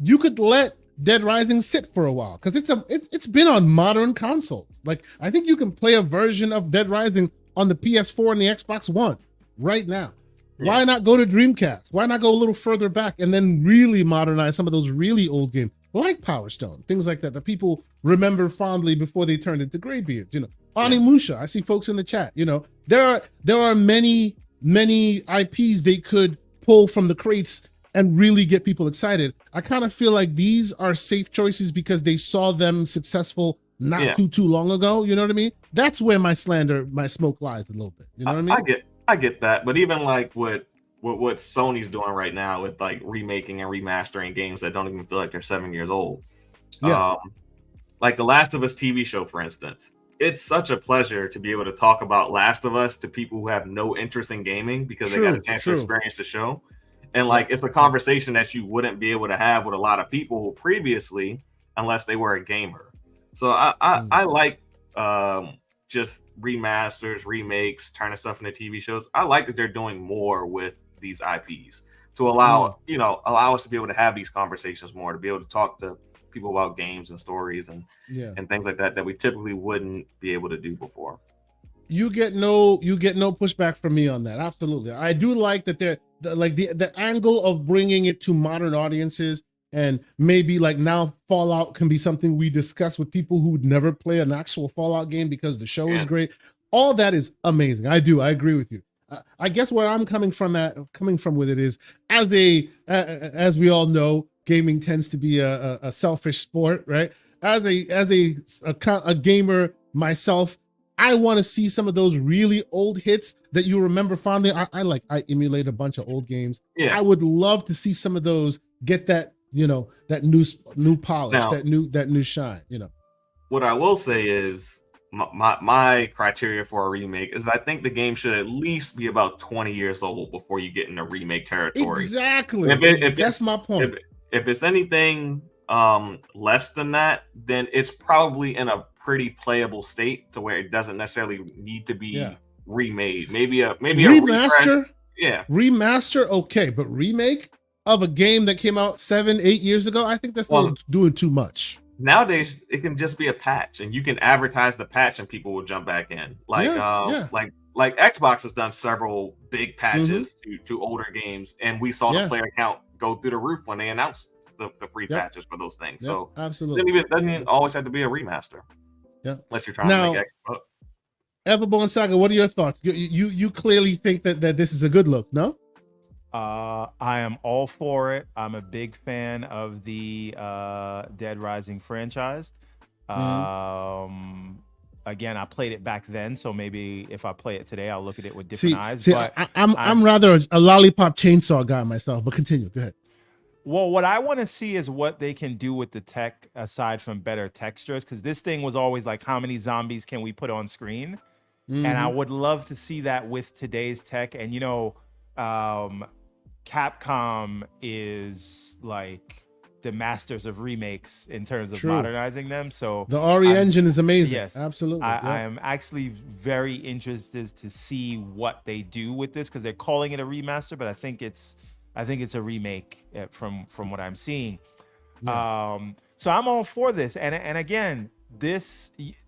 you could let Dead Rising sit for a while because it's been on modern consoles. Like, I think you can play a version of Dead Rising on the PS4 and the Xbox One right now. Yeah. Why not go to Dreamcast? Why not go a little further back and then really modernize some of those really old games like Power Stone, things like that people remember fondly before they turned into graybeards? Onimusha. I see folks in the chat. There are many IPs they could pull from the crates and really get people excited. I kind of feel like these are safe choices because they saw them successful not too long ago. You know what I mean? That's where my smoke lies a little bit. You know what I mean? I get that, but even like what Sony's doing right now with like remaking and remastering games that don't even feel like they're 7 years old. Like the Last of Us TV show, for instance. It's such a pleasure to be able to talk about Last of Us to people who have no interest in gaming because they got a chance to experience the show. And like, it's a conversation that you wouldn't be able to have with a lot of people previously unless they were a gamer. So I like just remasters, remakes, turning stuff into TV shows. I like that they're doing more with these IPs to allow us to be able to have these conversations more, to be able to talk to people about games and stories and things like that we typically wouldn't be able to do before. you get no pushback from me on that. Absolutely. I do like that the angle of bringing it to modern audiences, and maybe like now Fallout can be something we discuss with people who would never play an actual Fallout game because the show is great. All that is amazing. I agree with you. I guess where I'm coming from with it is, as we all know, gaming tends to be a selfish sport, right? As a gamer myself, I want to see some of those really old hits that you remember fondly. I emulate a bunch of old games. Yeah. I would love to see some of those get that, that new polish, Now, that new shine, What I will say is my criteria for a remake is I think the game should at least be about 20 years old before you get into remake territory. Exactly. That's my point. If it's anything less than that, then it's probably in a pretty playable state to where it doesn't necessarily need to be remade. Maybe a remaster. Remaster, okay, but remake of a game that came out 7-8 years ago, I think that's still doing too much. Nowadays it can just be a patch, and you can advertise the patch and people will jump back in. Like Xbox has done several big patches to older games, and we saw the player count go through the roof when they announced the free patches for those things. So absolutely, it doesn't even always have to be a remaster. Unless you're trying to make it. Everborn Saga, what are your thoughts? You clearly think that this is a good look, no? I am all for it. I'm a big fan of the Dead Rising franchise. Again, I played it back then, so maybe if I play it today, I'll look at it with different eyes. But I'm rather a lollipop chainsaw guy myself. But continue. Go ahead. Well, what I want to see is what they can do with the tech aside from better textures, because this thing was always like, how many zombies can we put on screen? And I would love to see that with today's tech. And Capcom is like the masters of remakes in terms of modernizing them. So the RE engine is amazing. Yes, absolutely. I am actually very interested to see what they do with this, because they're calling it a remaster, but I think it's a remake from what I'm seeing. So I'm all for this. And again,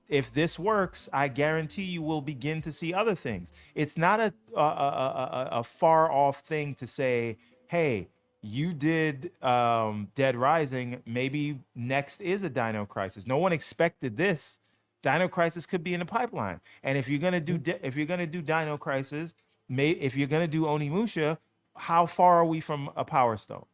if this works, I guarantee you will begin to see other things. It's not a far off thing to say, hey, you did Dead Rising, maybe next is a Dino Crisis. No one expected this. Dino Crisis could be in the pipeline. And if you're gonna do Dino Crisis, if you're gonna do Onimusha, how far are we from a Power Stone?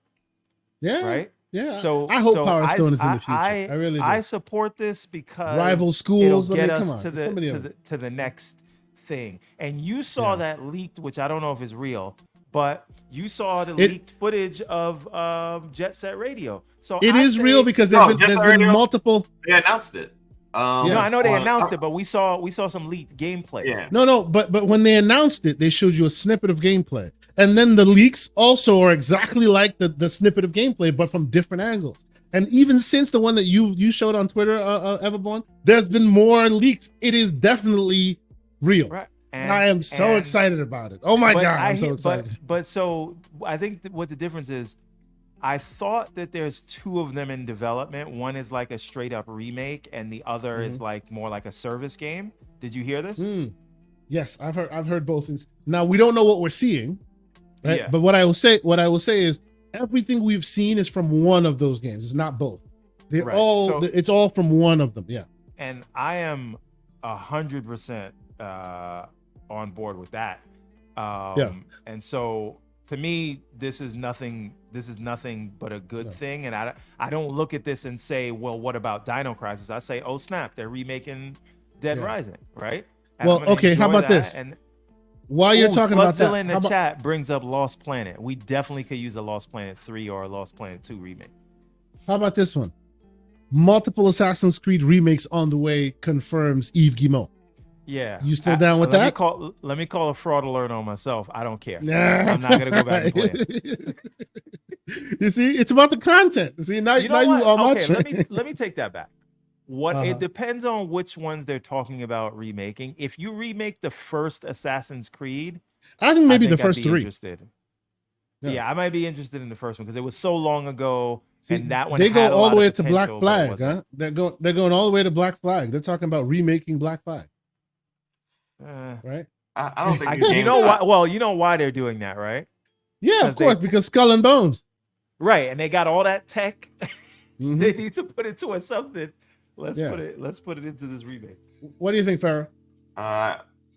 Yeah. Right? Yeah. So I hope Power Stone is in the future. I really do. I support this because rival schools it'll get us to the next thing. And you saw that leaked, which I don't know if it's real, but you saw the leaked footage of Jet Set Radio. So it is real because there's been multiple. They announced it. No, I know they announced it, but we saw some leaked gameplay. Yeah. No, but when they announced it, they showed you a snippet of gameplay. And then the leaks also are exactly like the snippet of gameplay, but from different angles. And even since the one that you showed on Twitter, Everborn, there's been more leaks. It is definitely real. Right. And I am so excited about it. Oh my God, I'm so excited. But so I think what the difference is, I thought that there's two of them in development. One is like a straight up remake, and the other is like more like a service game. Did you hear this? Yes, I've heard both. Now we don't know what we're seeing, right? Yeah. But what I will say is everything we've seen is from one of those games. It's not both. They're all. It's all from one of them. Yeah. And I am 100% on board with that. And so to me, this is nothing but a good thing. And I don't look at this and say, well, what about Dino Crisis? I say, oh snap, they're remaking Dead Rising, right? And well, okay, how about this? And while you're talking about that, in the chat brings up Lost Planet. We definitely could use a Lost Planet 3 or a Lost Planet 2 remake. How about this one? Multiple Assassin's Creed remakes on the way confirms Yves Guillemot. Yeah. You still down with that? Let me call a fraud alert on myself. I don't care. I'm not gonna go back and play it. You see, it's about the content. See, now you are much. Let me take that back. It depends on which ones they're talking about remaking. If you remake the first Assassin's Creed, I think maybe the first three. Interested. Yeah, I might be interested in the first one because it was so long ago. See, and that one they go all the way to Black Flag, huh? They're going all the way to Black Flag. They're talking about remaking Black Flag. right? I don't think you know why? Well, you know why they're doing that, right? Yeah, of course, because Skull and Bones. Right, and they got all that tech. Mm-hmm. They need to put it to something. Let's put it into this remake. What do you think, Pharaoh?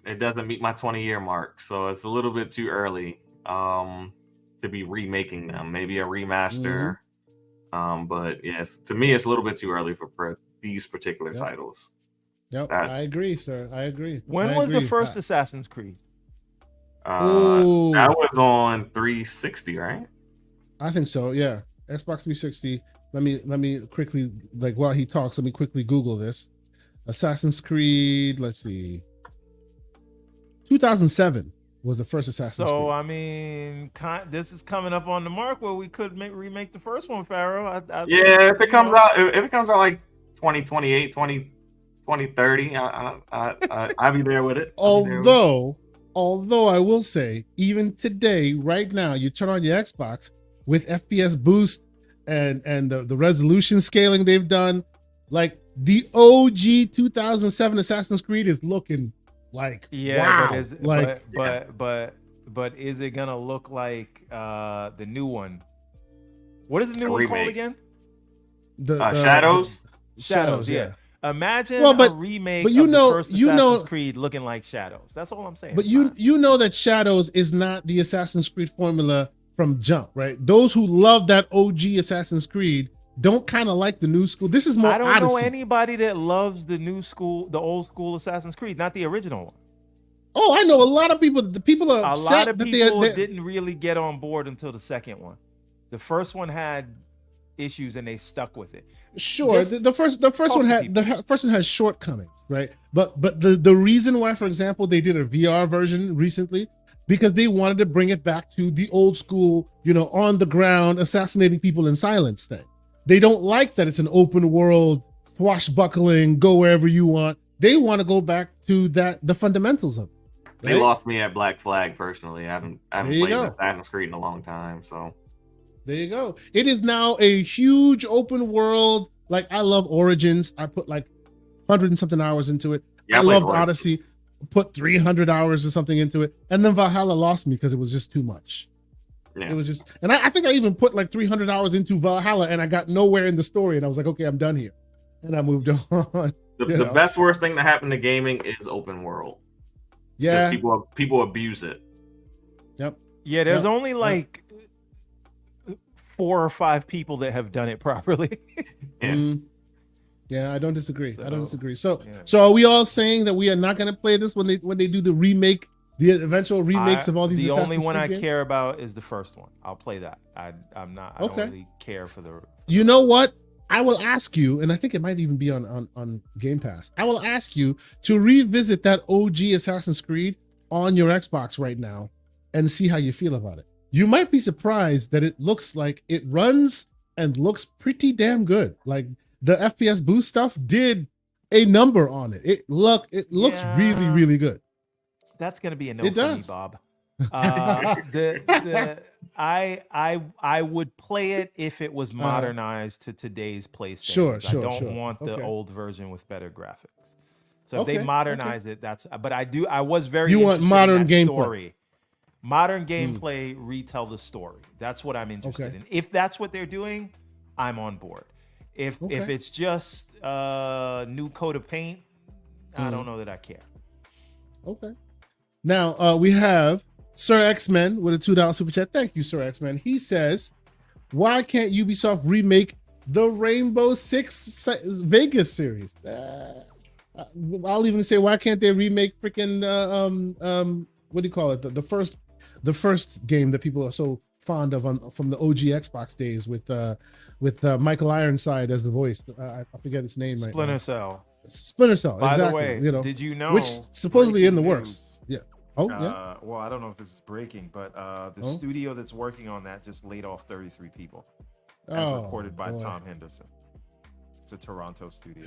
It doesn't meet my 20-year mark, so it's a little bit too early to be remaking them. Maybe a remaster. But yes, to me, it's a little bit too early for these particular titles. Yep, I agree, sir. I agree. When was the first Assassin's Creed? That was on 360, right? I think so. Yeah, Xbox 360. Let me quickly, like, while he talks, let me quickly Google this. Assassin's Creed. Let's see. 2007 was the first Assassin's Creed. So I mean, this is coming up on the mark where we could remake the first one, Pharaoh. If it comes out like 2028, 2030, I'll be there with it. Although I will say, even today, right now, you turn on your Xbox with FPS boost and the resolution scaling they've done, like the OG 2007 Assassin's Creed is looking like wow. But is it gonna look like the new one? What is the new one called again? The Shadows. Shadows, yeah. Imagine a remake of the first Assassin's Creed looking like Shadows. That's all I'm saying. But you know that Shadows is not the Assassin's Creed formula from jump, right? Those who love that OG Assassin's Creed don't kind of like the new school. This is more Odyssey. I don't know anybody that loves the old school Assassin's Creed, not the original one. Oh, I know a lot of people. The people are upset. A lot of people didn't really get on board until the second one. The first one had issues and they stuck with it. Sure, the first one has shortcomings, right? But the reason why, for example, they did a VR version recently, because they wanted to bring it back to the old school, on the ground assassinating people in silence thing. They don't like that it's an open world, swashbuckling, go wherever you want. They want to go back to the fundamentals of it. Right? They lost me at Black Flag personally. I haven't played Assassin's Creed in a long time, so. There you go. It is now a huge open world. Like, I love Origins. I put like 100 and something hours into it. Yeah, I loved Odyssey. Put 300 hours or something into it. And then Valhalla lost me because it was just too much. Yeah. It was just, and I think I even put like 300 hours into Valhalla and I got nowhere in the story. And I was like, okay, I'm done here. And I moved on. The best worst thing that happened to gaming is open world. Yeah. People abuse it. Yep. Yeah, there's only like 4 or 5 people that have done it properly. Yeah, I don't disagree. So are we all saying that we are not going to play this when they do the remake, the eventual remakes of all these? The only one I care about is the first one. I'll play that. I don't really care for the. You know what? I will ask you, and I think it might even be on Gamepass. I will ask you to revisit that OG Assassin's Creed on your Xbox right now and see how you feel about it. You might be surprised that it looks like it runs and looks pretty damn good. Like, the FPS boost stuff did a number on it. It looks really, really good. That's gonna be a no for me, Bob. I would play it if it was modernized to today's PlayStation. I don't want the old version with better graphics. So if they modernize it, but I was very interested want modern in that gameplay. Story. Modern gameplay, retell the story. That's what I'm interested in. If that's what they're doing, I'm on board. If it's just new coat of paint, I don't know that I care. Okay. Now we have Sir X-Men with a $2 super chat. Thank you, Sir X-Men. He says, why can't Ubisoft remake the Rainbow Six Vegas series? I'll even say, why can't they remake freaking what do you call it? The first game that people are so fond of from the OG Xbox days with Michael Ironside as the voice. I forget his name right now. Splinter Cell. By exactly. the way, did you know? Which supposedly in the works. Yeah. Oh, yeah. Well, I don't know if this is breaking, but the studio that's working on that just laid off 33 people, as reported by Tom Henderson. It's a Toronto studio.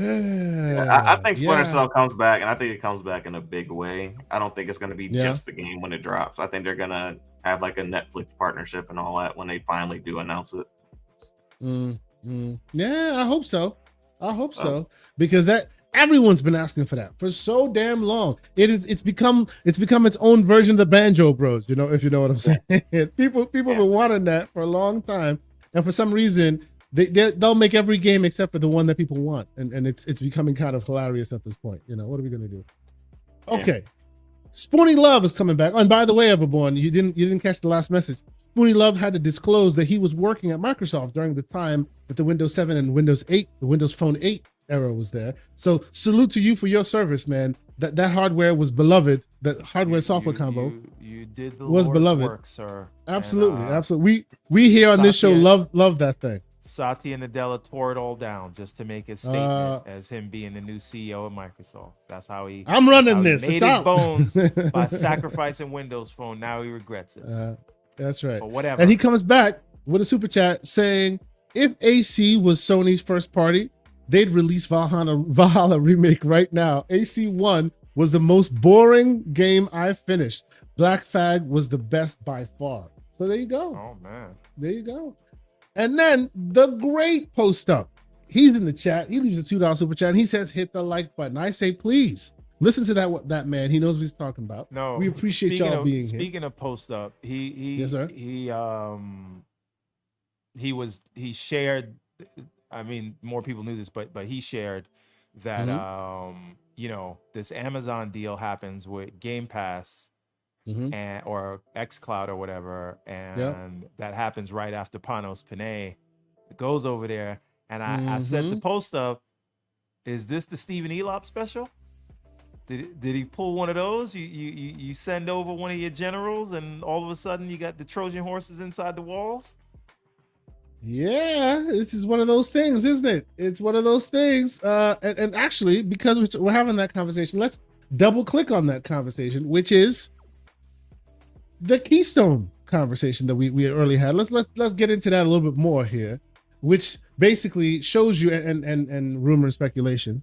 I think Splinter Cell comes back, and I think it comes back in a big way. I don't think it's going to be just the game when it drops. I think they're going to have like a Netflix partnership and all that when they finally do announce it. Yeah, I hope so. Because that Everyone's been asking for that for so damn long. It's become its own version of the Banjo Bros. You know, if you know what I'm saying. People have been wanting that for a long time, and for some reason they'll make every game except for the one that people want, and it's becoming kind of hilarious at this point. You know, what are we gonna do? Okay, Spoony Love is coming back. Oh, and by the way, Everborn, you didn't catch the last message. Spoony Love had to disclose that he was working at Microsoft during the time that the Windows 7 and Windows 8, the Windows Phone 8 era was there. So salute to you for your service, man. That hardware was beloved. That hardware software combo you did the was Lord's beloved, work, sir. Absolutely, absolutely. We here on this show love that thing. Satya Nadella tore it all down just to make his statement as him being the new CEO of Microsoft. That's how he. I'm running this. Made it's his out. bones by sacrificing Windows Phone. Now he regrets it. That's right. But whatever. And he comes back with a super chat saying, if AC was Sony's first party, they'd release Valhalla remake right now. AC1 was the most boring game I finished. Black Flag was the best by far. So there you go. Oh man. There you go. And then the great post up. He's in the chat. He leaves a $2 super chat and he says, hit the like button. I say, please listen to that man. He knows what he's talking about. No, we appreciate y'all being here. Speaking of post up, yes, sir. He shared. I mean, more people knew this, but he shared that you know, this Amazon deal happens with Gamepass and or xCloud or whatever, and that happens right after Panos Panay goes over there. And I said to post up, is this the Stephen Elop special? Did he pull one of those? You send over one of your generals and all of a sudden you got the Trojan horses inside the walls? Yeah, this is one of those things, isn't it? It's one of those things. And actually, because we're having that conversation, let's double click on that conversation, which is the Keystone conversation that we earlier had. Let's get into that a little bit more here, which basically shows you and rumor and speculation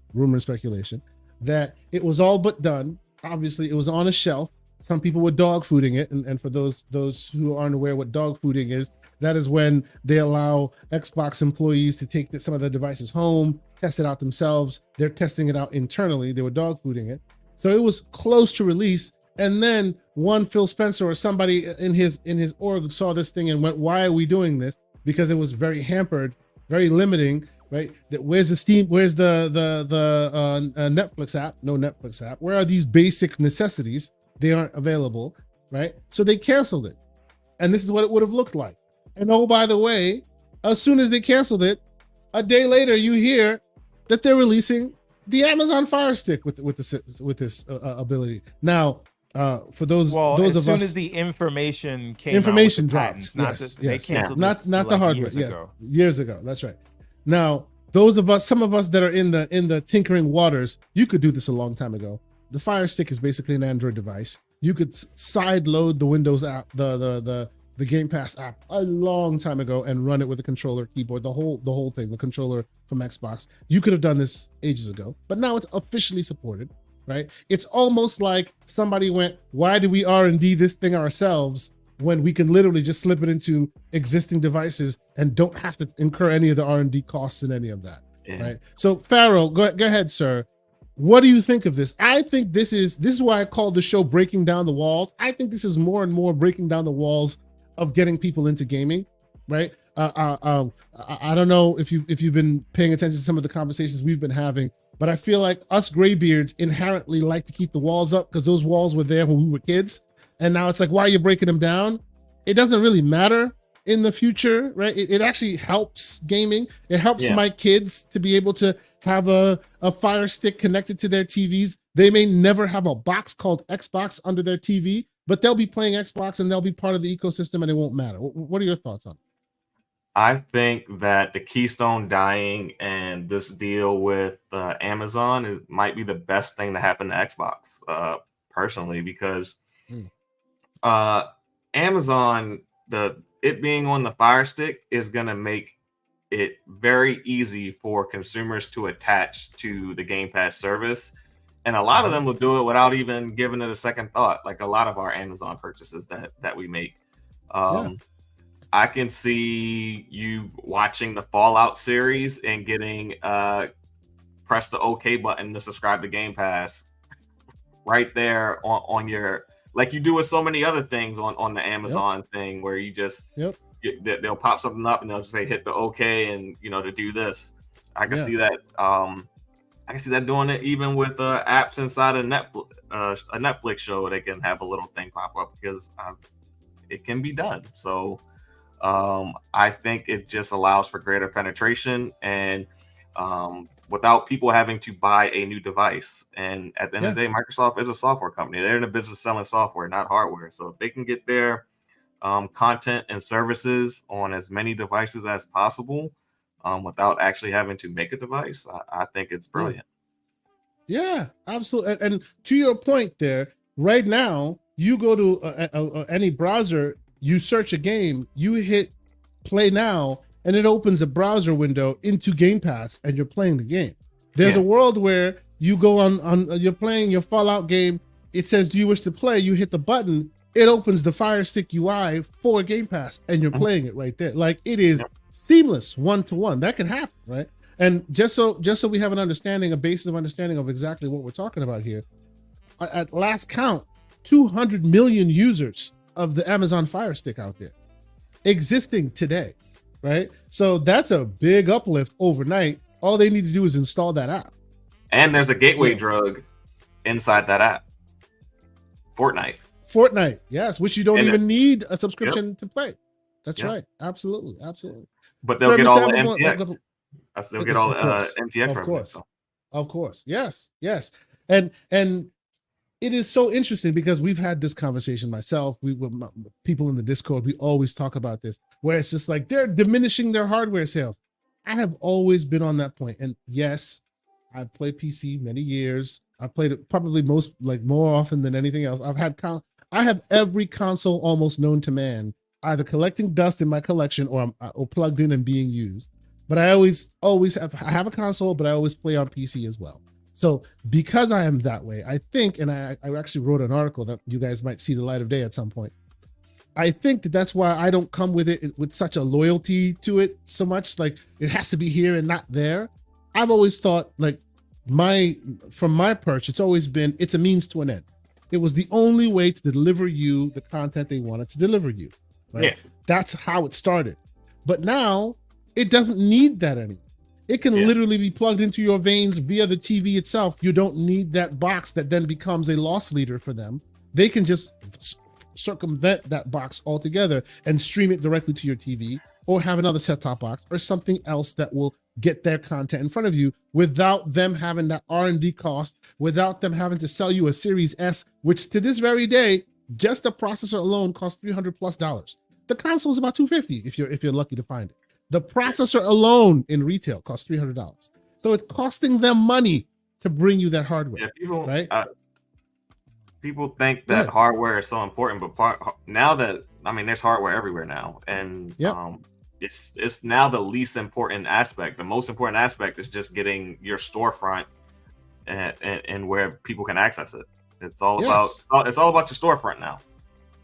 that it was all but done. Obviously, it was on a shelf. Some people were dog fooding it, and for those who aren't aware what dog fooding is, that is when they allow Xbox employees to take some of their devices home, test it out themselves. They're testing it out internally. They were dog fooding it. So it was close to release. And then one Phil Spencer or somebody in his org saw this thing and went, why are we doing this? Because it was very hampered, very limiting, right? Where's the Steam? Where's the Netflix app? No Netflix app. Where are these basic necessities? They aren't available, right? So they canceled it. And this is what it would have looked like. And oh, by the way, as soon as they canceled it, a day later, you hear that they're releasing the Amazon Fire Stick with this ability. Now, for those of us, as soon as the information came, dropped. Patents, They canceled this not the hardware. Years ago. That's right. Now, some of us that are in the tinkering waters, you could do this a long time ago. The Fire Stick is basically an Android device. You could side load the Windows app, the Gamepass app a long time ago and run it with a controller, keyboard, the whole thing, the controller from Xbox. You could have done this ages ago, but now it's officially supported, right? It's almost like somebody went, why do we R&D this thing ourselves when we can literally just slip it into existing devices and don't have to incur any of the R&D costs and any of that, right? So Pharaoh, go ahead, sir. What do you think of this? I think this is why I called the show Breaking Down the Walls. I think this is more and more breaking down the walls of getting people into gaming, right? I don't know if you've been paying attention to some of the conversations we've been having, but I feel like us graybeards inherently like to keep the walls up because those walls were there when we were kids. And now it's like, why are you breaking them down? It doesn't really matter in the future, right? It actually helps gaming. It helps my kids to be able to have a Fire Stick connected to their TVs. They may never have a box called Xbox under their TV, but they'll be playing Xbox and they'll be part of the ecosystem and it won't matter. What are your thoughts on it? I think that the Keystone dying and this deal with Amazon might be the best thing to happen to Xbox, personally, because Amazon, it being on the Fire Stick is going to make it very easy for consumers to attach to the Game Pass service. And a lot of them will do it without even giving it a second thought, like a lot of our Amazon purchases that we make. I can see you watching the Fallout series and getting press the OK button to subscribe to Gamepass right there on your, like you do with so many other things on the Amazon thing, where you just they'll pop something up and they'll just say hit the OK and to do this. I can see that. I can see that doing it even with apps inside of a Netflix show. They can have a little thing pop up because it can be done. So I think it just allows for greater penetration and without people having to buy a new device. And at the end of the day, Microsoft is a software company. They're in the business of selling software, not hardware. So if they can get their content and services on as many devices as possible, without actually having to make a device, I think it's brilliant. Yeah, absolutely. And to your point there, right now, you go to any browser, you search a game, you hit play now, and it opens a browser window into Game Pass, and you're playing the game. There's a world where you go on you're playing your Fallout game, it says, do you wish to play? You hit the button, it opens the Firestick UI for Game Pass, and you're playing it right there. Like, it is seamless, one-to-one. That can happen, right? And just so we have an understanding, a basis of understanding of exactly what we're talking about here, at last count, 200 million users of the Amazon Fire Stick out there existing today, right? So that's a big uplift overnight. All they need to do is install that app. And there's a gateway drug inside that app. Fortnite, yes, which you don't even need a subscription to play. That's right. Absolutely. But they'll get all the MTX. They'll get all the MTX. Of course. Yes. And it is so interesting because we've had this conversation myself. People in the Discord, we always talk about this, where it's just like they're diminishing their hardware sales. I have always been on that point. And yes, I've played PC many years. I've played it probably more often than anything else. I have every console almost known to man, either collecting dust in my collection or plugged in and being used. But I always have a console, but I always play on PC as well. So because I am that way, I think, and I actually wrote an article that you guys might see the light of day at some point. I think that's why I don't come with it with such a loyalty to it so much. Like, it has to be here and not there. I've always thought, like, from my perch, it's always been, it's a means to an end. It was the only way to deliver you the content they wanted to deliver you. Right? Yeah. That's how it started. But now it doesn't need that anymore. It can literally be plugged into your veins via the TV itself. You don't need that box that then becomes a loss leader for them. They can just circumvent that box altogether and stream it directly to your TV, or have another set-top box or something else that will get their content in front of you without them having that R&D cost, without them having to sell you a Series S, which to this very day, just the processor alone costs $300+. The console is about $250 if you're lucky to find it. The processor alone in retail costs $300. So it's costing them money to bring you that hardware. Yeah, right? People think that hardware is so important, but now that, there's hardware everywhere now, and it's now the least important aspect. The most important aspect is just getting your storefront and where people can access it. It's all about your storefront now.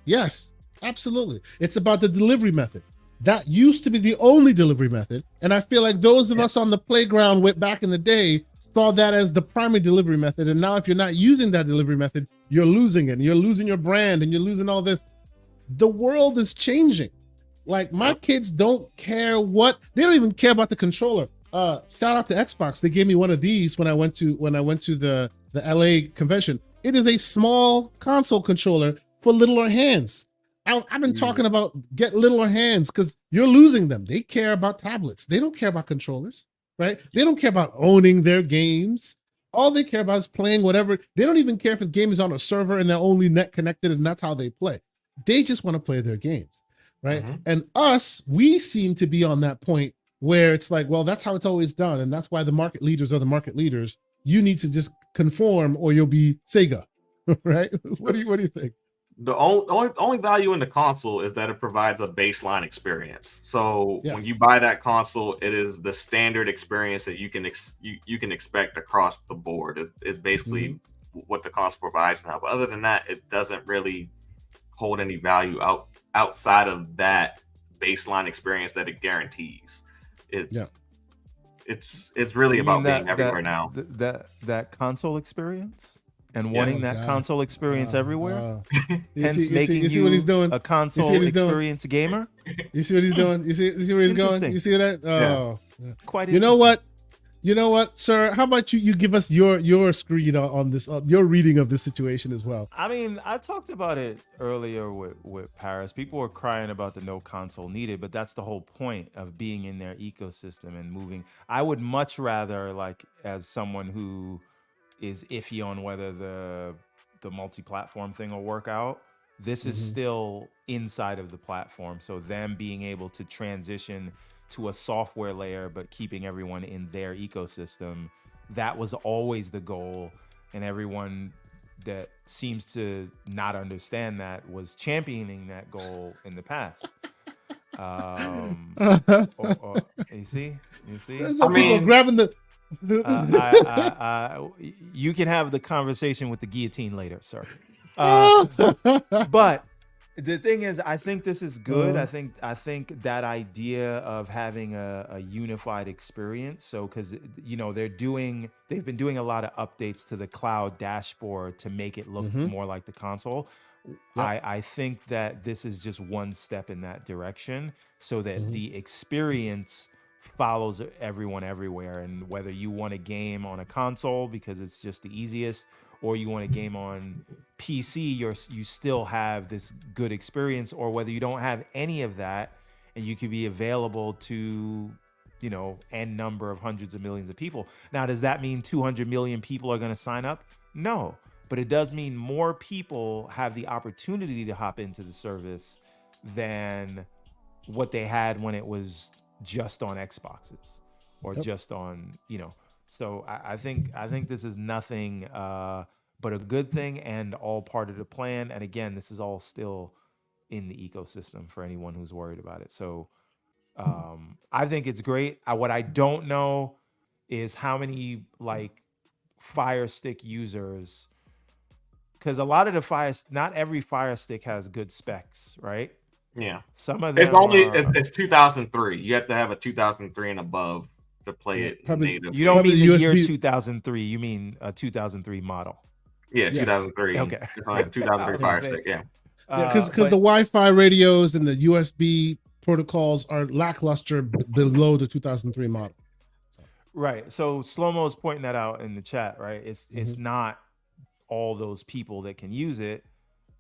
Yes, absolutely. It's about the delivery method. That used to be the only delivery method, and I feel like those of us on the playground back in the day saw that as the primary delivery method. And now if you're not using that delivery method, you're losing it. And you're losing your brand, and you're losing all this. The world is changing. Like, my kids don't care they don't even care about the controller. Shout out to Xbox. They gave me one of these when I went to the LA convention. It is a small console controller for littler hands. I've been talking about get littler hands because you're losing them. They care about tablets. They don't care about controllers, right? They don't care about owning their games. All they care about is playing whatever. They don't even care if the game is on a server and they're only net connected and that's how they play. They just want to play their games, right? And us, we seem to be on that point where it's like, well, that's how it's always done. And that's why the market leaders are the market leaders. You need to just conform or you'll be Sega, right? What do you think? The only value in the console is that it provides a baseline experience. So when you buy that console, it is the standard experience that you can expect across the board. Is basically what the console provides now. But other than that, it doesn't really hold any value outside of that baseline experience that it guarantees. it's really You about mean being everywhere now. that console experience and Yeah. wanting Oh, that God. console experience everywhere, You making see what he's doing? a You see console what he's doing? experience gamer. You see what he's doing? You see where he's going? Interesting. You see that? Oh, Quite you know interesting. what? You know what, sir? How about you give us your screen on this, your reading of this situation as well? I mean, I talked about it earlier with Paris. People were crying about the no console needed, but that's the whole point of being in their ecosystem and moving. I would much rather, like, as someone who is iffy on whether the multi-platform thing will work out, this is still inside of the platform. So them being able to transition to a software layer, but keeping everyone in their ecosystem, that was always the goal. And everyone that seems to not understand that was championing that goal in the past. You see? Some people grabbing the. You can have the conversation with the guillotine later, sir. But the thing is, I think this is good. I think that idea of having a unified experience. So, because they've been doing a lot of updates to the cloud dashboard to make it look more like the console. Yep. I think that this is just one step in that direction, so that the experience follows everyone everywhere. And whether you want a game on a console because it's just the easiest, or you want a game on PC, you still have this good experience, or whether you don't have any of that and you could be available to, n number of hundreds of millions of people. Now, does that mean 200 million people are going to sign up? No, but it does mean more people have the opportunity to hop into the service than what they had when it was just on Xboxes or just on, So I think this is nothing but a good thing and all part of the plan. And again, this is all still in the ecosystem for anyone who's worried about it. So I think it's great. What I don't know is how many Firestick users, because a lot of not every Firestick has good specs, right? Yeah. Some of them it's 2003. You have to have a 2003 and above to play it native. You don't mean the USB. year 2003. You mean a 2003 model. Yeah, Yes. 2003. Okay. It's like 2003 Fire Stick, yeah. Because the Wi-Fi radios and the USB protocols are lackluster below the 2003 model. Right. So Slow-Mo is pointing that out in the chat, right? It's not all those people that can use it.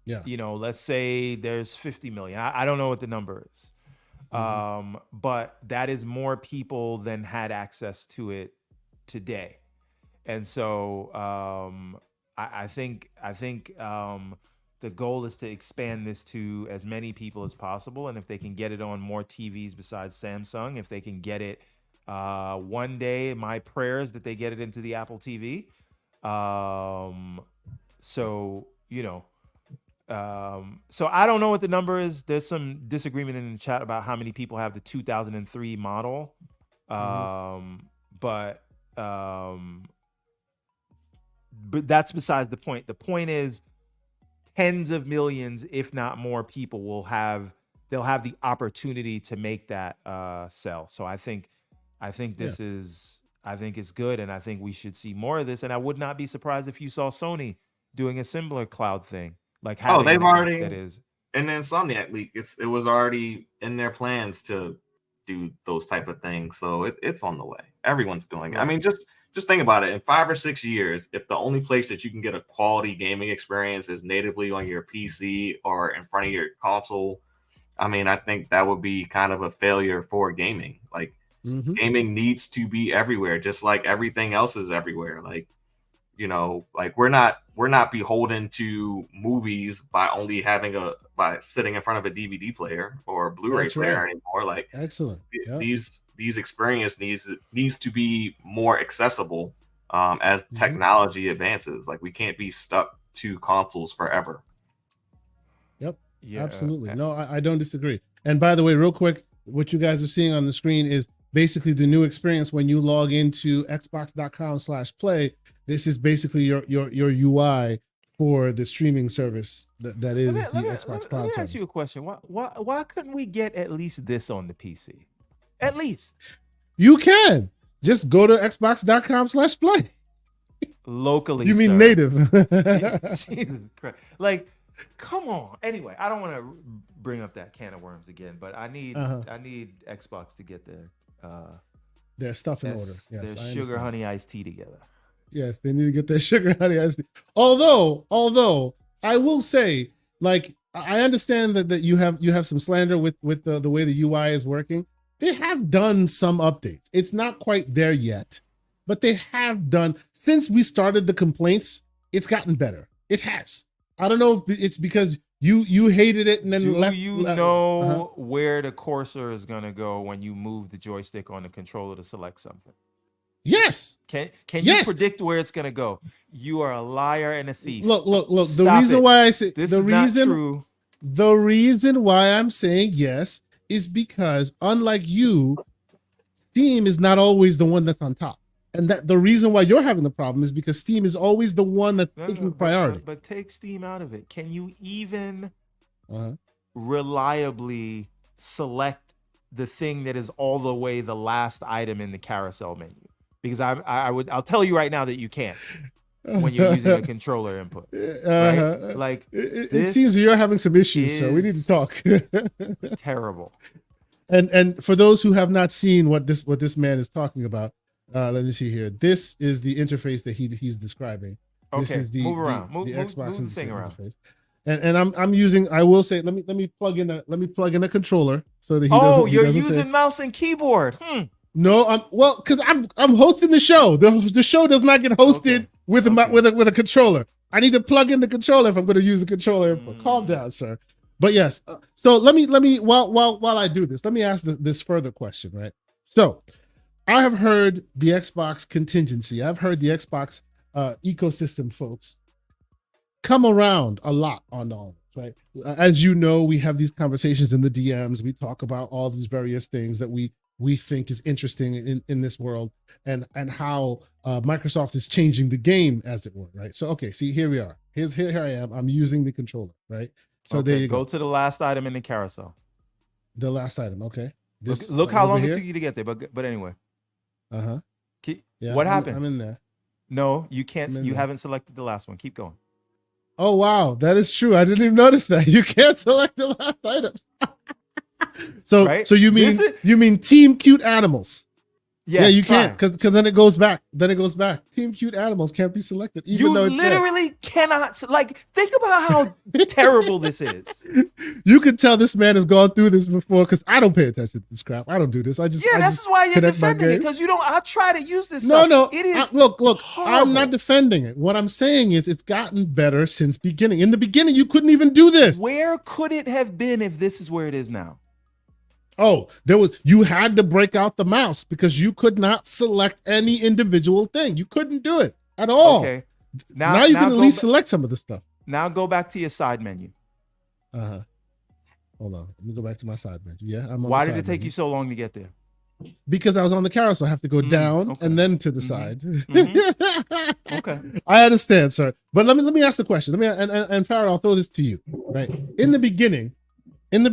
Yeah. Let's say there's 50 million. I don't know what the number is. But that is more people than had access to it today. And so I think the goal is to expand this to as many people as possible. And if they can get it on more TVs besides Samsung, if they can get it one day, my prayer is that they get it into the Apple TV. So I don't know what the number is. There's some disagreement in the chat about how many people have the 2003 model. But that's besides the point. The point is tens of millions, if not more people they'll have the opportunity to make that sell. So I think this is, I think it's good. And I think we should see more of this. And I would not be surprised if you saw Sony doing a similar cloud thing. Like they've already, that is in the Insomniac leak, it was already in their plans to do those type of things. So it's on the way. Everyone's doing it. I mean, just think about it. In 5 or 6 years, if the only place that you can get a quality gaming experience is natively on your PC or in front of your console, I mean, I think that would be kind of a failure for gaming. Like gaming needs to be everywhere, just like everything else is everywhere. Like, we're not beholden to movies by only by sitting in front of a DVD player or a Blu-ray player anymore. Like, excellent. These experience needs to be more accessible as technology advances. Like, we can't be stuck to consoles forever. Yep. Yeah, absolutely. No, I don't disagree. And by the way, real quick, what you guys are seeing on the screen is basically the new experience when you log into xbox.com/play. This is basically your UI for the streaming service that is the Xbox Cloud service. Let me ask you a question. Why couldn't we get at least this on the PC? At least you can. Just go to xbox.com/play. Locally, You mean sir. native? Jesus Christ! Like, come on. Anyway, I don't want to bring up that can of worms again, but I need Xbox to get their stuff in order. Yes, their I sugar understand. honey iced tea together. Yes, they need to get their sugar honey iced tea. Although I will say, like, I understand that you have some slander with the way the UI is working. They have done some updates. It's not quite there yet, but they have done, since we started the complaints, it's gotten better. It has. I don't know if it's because you hated it and then left. Do you know where the cursor is gonna go when you move the joystick on the controller to select something? Yes. Can you predict where it's gonna go? You are a liar and a thief. Look. Stop The reason why I say this the is reason not true. The reason why I'm saying yes is because, unlike you, Steam is not always the one that's on top. And that the reason why you're having the problem is because Steam is always the one that's taking priority. But take Steam out of it. Can you even reliably select the thing that is all the way the last item in the carousel menu? Because I'll tell you right now that you can't when you're using a controller input. Right? Like, it seems you're having some issues, so we need to talk. Terrible. And for those who have not seen what this man is talking about, let me see here. This is the interface that he's describing. Okay, this is the Xbox move the thing around. Interface. And I'm using. I will say, let me plug in a controller so that he doesn't. Oh, you're using mouse and keyboard. No, because I'm hosting the show. The show does not get hosted with a controller. I need to plug in the controller if I'm going to use the controller input. Calm down, sir. But yes, so let me while I do this, let me ask this further question, right? So I have heard the Xbox contingency. I've heard the Xbox ecosystem folks come around a lot on all this, right? As you know, we have these conversations in the DMs. We talk about all these various things that we think is interesting in this world, and how Microsoft is changing the game, as it were, right? So okay, see, here we are. Here I am. I'm using the controller, right? So there you go. Go to the last item in the carousel. The last item, okay. Look how long it took you to get there. But anyway. Yeah, what happened? I'm in there. No, you can't. You haven't selected the last one. Keep going. Oh wow, that is true. I didn't even notice that. You can't select the last item. So you mean Team Cute Animals? Yeah, you can't, because then it goes back. Team Cute Animals can't be selected, even though it's literally cannot. Like, think about how terrible this is. You can tell this man has gone through this before, because I don't pay attention to this crap. I don't do this. That's why you're defending it, because you don't. I try to use this. No, it is. Look. I'm not defending it. What I'm saying is it's gotten better since beginning. In the beginning, you couldn't even do this. Where could it have been if this is where it is now? Oh, you had to break out the mouse because you could not select any individual thing. You couldn't do it at all. Okay. Now you can at least select some of the stuff. Now go back to your side menu. Hold on. Let me go back to my side menu. Yeah, I'm on Why did it take you so long to get there? Because I was on the carousel. I have to go down and then to the side. Okay. I understand, sir. But let me ask the question. And Pharaoh, I'll throw this to you. Right. In the beginning, and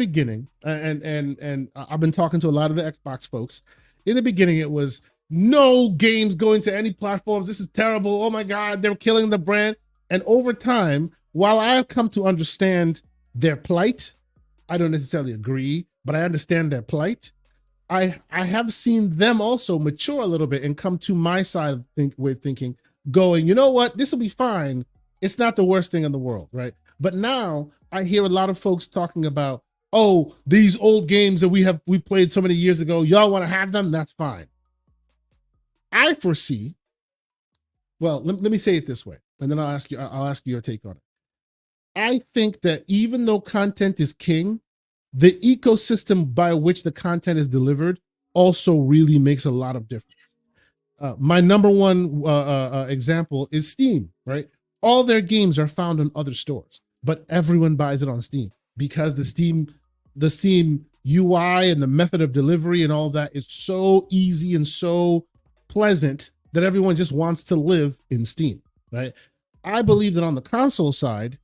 I've been talking to a lot of the Xbox folks. In the beginning, it was no games going to any platforms. This is terrible. Oh my God, they're killing the brand. And over time, while I have come to understand their plight, I don't necessarily agree, but I understand their plight. I have seen them also mature a little bit and come to my side with thinking, going, you know what, this will be fine. It's not the worst thing in the world, right? But now I hear a lot of folks talking about, oh, these old games that we played so many years ago, y'all want to have them? That's fine. I foresee, well, let me say it this way, and then I'll ask you your take on it. I think that even though content is king, the ecosystem by which the content is delivered also really makes a lot of difference. My number one example is Steam, right? All their games are found in other stores, but everyone buys it on Steam because the Steam UI and the method of delivery and all that is so easy and so pleasant that everyone just wants to live in Steam, right? I believe that on the console side,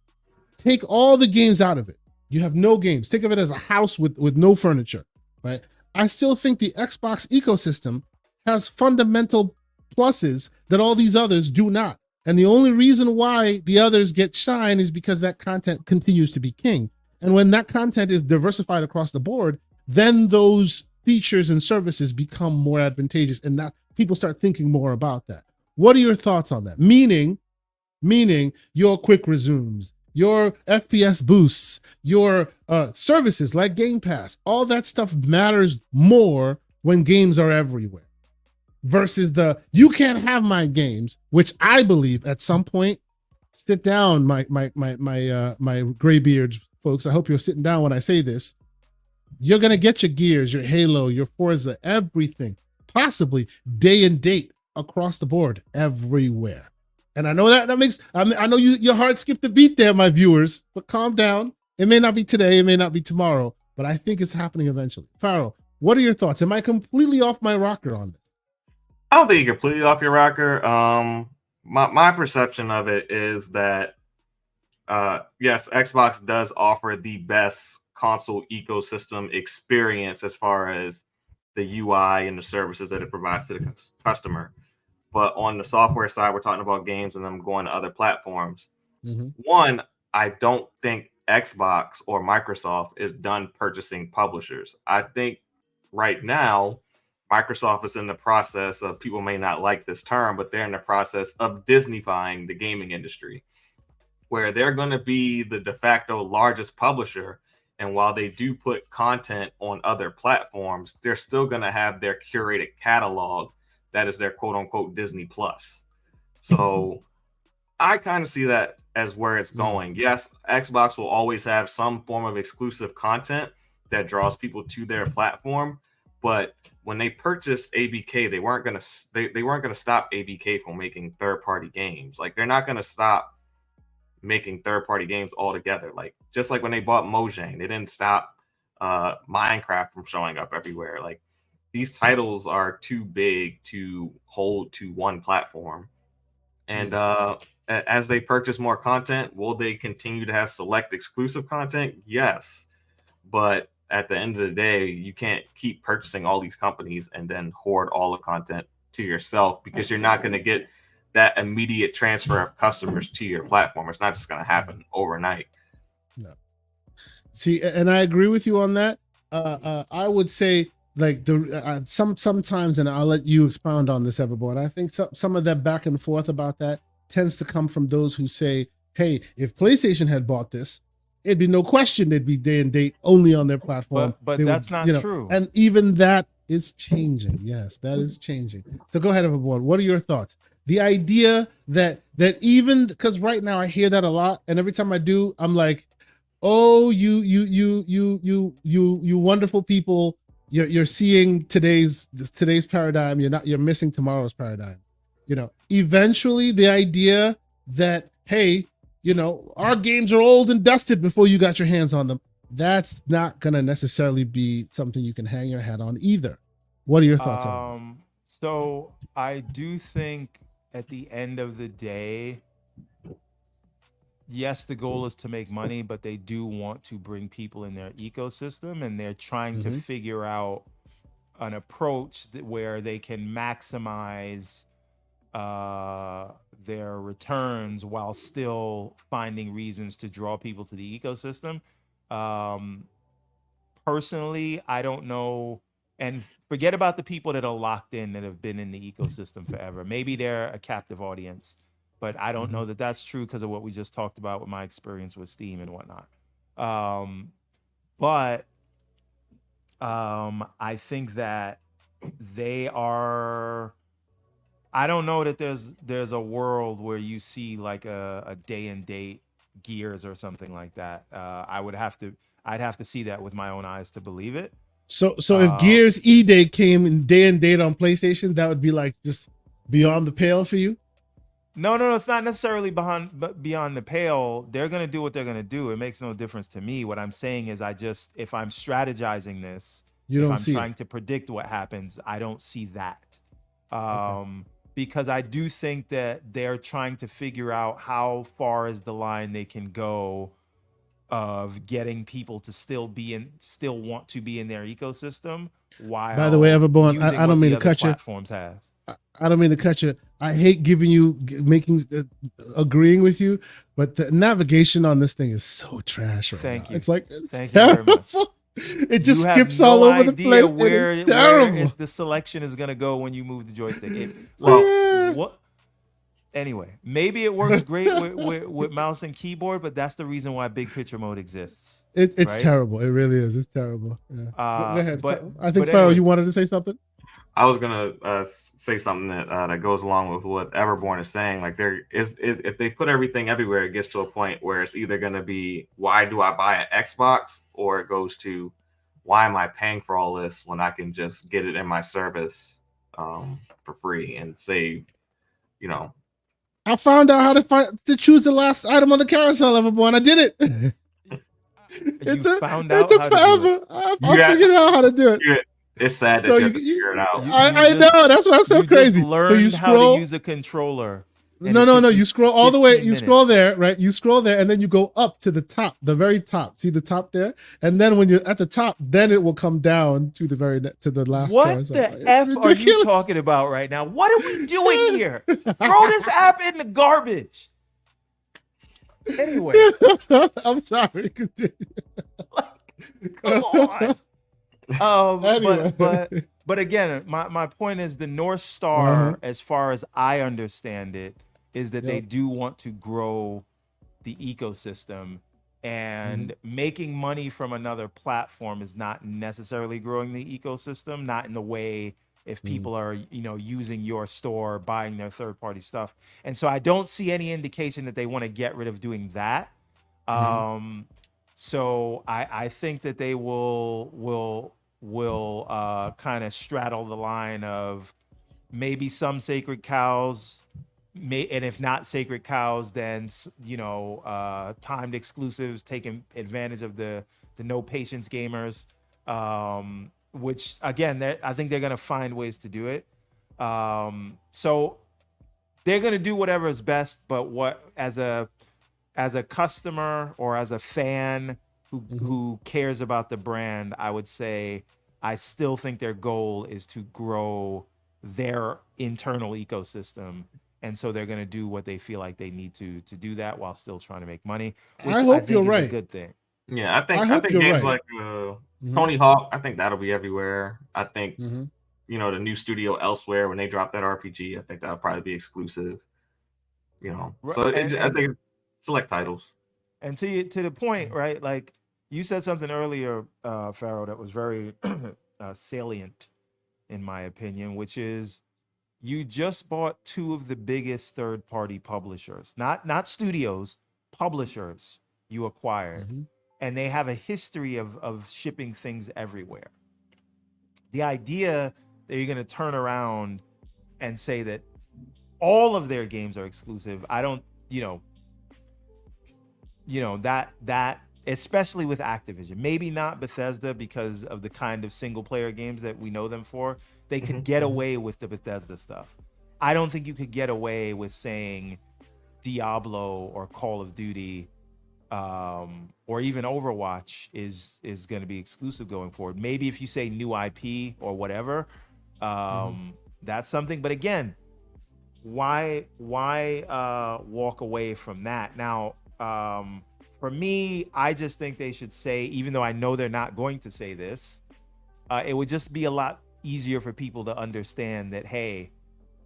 take all the games out of it. You have no games. Think of it as a house with no furniture, right? I still think the Xbox ecosystem has fundamental pluses that all these others do not. And the only reason why the others get shine is because that content continues to be king. And when that content is diversified across the board, then those features and services become more advantageous, and that people start thinking more about that. What are your thoughts on that? Meaning your quick resumes, your FPS boosts, your services like Gamepass, all that stuff matters more when games are everywhere versus you can't have my games, which I believe at some point, sit down, my graybeards folks. I hope you're sitting down when I say this. You're going to get your Gears, your Halo, your Forza, everything, possibly day and date across the board everywhere. And I know that makes, I know your heart skipped a beat there, my viewers, but calm down. It may not be today, it may not be tomorrow, but I think it's happening eventually. Pharaoh, what are your thoughts? Am I completely off my rocker on this? I don't think you're completely off your rocker. My perception of it is that, yes, Xbox does offer the best console ecosystem experience as far as the UI and the services that it provides to the customer. But on the software side, we're talking about games and them going to other platforms. Mm-hmm. One, I don't think Xbox or Microsoft is done purchasing publishers. I think right now, Microsoft is in the process of, people may not like this term, but they're in the process of Disneyfying the gaming industry, where they're going to be the de facto largest publisher. And while they do put content on other platforms, they're still going to have their curated catalog that is their quote unquote Disney Plus. So I kind of see that as where it's going. Yes, Xbox will always have some form of exclusive content that draws people to their platform. But when they purchased ABK, they weren't going to stop ABK from making third-party games. Like, they're not going to stop making third-party games altogether. Like, just like when they bought Mojang, they didn't stop Minecraft from showing up everywhere. Like, these titles are too big to hold to one platform. And as they purchase more content, will they continue to have select exclusive content? Yes. But at the end of the day, you can't keep purchasing all these companies and then hoard all the content to yourself, because you're not going to get that immediate transfer of customers to your platform. It's not just going to happen overnight. No. See, and I agree with you on that. I would say, like, sometimes, and I'll let you expound on this, Everborn, I think some of that back and forth about that tends to come from those who say, hey, if PlayStation had bought this, it'd be no question they'd be day and date only on their platform. But that's not true. And even that is changing. Yes, that is changing. So go ahead, Everborn. What are your thoughts? The idea that even, because right now I hear that a lot, and every time I do, I'm like, oh, you wonderful people, you're seeing today's paradigm. You're missing tomorrow's paradigm. Eventually the idea that, hey, our games are old and dusted before you got your hands on them, that's not going to necessarily be something you can hang your hat on either. What are your thoughts on that? So I do think at the end of the day, yes, the goal is to make money, but they do want to bring people in their ecosystem, and they're trying to figure out an approach where they can maximize their returns while still finding reasons to draw people to the ecosystem. Personally, I don't know, and forget about the people that are locked in, that have been in the ecosystem forever. Maybe they're a captive audience, but I don't know that that's true because of what we just talked about with my experience with Steam and whatnot. But I think that they are, I don't know that there's a world where you see like a day and date Gears or something like that. I'd have to see that with my own eyes to believe it. So if Gears E-Day came in day and date on PlayStation, that would be like just beyond the pale for you? No, it's not necessarily beyond the pale. They're going to do what they're going to do. It makes no difference to me. What I'm saying is, if I'm strategizing this, if I'm trying to predict what happens, I don't see that. Because I do think that they're trying to figure out how far is the line they can go of getting people to still want to be in their ecosystem. While by the way, Everborn, I don't mean to cut you. Platforms have. I don't mean to cut you. I hate agreeing with you, but the navigation on this thing is so trash right now. It's like, it's terrible. It just skips all over the place. It's terrible. Where the selection is going to go when you move the joystick. Anyway, maybe it works great with mouse and keyboard, but that's the reason why big picture mode exists. It's right? Terrible. It really is. It's terrible. Yeah. Go ahead. I think, Pharaoh, you wanted to say something? I was gonna say something that goes along with what Everborn is saying. Like, if they put everything everywhere, it gets to a point where it's either gonna be, why do I buy an Xbox, or it goes to, why am I paying for all this when I can just get it in my service for free and save, I found out how to choose the last item on the carousel, Everborn. I did it. It took forever. I figured out how to do it. It's sad that you have to figure it out. I know. That's why it's so crazy. So you scroll, how to use a controller. No. You scroll all the way. You scroll there, right? You scroll there, and then you go up to the top, the very top. See the top there? And then when you're at the top, then it will come down to the last. What the F are you talking about right now? What are we doing here? Throw this app in the garbage. Anyway, I'm sorry. Continue. Come on. Anyway. but again, my point is, the North Star, as far as I understand it, is that they do want to grow the ecosystem, and making money from another platform is not necessarily growing the ecosystem, not in the way if people are, using your store, buying their third-party stuff. And so I don't see any indication that they want to get rid of doing that. So I think that they will kind of straddle the line of maybe some sacred cows, and if not sacred cows, then timed exclusives, taking advantage of the no patience gamers, which again, I think they're gonna find ways to do it. So they're gonna do whatever is best, but what as a customer or as a fan who cares about the brand, I would say I still think their goal is to grow their internal ecosystem. And so they're going to do what they feel like they need to do that while still trying to make money. Which I hope you're right. A good thing. Yeah, I think games like Tony Hawk, I think that'll be everywhere. I think, the new studio Elsewhere, when they drop that RPG, I think that'll probably be exclusive. So I think select titles. And to the point, right? Like, you said something earlier, Pharaoh, that was very salient, in my opinion, which is you just bought two of the biggest third-party publishers, not studios, publishers you acquired, and they have a history of shipping things everywhere. The idea that you're going to turn around and say that all of their games are exclusive, I don't, that especially with Activision, maybe not Bethesda because of the kind of single player games that we know them for. They could get away with the Bethesda stuff. I don't think you could get away with saying Diablo or Call of Duty or even Overwatch is going to be exclusive going forward. Maybe if you say new IP or whatever, that's something. But again, why walk away from that? Now, for me, I just think they should say, even though I know they're not going to say this, it would just be a lot easier for people to understand that, hey,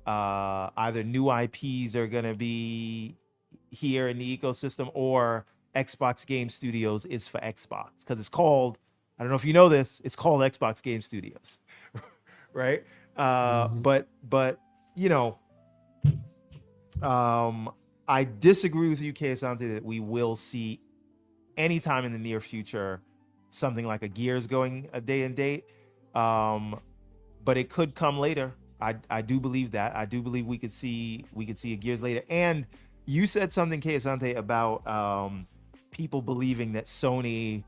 either new IPs are going to be here in the ecosystem, or Xbox Game Studios is for Xbox, because it's called, I don't know if you know this, it's called Xbox Game Studios, right? But I disagree with you, Asante, that we will see anytime in the near future something like a Gears going a day and date, but it could come later. I do believe that. I do believe we could see a Gears later. And you said something, Asante, about people believing that Sony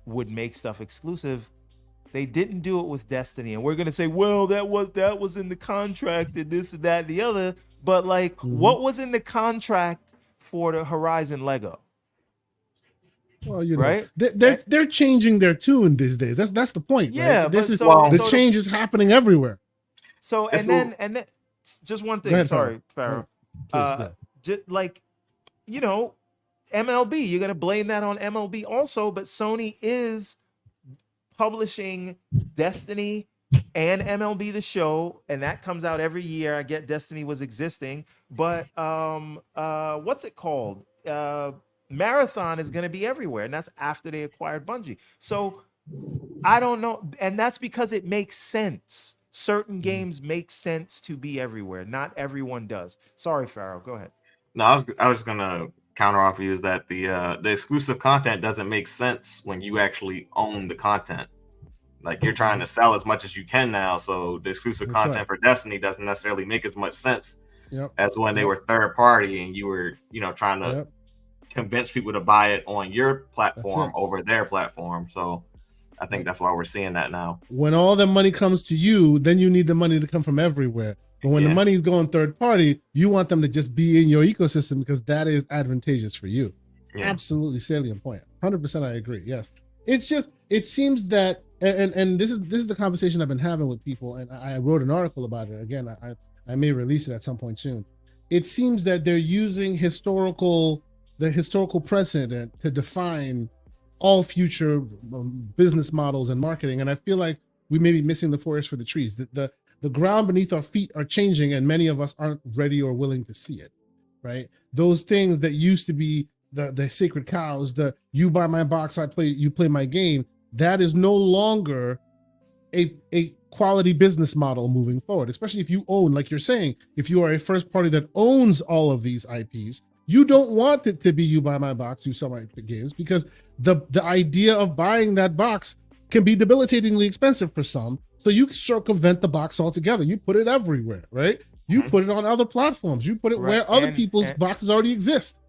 would make stuff exclusive. They didn't do it with Destiny, and we're gonna say, well, that was in the contract, and this and that and the other. But like, what was in the contract for the Horizon Lego? Well, you know, right? they're changing their tune these days. That's the point. Yeah, right? This but is so the change is happening everywhere. So and then just one thing. ahead, Sorry, Pharaoh. Just like, you know, MLB. You're gonna blame that on MLB also, but Sony is publishing Destiny and MLB The Show, and that comes out every year. I get Destiny was existing, but what's it called? Marathon is gonna be everywhere, and that's after they acquired Bungie. So I don't know, and that's because it makes sense. Certain games make sense to be everywhere. Not everyone does. Sorry, Pharaoh. Go ahead. No, I was gonna counter offer you is that the exclusive content doesn't make sense when you actually own the content. Like you're trying to sell as much as you can now, so the exclusive content for Destiny doesn't necessarily make as much sense as when they were third party and you were, you know, trying to convince people to buy it on your platform over their platform. So I think that's why we're seeing that now. When all the money comes to you, then you need the money to come from everywhere. But when the money is going third party, you want them to just be in your ecosystem because that is advantageous for you. Yeah. Absolutely salient point. 100% I agree. Yes. It's just, it seems that, and this is the conversation I've been having with people, and I wrote an article about it. Again, I may release it at some point soon. It seems that they're using the historical precedent to define all future business models and marketing. And I feel like we may be missing the forest for the trees. The ground beneath our feet are changing, and many of us aren't ready or willing to see it, right? Those things that used to be the sacred cows, the you buy my box, you play my game, that is no longer a quality business model moving forward, especially if you own, like you're saying, if you are a first party that owns all of these IPs, you don't want it to be you buy my box, you sell my games, because the idea of buying that box can be debilitatingly expensive for some. So you circumvent the box altogether. You put it everywhere, right? You put it on other platforms. You put it where other people's boxes already exist.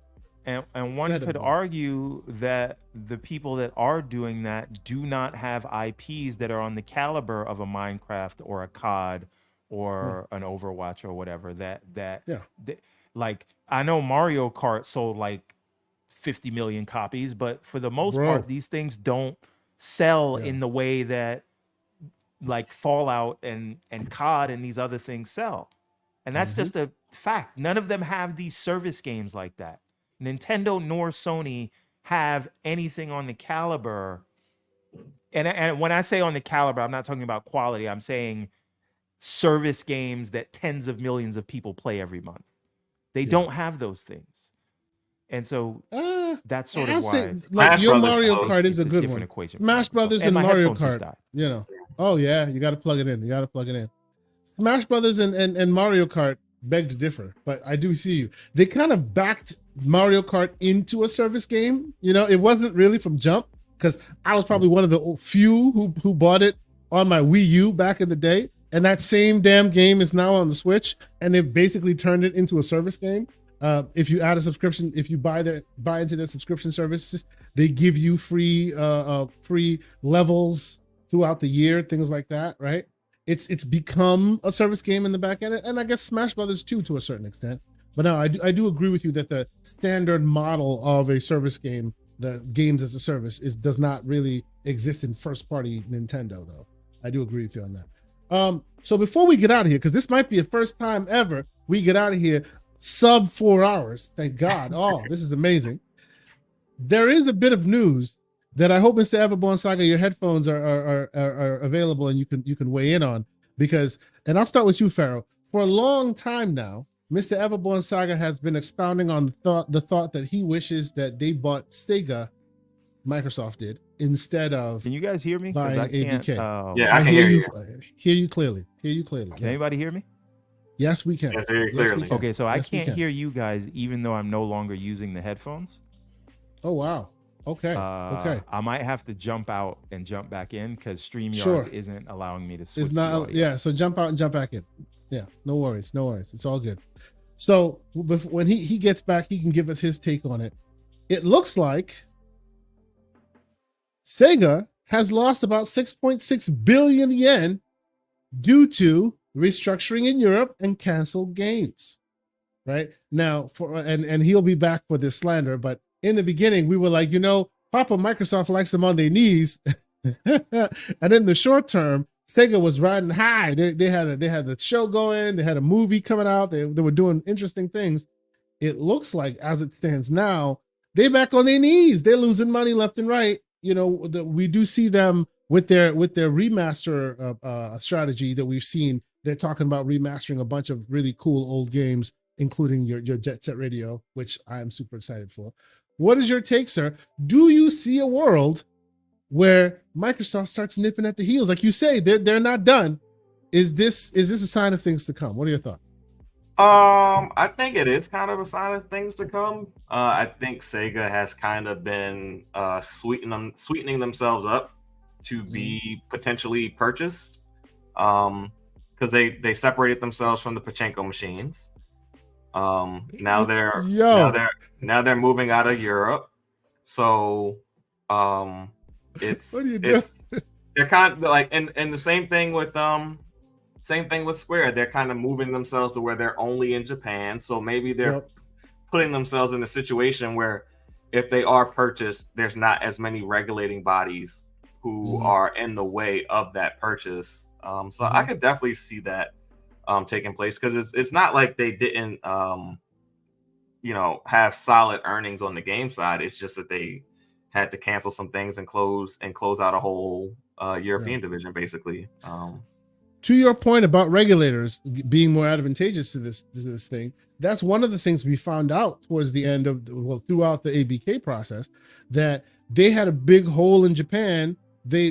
And one could argue that the people that are doing that do not have IPs that are on the caliber of a Minecraft or a COD or an Overwatch or whatever. Like, I know Mario Kart sold like 50 million copies, but for the most part, these things don't sell in the way that like Fallout and COD and these other things sell. And that's just a fact. None of them have these service games like that. Nintendo nor Sony have anything on the caliber. And when I say on the caliber, I'm not talking about quality. I'm saying service games that tens of millions of people play every month. They don't have those things. And so that's sort of why. Like your Mario Kart is a good one. Equation Smash Brothers and Mario Kart, you know. Oh yeah, you got to plug it in. Smash Brothers and Mario Kart beg to differ, but I do see you. They kind of backed Mario Kart into a service game. You know, it wasn't really from jump, because I was probably one of the few who bought it on my Wii U back in the day. And that same damn game is now on the Switch, and they've basically turned it into a service game. If you add a subscription, if you buy into their subscription services, they give you free levels throughout the year, things like that, right? It's become a service game in the back end, and I guess Smash Brothers too, to a certain extent. But no, I do agree with you that the standard model of a service game, the games as a service, does not really exist in first party Nintendo, though. I do agree with you on that. So before we get out of here, because this might be the first time ever we get out of here sub 4 hours, thank God. Oh, this is amazing. There is a bit of news that I hope, Mr. Everborn Saga, your headphones are available and you can weigh in on, because, and I'll start with you, Pharaoh. For a long time now, Mr. Everborn Saga has been expounding on the thought that he wishes that they bought Sega, Microsoft did, instead of. Can you guys hear me? Buying ABK. Yeah, I can hear you. Hear you clearly. Can anybody hear me? Yes, we can. Yes, very clearly. Okay, so I can't hear you guys even though I'm no longer using the headphones. Oh wow. Okay. Okay. I might have to jump out and jump back in because StreamYard isn't allowing me to switch. It's not. Yeah. So jump out and jump back in. Yeah. No worries. No worries. It's all good. So when he gets back, he can give us his take on it. It looks like Sega has lost about 6.6 billion yen due to restructuring in Europe and canceled games. Right now, and he'll be back for this slander, but in the beginning, we were like, Papa Microsoft likes them on their knees. And in the short term, Sega was riding high. They had the show going. They had a movie coming out. They were doing interesting things. It looks like, as it stands now, they back on their knees. They're losing money left and right. We do see them with their remaster strategy that we've seen. They're talking about remastering a bunch of really cool old games, including your Jet Set Radio, which I am super excited for. What is your take, sir? Do you see a world where Microsoft starts nipping at the heels? Like you say, they're not done. Is this a sign of things to come? What are your thoughts? I think it is kind of a sign of things to come. I think Sega has kind of been sweetening themselves up to be potentially purchased. Because they separated themselves from the pachinko machines. Now they're moving out of Europe. So they're kind of like, and the same thing with Square. They're kind of moving themselves to where they're only in Japan. So maybe they're putting themselves in a situation where if they are purchased, there's not as many regulating bodies who are in the way of that purchase. So I could definitely see that taking place, because it's not like they didn't have solid earnings on the game side. It's just that they had to cancel some things and close out a whole European division, basically. To your point about regulators being more advantageous to this thing, that's one of the things we found out towards the end throughout the ABK process, that they had a big hole in Japan. Their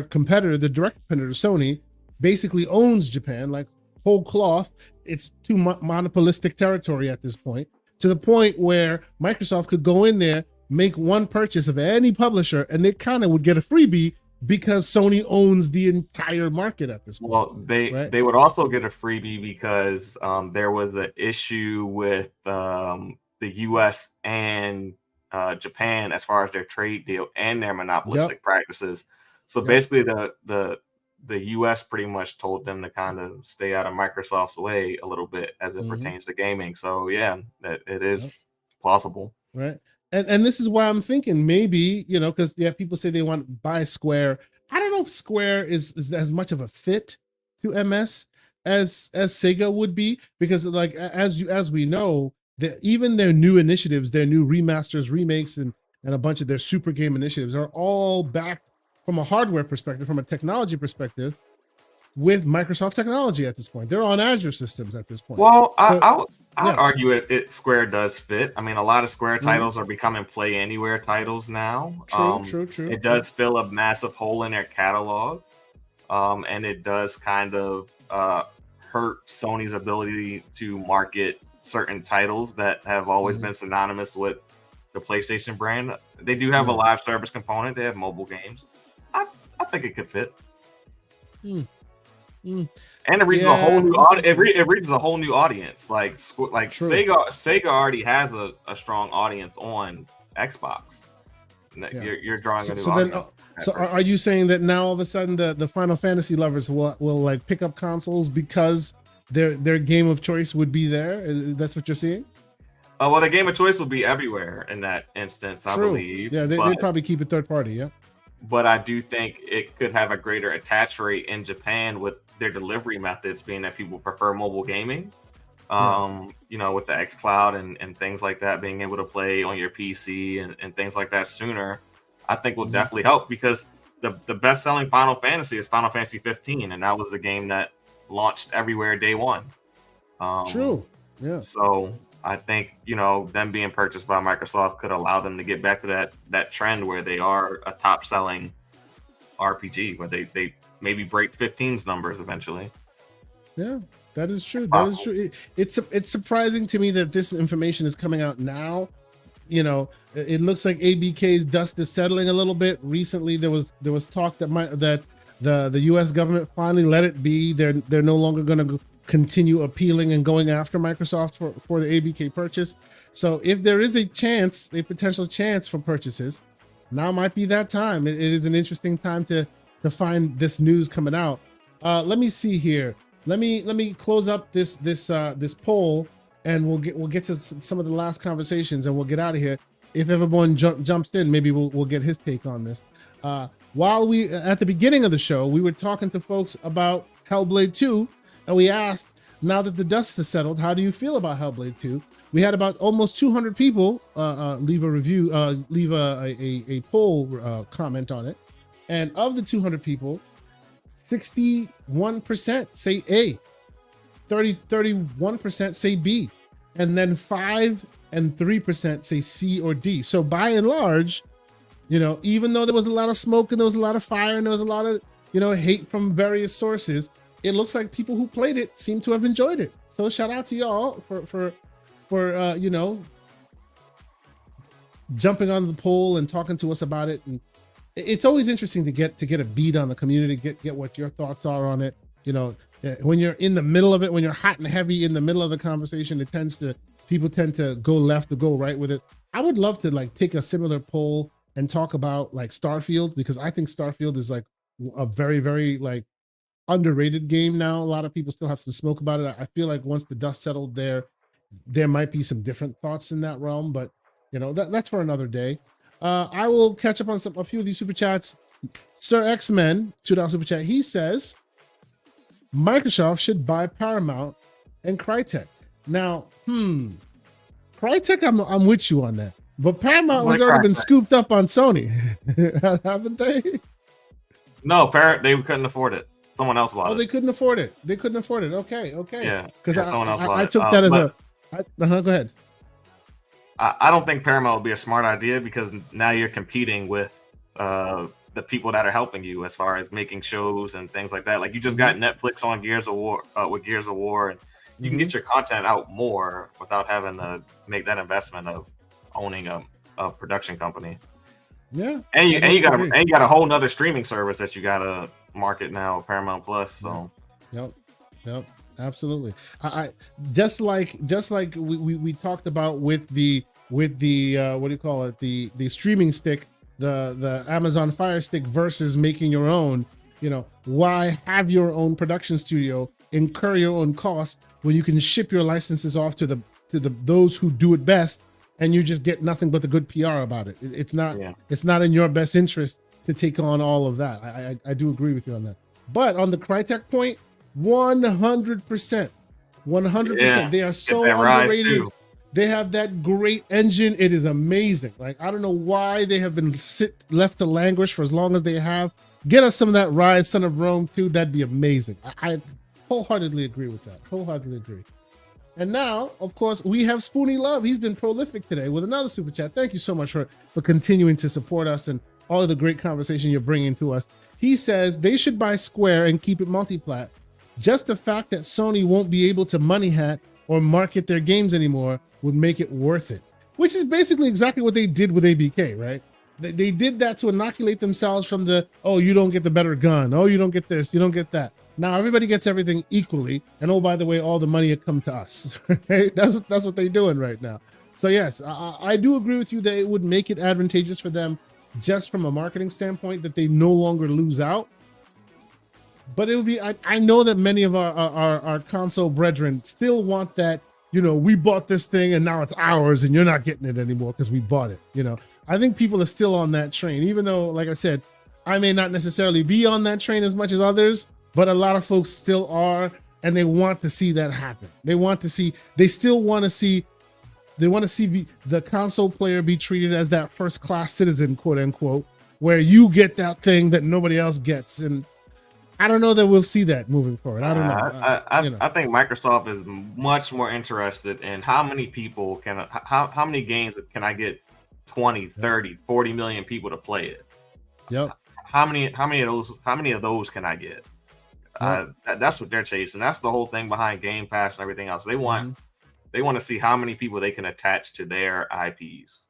competitor, the direct competitor, Sony, basically owns Japan like whole cloth. It's too monopolistic territory at this point, to the point where Microsoft could go in there, make one purchase of any publisher, and they kind of would get a freebie because Sony owns the entire market at this point. Well, they would also get a freebie because there was an issue with the US and Japan as far as their trade deal and their monopolistic practices. So basically the US pretty much told them to kind of stay out of Microsoft's way a little bit as it pertains to gaming. So yeah, it is plausible. Right. And this is why I'm thinking maybe, because people say they want to buy Square. I don't know if Square is as much of a fit to MS as Sega would be, because like as we know, that even their new initiatives, their new remasters, remakes, and a bunch of their super game initiatives are all backed from a hardware perspective, from a technology perspective, with Microsoft technology at this point. They're on Azure systems at this point. Well, I'd argue it Square does fit. I mean, a lot of Square titles are becoming Play Anywhere titles now. True. It does fill a massive hole in their catalog, and it does kind of hurt Sony's ability to market certain titles that have always been synonymous with the PlayStation brand. They do have a live service component. They have mobile games. I think it could fit. And it reaches a whole new it reaches a whole new audience. Like Sega already has a strong audience on Xbox. You're drawing a new audience. So are you saying that now all of a sudden the Final Fantasy lovers will like pick up consoles because their game of choice would be there? That's what you're seeing? Well, the game of choice will be everywhere in that instance, I believe. Yeah, they'd probably keep it third party, yeah. But I do think it could have a greater attach rate in Japan with their delivery methods, being that people prefer mobile gaming. With the xCloud and things like that, being able to play on your PC and things like that sooner, I think will definitely help, because the best-selling Final Fantasy is Final Fantasy 15, and that was the game that launched everywhere day one. True. Yeah. So I think, them being purchased by Microsoft could allow them to get back to that trend where they are a top-selling RPG, where they maybe break 15's numbers eventually. Yeah, that is true. That is true. It's surprising to me that this information is coming out now. It looks like ABK's dust is settling a little bit. Recently, there was talk that the U.S. government finally let it be. They're no longer going to continue appealing and going after Microsoft for the ABK purchase. So if there is a potential chance for purchases, now might be that time. It is an interesting time to find this news coming out. Let me see here. Let me close up this poll, and we'll get to some of the last conversations, and we'll get out of here. if everyone jumps in, maybe we'll get his take on this. While we at the beginning of the show, we were talking to folks about Hellblade 2, and we asked, now that the dust has settled, how do you feel about Hellblade 2? We had about almost 200 people leave a review, leave a poll comment on it, and of the 200 people, 61% say A, 31% say B, and then 5 and 3% say C or D. So by and large, you know, even though there was a lot of smoke and there was a lot of fire and there was a lot of, you know, hate from various sources, it looks like people who played it seem to have enjoyed it. So shout out to y'all for you know, jumping on the poll and talking to us about it. And it's always interesting to get a beat on the community, get what your thoughts are on it. You know, when you're in the middle of it, when you're hot and heavy in the middle of the conversation, people tend to go left or go right with it. I would love to like take a similar poll and talk about like Starfield, because I think Starfield is like a very, very like underrated game now. A lot of people still have some smoke about it. I feel like once the dust settled there might be some different thoughts in that realm, but you know, that's for another day. I will catch up on a few of these super chats. Sir X-Men, $2 super chat. He says Microsoft should buy Paramount and Crytek. Now, Crytek, I'm with you on that, but Paramount has already been scooped up on Sony, haven't they? No, they couldn't afford it. Someone else bought it. Oh, they couldn't afford it. Okay. Yeah, because someone else bought I it. took that as go ahead. I don't think Paramount would be a smart idea, because now you're competing with the people that are helping you as far as making shows and things like that. Like you just got Netflix on Gears of War with Gears of War, and you can get your content out more without having to make that investment of owning a production company. Yeah, and you got a whole nother streaming service that you gotta market now, Paramount Plus. So yep, absolutely. I just like we talked about with the what do you call it, the streaming stick, the Amazon Fire Stick versus making your own. You know, why have your own production studio, incur your own cost when you can ship your licenses off to those who do it best, and you just get nothing but the good PR about it. It's not in your best interest to take on all of that. I do agree with you on that. But on the Crytek point, 100%. They are so underrated. They have that great engine. It is amazing. Like, I don't know why they have been left to languish for as long as they have. Get us some of that Rise, Son of Rome too. That'd be amazing. I wholeheartedly agree with that. Wholeheartedly agree. And now, of course, we have Spoonie Love. He's been prolific today with another super chat. Thank you so much for continuing to support us and all of the great conversation you're bringing to us. He says they should buy Square and keep it multi-plat. Just the fact that Sony won't be able to money hat or market their games anymore would make it worth it, which is basically exactly what they did with ABK, right? They did that to inoculate themselves from oh, you don't get the better gun. Oh, you don't get this. You don't get that. Now everybody gets everything equally. And oh, by the way, all the money had come to us. Right? That's what they're doing right now. So yes, I do agree with you that it would make it advantageous for them just from a marketing standpoint, that they no longer lose out. But it would be, I know that many of our console brethren still want that, you know, we bought this thing and now it's ours and you're not getting it anymore because we bought it. You know, I think people are still on that train, even though, like I said, I may not necessarily be on that train as much as others, but a lot of folks still are, and they want to see that happen. They still want to see the console player be treated as that first class citizen, quote unquote, where you get that thing that nobody else gets. And I don't know that we'll see that moving forward. I don't know. I think Microsoft is much more interested in how many people how many games can I get 20, 30, 40 million people to play it? Yep. How many of those can I get? Yep. That's what they're chasing. That's the whole thing behind Gamepass and everything else. They want to see how many people they can attach to their IPs.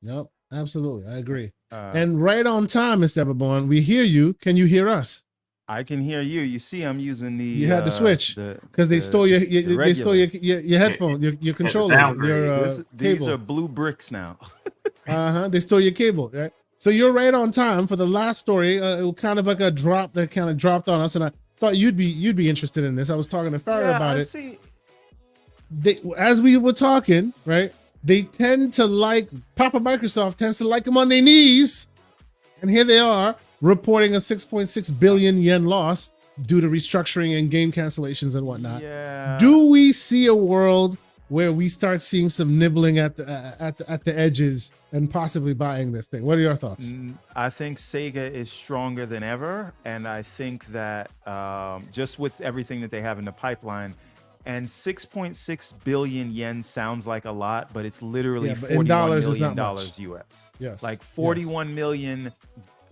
Yep, absolutely. I agree. And right on time, Mr. Everborn, we hear you. Can you hear us? I can hear you. You see, I'm using the. You had to switch because they stole your headphone, your controller, your cable. These are blue bricks now. They stole your cable, right? So you're right on time for the last story. It was kind of like a drop that kind of dropped on us, and I thought you'd be interested in this. I was talking to Pharaoh about it. See. As we were talking, right? they tend to like, Papa Microsoft tends to like them on their knees. And here they are reporting a 6.6 billion yen loss due to restructuring and game cancellations and whatnot. Yeah. Do we see a world where we start seeing some nibbling at the edges and possibly buying this thing? What are your thoughts? I think Sega is stronger than ever, and I think that just with everything that they have in the pipeline, and 6.6 billion yen sounds like a lot, but it's literally $41 million US. Yes, like 41 million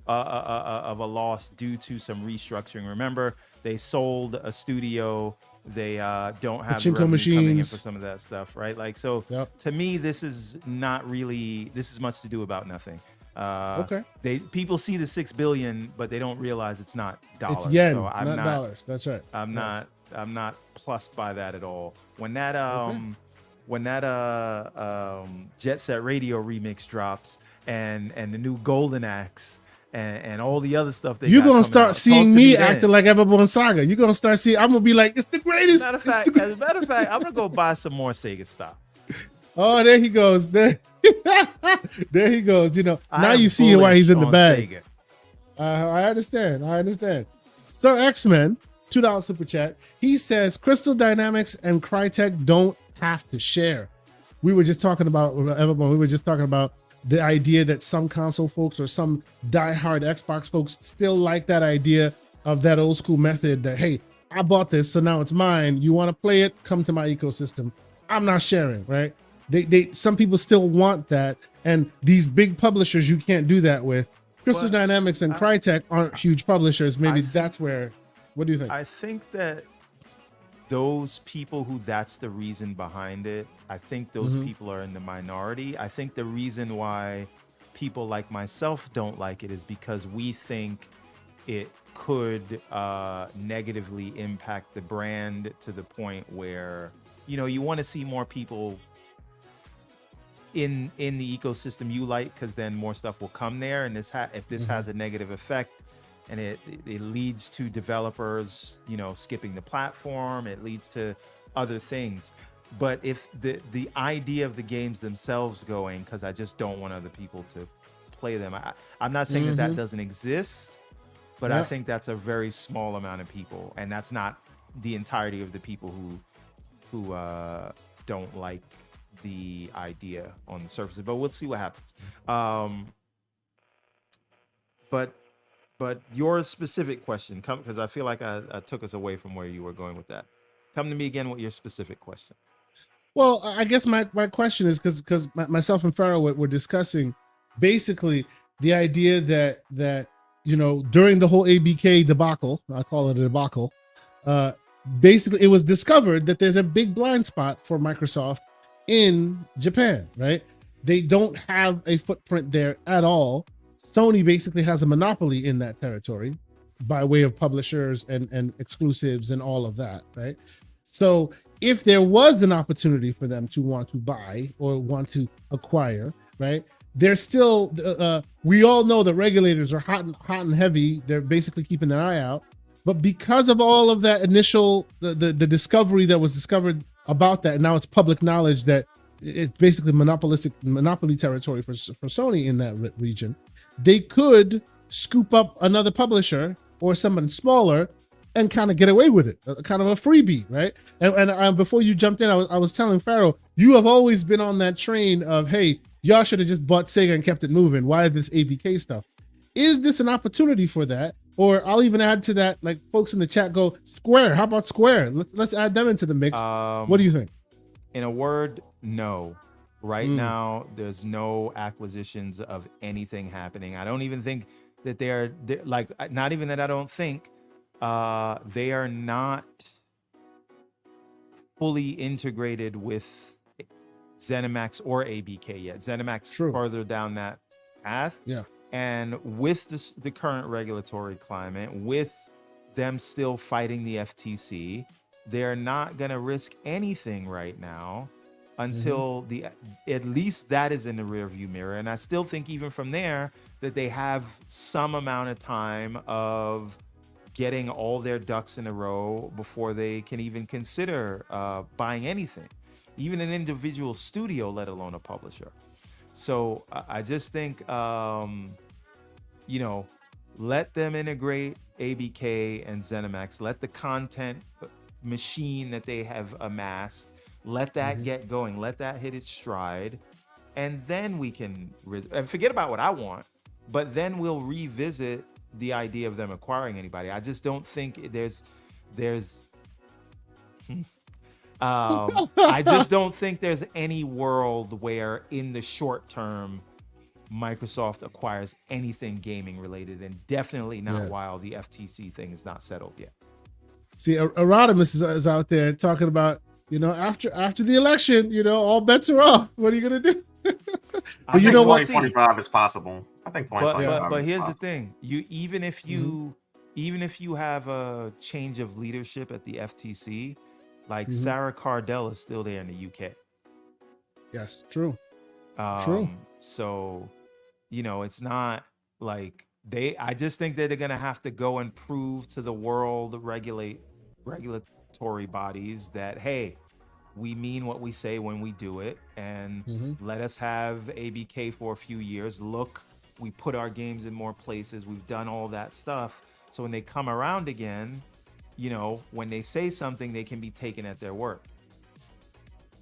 of a loss due to some restructuring. Remember, they sold a studio. They don't have the revenue coming in for some of that stuff, right? Like, so to me, this is not really, this is much to do about nothing. Okay. People see the 6 billion, but they don't realize it's not dollars. It's yen, so I'm not dollars. That's right. I'm not plussed by that at all. When that Jet Set Radio remix drops and the new Golden Axe and all the other stuff that you're gonna start seeing me acting like Everborn Saga. You're gonna start seeing, I'm gonna be like, it's the greatest. As a matter of fact, I'm gonna go buy some more Sega stuff. Oh, there he goes. There he goes. You know, now you see why he's in the bag. I understand. Sir X-Men, $2 super chat. He says Crystal Dynamics and Crytek don't have to share. We were just talking about Everborn. We were just talking about the idea that some console folks or some diehard Xbox folks still like that idea of that old school method that, hey, I bought this, so now it's mine. You want to play it? Come to my ecosystem. I'm not sharing, right? Some people still want that, and these big publishers you can't do that with. Crystal Dynamics and Crytek aren't huge publishers. Maybe that's where. What do you think? I think that those people who that's the reason behind it, I think those people are in the minority. I think the reason why people like myself don't like it is because we think it could negatively impact the brand to the point where, you know, you want to see more people in the ecosystem you like, because then more stuff will come there. And if this has a negative effect, and it leads to developers, you know, skipping the platform, it leads to other things. But if the idea of the games themselves going, because I just don't want other people to play them. I'm not saying that doesn't exist, but I think that's a very small amount of people, and that's not the entirety of the people who don't like the idea on the surface. But we'll see what happens. But your specific question, because I feel like I took us away from where you were going with that. Come to me again with your specific question. Well, I guess my question is because myself and Pharaoh were discussing basically the idea that you know, during the whole ABK debacle, I call it a debacle, basically it was discovered that there's a big blind spot for Microsoft in Japan, right? They don't have a footprint there at all. Sony basically has a monopoly in that territory by way of publishers and exclusives and all of that, right? So if there was an opportunity for them to want to buy or want to acquire, right, there's still, we all know the regulators are hot and heavy. They're basically keeping their eye out. But because of all of that initial, the discovery that was discovered about that, and now it's public knowledge that it's basically monopoly territory for Sony in that region, they could scoop up another publisher or someone smaller and kind of get away with it, kind of a freebie, right? And before you jumped in, I was telling Pharaoh, you have always been on that train of, hey, y'all should have just bought Sega and kept it moving. Why this ABK stuff? Is this an opportunity for that? Or I'll even add to that, like folks in the chat go, Square, how about Square? Let's add them into the mix. What do you think? In a word, no. Right now, there's no acquisitions of anything happening. I don't even think that they're like, not even that I don't think, they are not fully integrated with ZeniMax or ABK yet. ZeniMax further down that path. Yeah. And with the current regulatory climate, with them still fighting the FTC, they're not going to risk anything right now until at least that is in the rearview mirror. And I still think even from there that they have some amount of time of getting all their ducks in a row before they can even consider buying anything. even an individual studio, let alone a publisher. So I just think, you know, let them integrate ABK and ZeniMax. Let the content machine that they have amassed, let that get going. Let that hit its stride. And then we can, and forget about what I want, but then we'll revisit the idea of them acquiring anybody. I just don't think there's I just don't think there's any world where in the short term Microsoft acquires anything gaming related, and definitely not while the FTC thing is not settled yet. See, Erodimus is out there talking about, you know, after the election, you know, all bets are off. What are you gonna do? But you know what? 2025 is possible. I think 2025. But here's the thing: even if you have a change of leadership at the FTC, like Sarah Cardell is still there in the UK. Yes, true. True. So, you know, it's not like I just think that they're gonna have to go and prove to the world regulatory bodies that, hey, we mean what we say when we do it, and let us have ABK for a few years. Look, we put our games in more places. We've done all that stuff. So when they come around again, you know, when they say something, they can be taken at their word.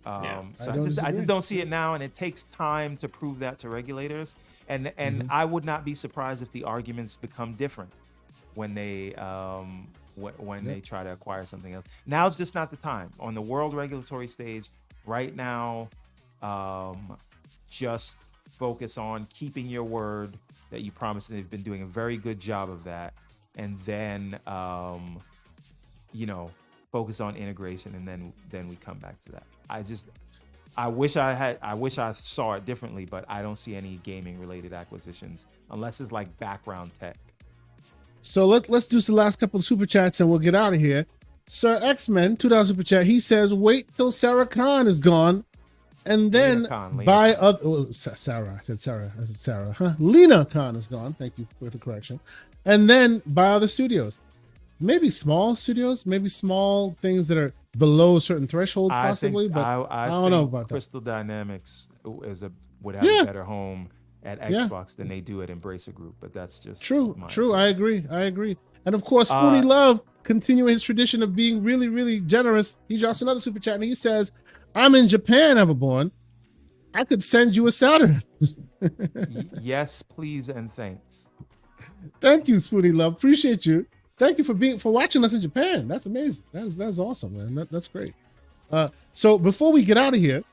So I just don't see it now, and it takes time to prove that to regulators. And I would not be surprised if the arguments become different when they they try to acquire something else. Now it's just not the time. On the world regulatory stage right now, just focus on keeping your word that you promised, and they've been doing a very good job of that. And then you know, focus on integration, and then we come back to that. I wish I saw it differently, but I don't see any gaming related acquisitions unless it's like background tech. So let's do the last couple of super chats and we'll get out of here. Sir X-Men, $2 super chat. He says, wait till Sarah Khan is gone and then buy other. Well, Sarah. I said Sarah. Huh? Lena Khan is gone. Thank you for the correction. And then buy other studios. Maybe small studios, maybe small things that are below a certain threshold, possibly. But I don't know about Crystal Dynamics would have a better home at Xbox than they do at Embracer Group, but that's just true. I agree. And of course, Spoonie Love, continuing his tradition of being really, really generous, he drops another super chat and he says, "I'm in Japan, Everborn. I could send you a Saturn." Yes, please, and thanks. Thank you, Spoonie Love. Appreciate you. Thank you for watching us in Japan. That's amazing. That's awesome, man. That's great. So before we get out of here,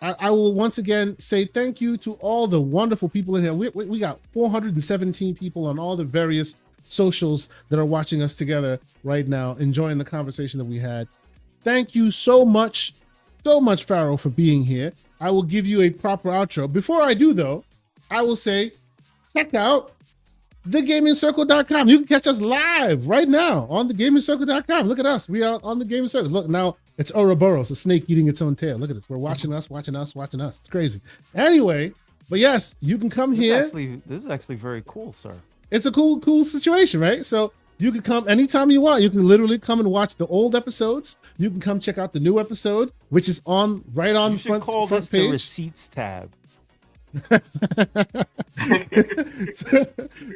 I will once again say thank you to all the wonderful people in here. We got 417 people on all the various socials that are watching us together right now, enjoying the conversation that we had. Thank you so much, Pharaoh, for being here. I will give you a proper outro. Before I do, though, I will say, check out thegamingcircle.com. You can catch us live right now on thegamingcircle.com. Look at us. We are on the Gaming Circle. Look, now it's Ouroboros, a snake eating its own tail. Look at this. We're watching us. It's crazy. Anyway, but yes, you can come here. This is actually very cool, sir. It's a cool situation, right? So you can come anytime you want. You can literally come and watch the old episodes. You can come check out the new episode, which is right on the front page. The receipts tab.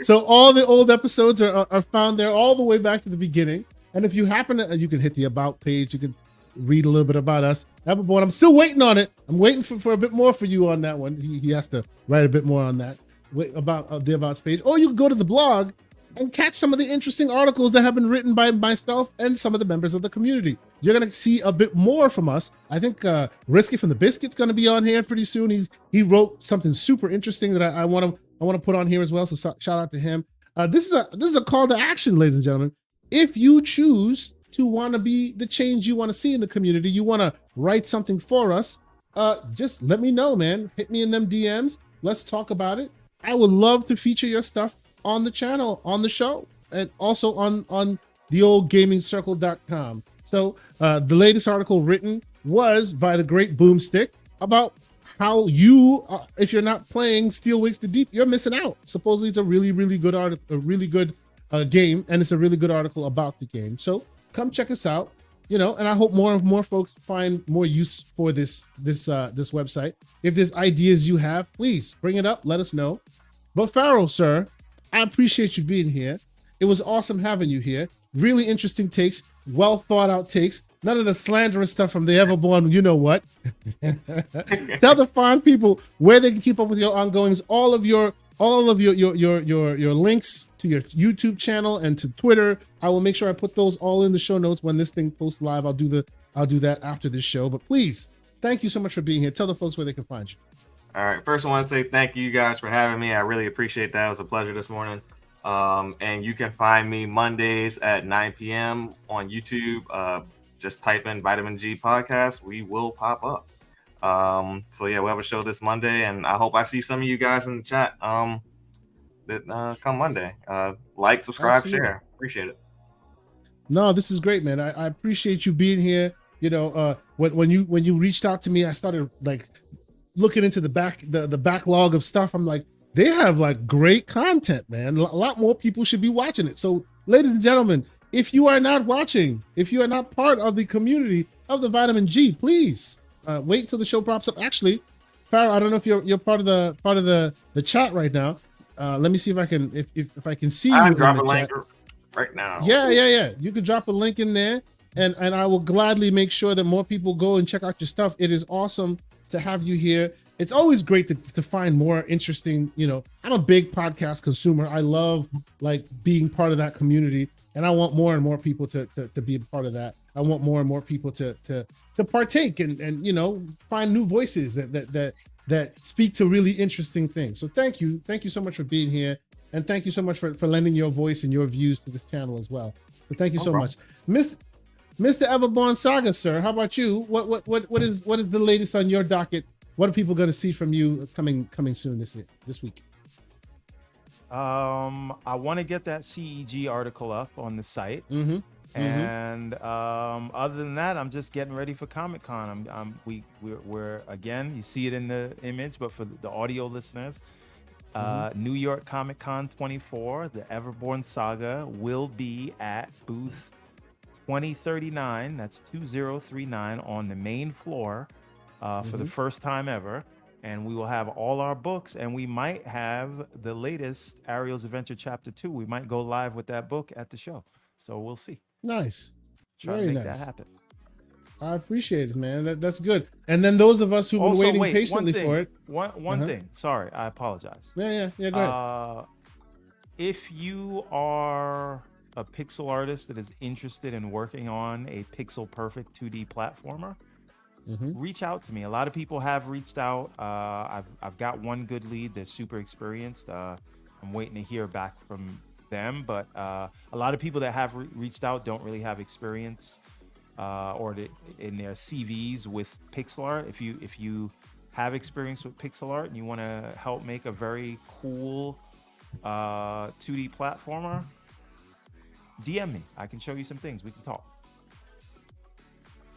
So all the old episodes are found there all the way back to the beginning. And if you happen to, you can hit the about page. You can read a little bit about us. Everborn, I'm still waiting on it. I'm waiting for a bit more for you on that one. He has to write a bit more on that about the about page. Or you can go to the blog and catch some of the interesting articles that have been written by myself and some of the members of the community. You're going to see a bit more from us. I think Risky from the Biscuit's going to be on here pretty soon. He wrote something super interesting that I want to put on here as well. So shout out to him. This is a call to action, ladies and gentlemen. If you choose to want to be the change you want to see in the community, you want to write something for us, just let me know, man. Hit me in them DMs. Let's talk about it. I would love to feature your stuff on the channel, on the show, and also on the old gamingcircle.com. So the latest article written was by the great Boomstick about how you, if you're not playing Steel Wakes the Deep, you're missing out. Supposedly it's a really, really good article, a really good game, and it's a really good article about the game. So come check us out. and I hope more and more folks find more use for this website. If there's ideas you have, please bring it up. Let us know. But Pharaoh, sir, I appreciate you being here. It was awesome having you here. Really interesting takes, well thought out takes. None of the slanderous stuff from the Everborn, you know what. Tell the fine people where they can keep up with your ongoings, all of your links to your YouTube channel and to Twitter. I will make sure I put those all in the show notes when this thing posts live. I'll do that after this show. But please, thank you so much for being here. Tell the folks where they can find you. All right. First, I want to say thank you guys for having me. I really appreciate that. It was a pleasure this morning. And you can find me Mondays at 9 p.m. on YouTube. Just type in Vitamin G Podcast. We will pop up. So yeah, we'll have a show this Monday, and I hope I see some of you guys in the chat come Monday. Like, subscribe, Absolutely. Share. Appreciate it. No, this is great, man. I appreciate you being here. When you reached out to me, I started like looking into the backlog of stuff. I'm like, they have like great content, man. A lot more people should be watching it. So, ladies and gentlemen, if you are not watching, if you are not part of the community of the Vitamin G, please wait till the show pops up. Actually, Pharaoh, I don't know if you're part of the chat right now. Let me see if I can if I can see you in the chat right now. Yeah. You could drop a link in there, and I will gladly make sure that more people go and check out your stuff. It is awesome to have you here. It's always great to find more interesting. I'm a big podcast consumer. I love like being part of that community. And I want more and more people to be a part of that. I want more and more people to partake and find new voices that speak to really interesting things. So thank you so much for being here, and thank you so much for lending your voice and your views to this channel as well. So thank you so much, Mr. Everborn Saga, sir. How about you? What is the latest on your docket? What are people going to see from you coming soon this week? I want to get that CEG article up on the site. And other than that, I'm just getting ready for Comic-Con. We're again, you see it in the image, but for the audio listeners, New York Comic-Con 24, the Everborn Saga will be at booth 2039. That's 2039 on the main floor for the first time ever. And we will have all our books, and we might have the latest Ariel's Adventure Chapter 2. We might go live with that book at the show. So we'll see. Nice. Try to make that happen. I appreciate it, man. That's good. And then those of us who've been waiting patiently for it. One thing. Sorry, I apologize. Yeah, go ahead. If you are a pixel artist that is interested in working on a pixel perfect 2D platformer, reach out to me. A lot of people have reached out. I've got one good lead that's super experienced. I'm waiting to hear back from them, but a lot of people that have reached out don't really have experience in their CVs with pixel art. If you have experience with pixel art and you want to help make a very cool 2D platformer, DM me. I can show you some things. We can talk.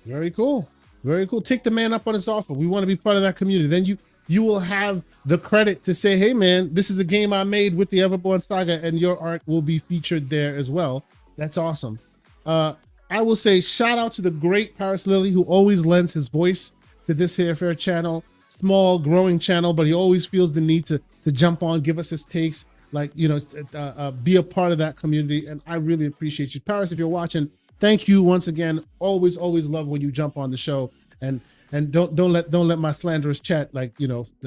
Very cool. Very cool. Take the man up on his offer. We want to be part of that community. Then you will have the credit to say, hey, man, this is the game I made with the Everborn Saga, and your art will be featured there as well. That's awesome. I will say shout out to the great Paris Lily, who always lends his voice to this here fair channel. Small, growing channel, but he always feels the need to jump on, give us his takes, be a part of that community. And I really appreciate you. Paris, if you're watching, thank you once again. Always love when you jump on the show, and don't let my slanderous chat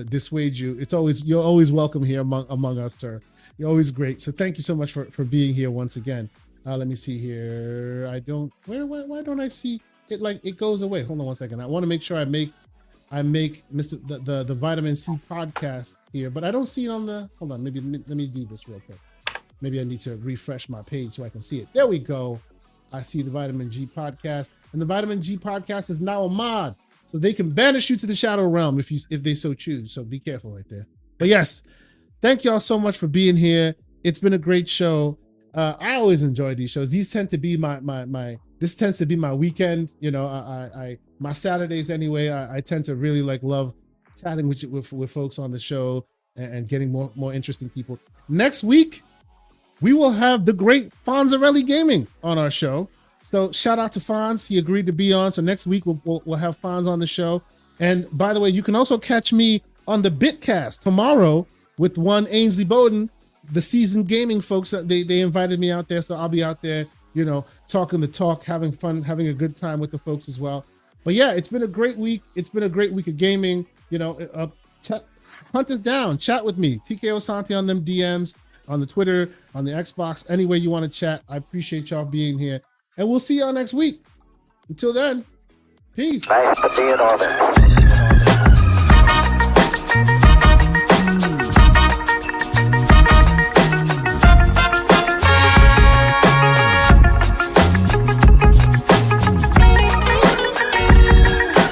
dissuade you. You're always welcome here among us, sir. You're always great. So thank you so much for being here once again. Let me see here. Why don't I see it? Like it goes away. Hold on one second. I want to make sure I make Mr. the Vitamin C podcast here, but I don't see it on the. Hold on. Maybe let me do this real quick. Maybe I need to refresh my page so I can see it. There we go. I see the Vitamin G podcast, and the Vitamin G podcast is now a mod, so they can banish you to the shadow realm if they so choose. So be careful right there. But yes, thank y'all so much for being here. It's been a great show. I always enjoy these shows. These tend to be this tends to be my weekend. My Saturdays anyway. I tend to really love chatting with folks on the show and getting more interesting people. Next week, we will have the great Fonzarelli Gaming on our show. So shout out to Fonz. He agreed to be on. So next week we'll have Fonz on the show. And by the way, you can also catch me on the Bitcast tomorrow with one Ainsley Bowden, the seasoned gaming folks. They invited me out there, so I'll be out there, talking the talk, having fun, having a good time with the folks as well. But yeah, it's been a great week. It's been a great week of gaming. Hunt us down, chat with me, TKO Santi on them DMs, on the Twitter, on the Xbox, any way you want to chat. I appreciate y'all being here, and we'll see y'all next week. Until then, peace. Nice to be in orbit.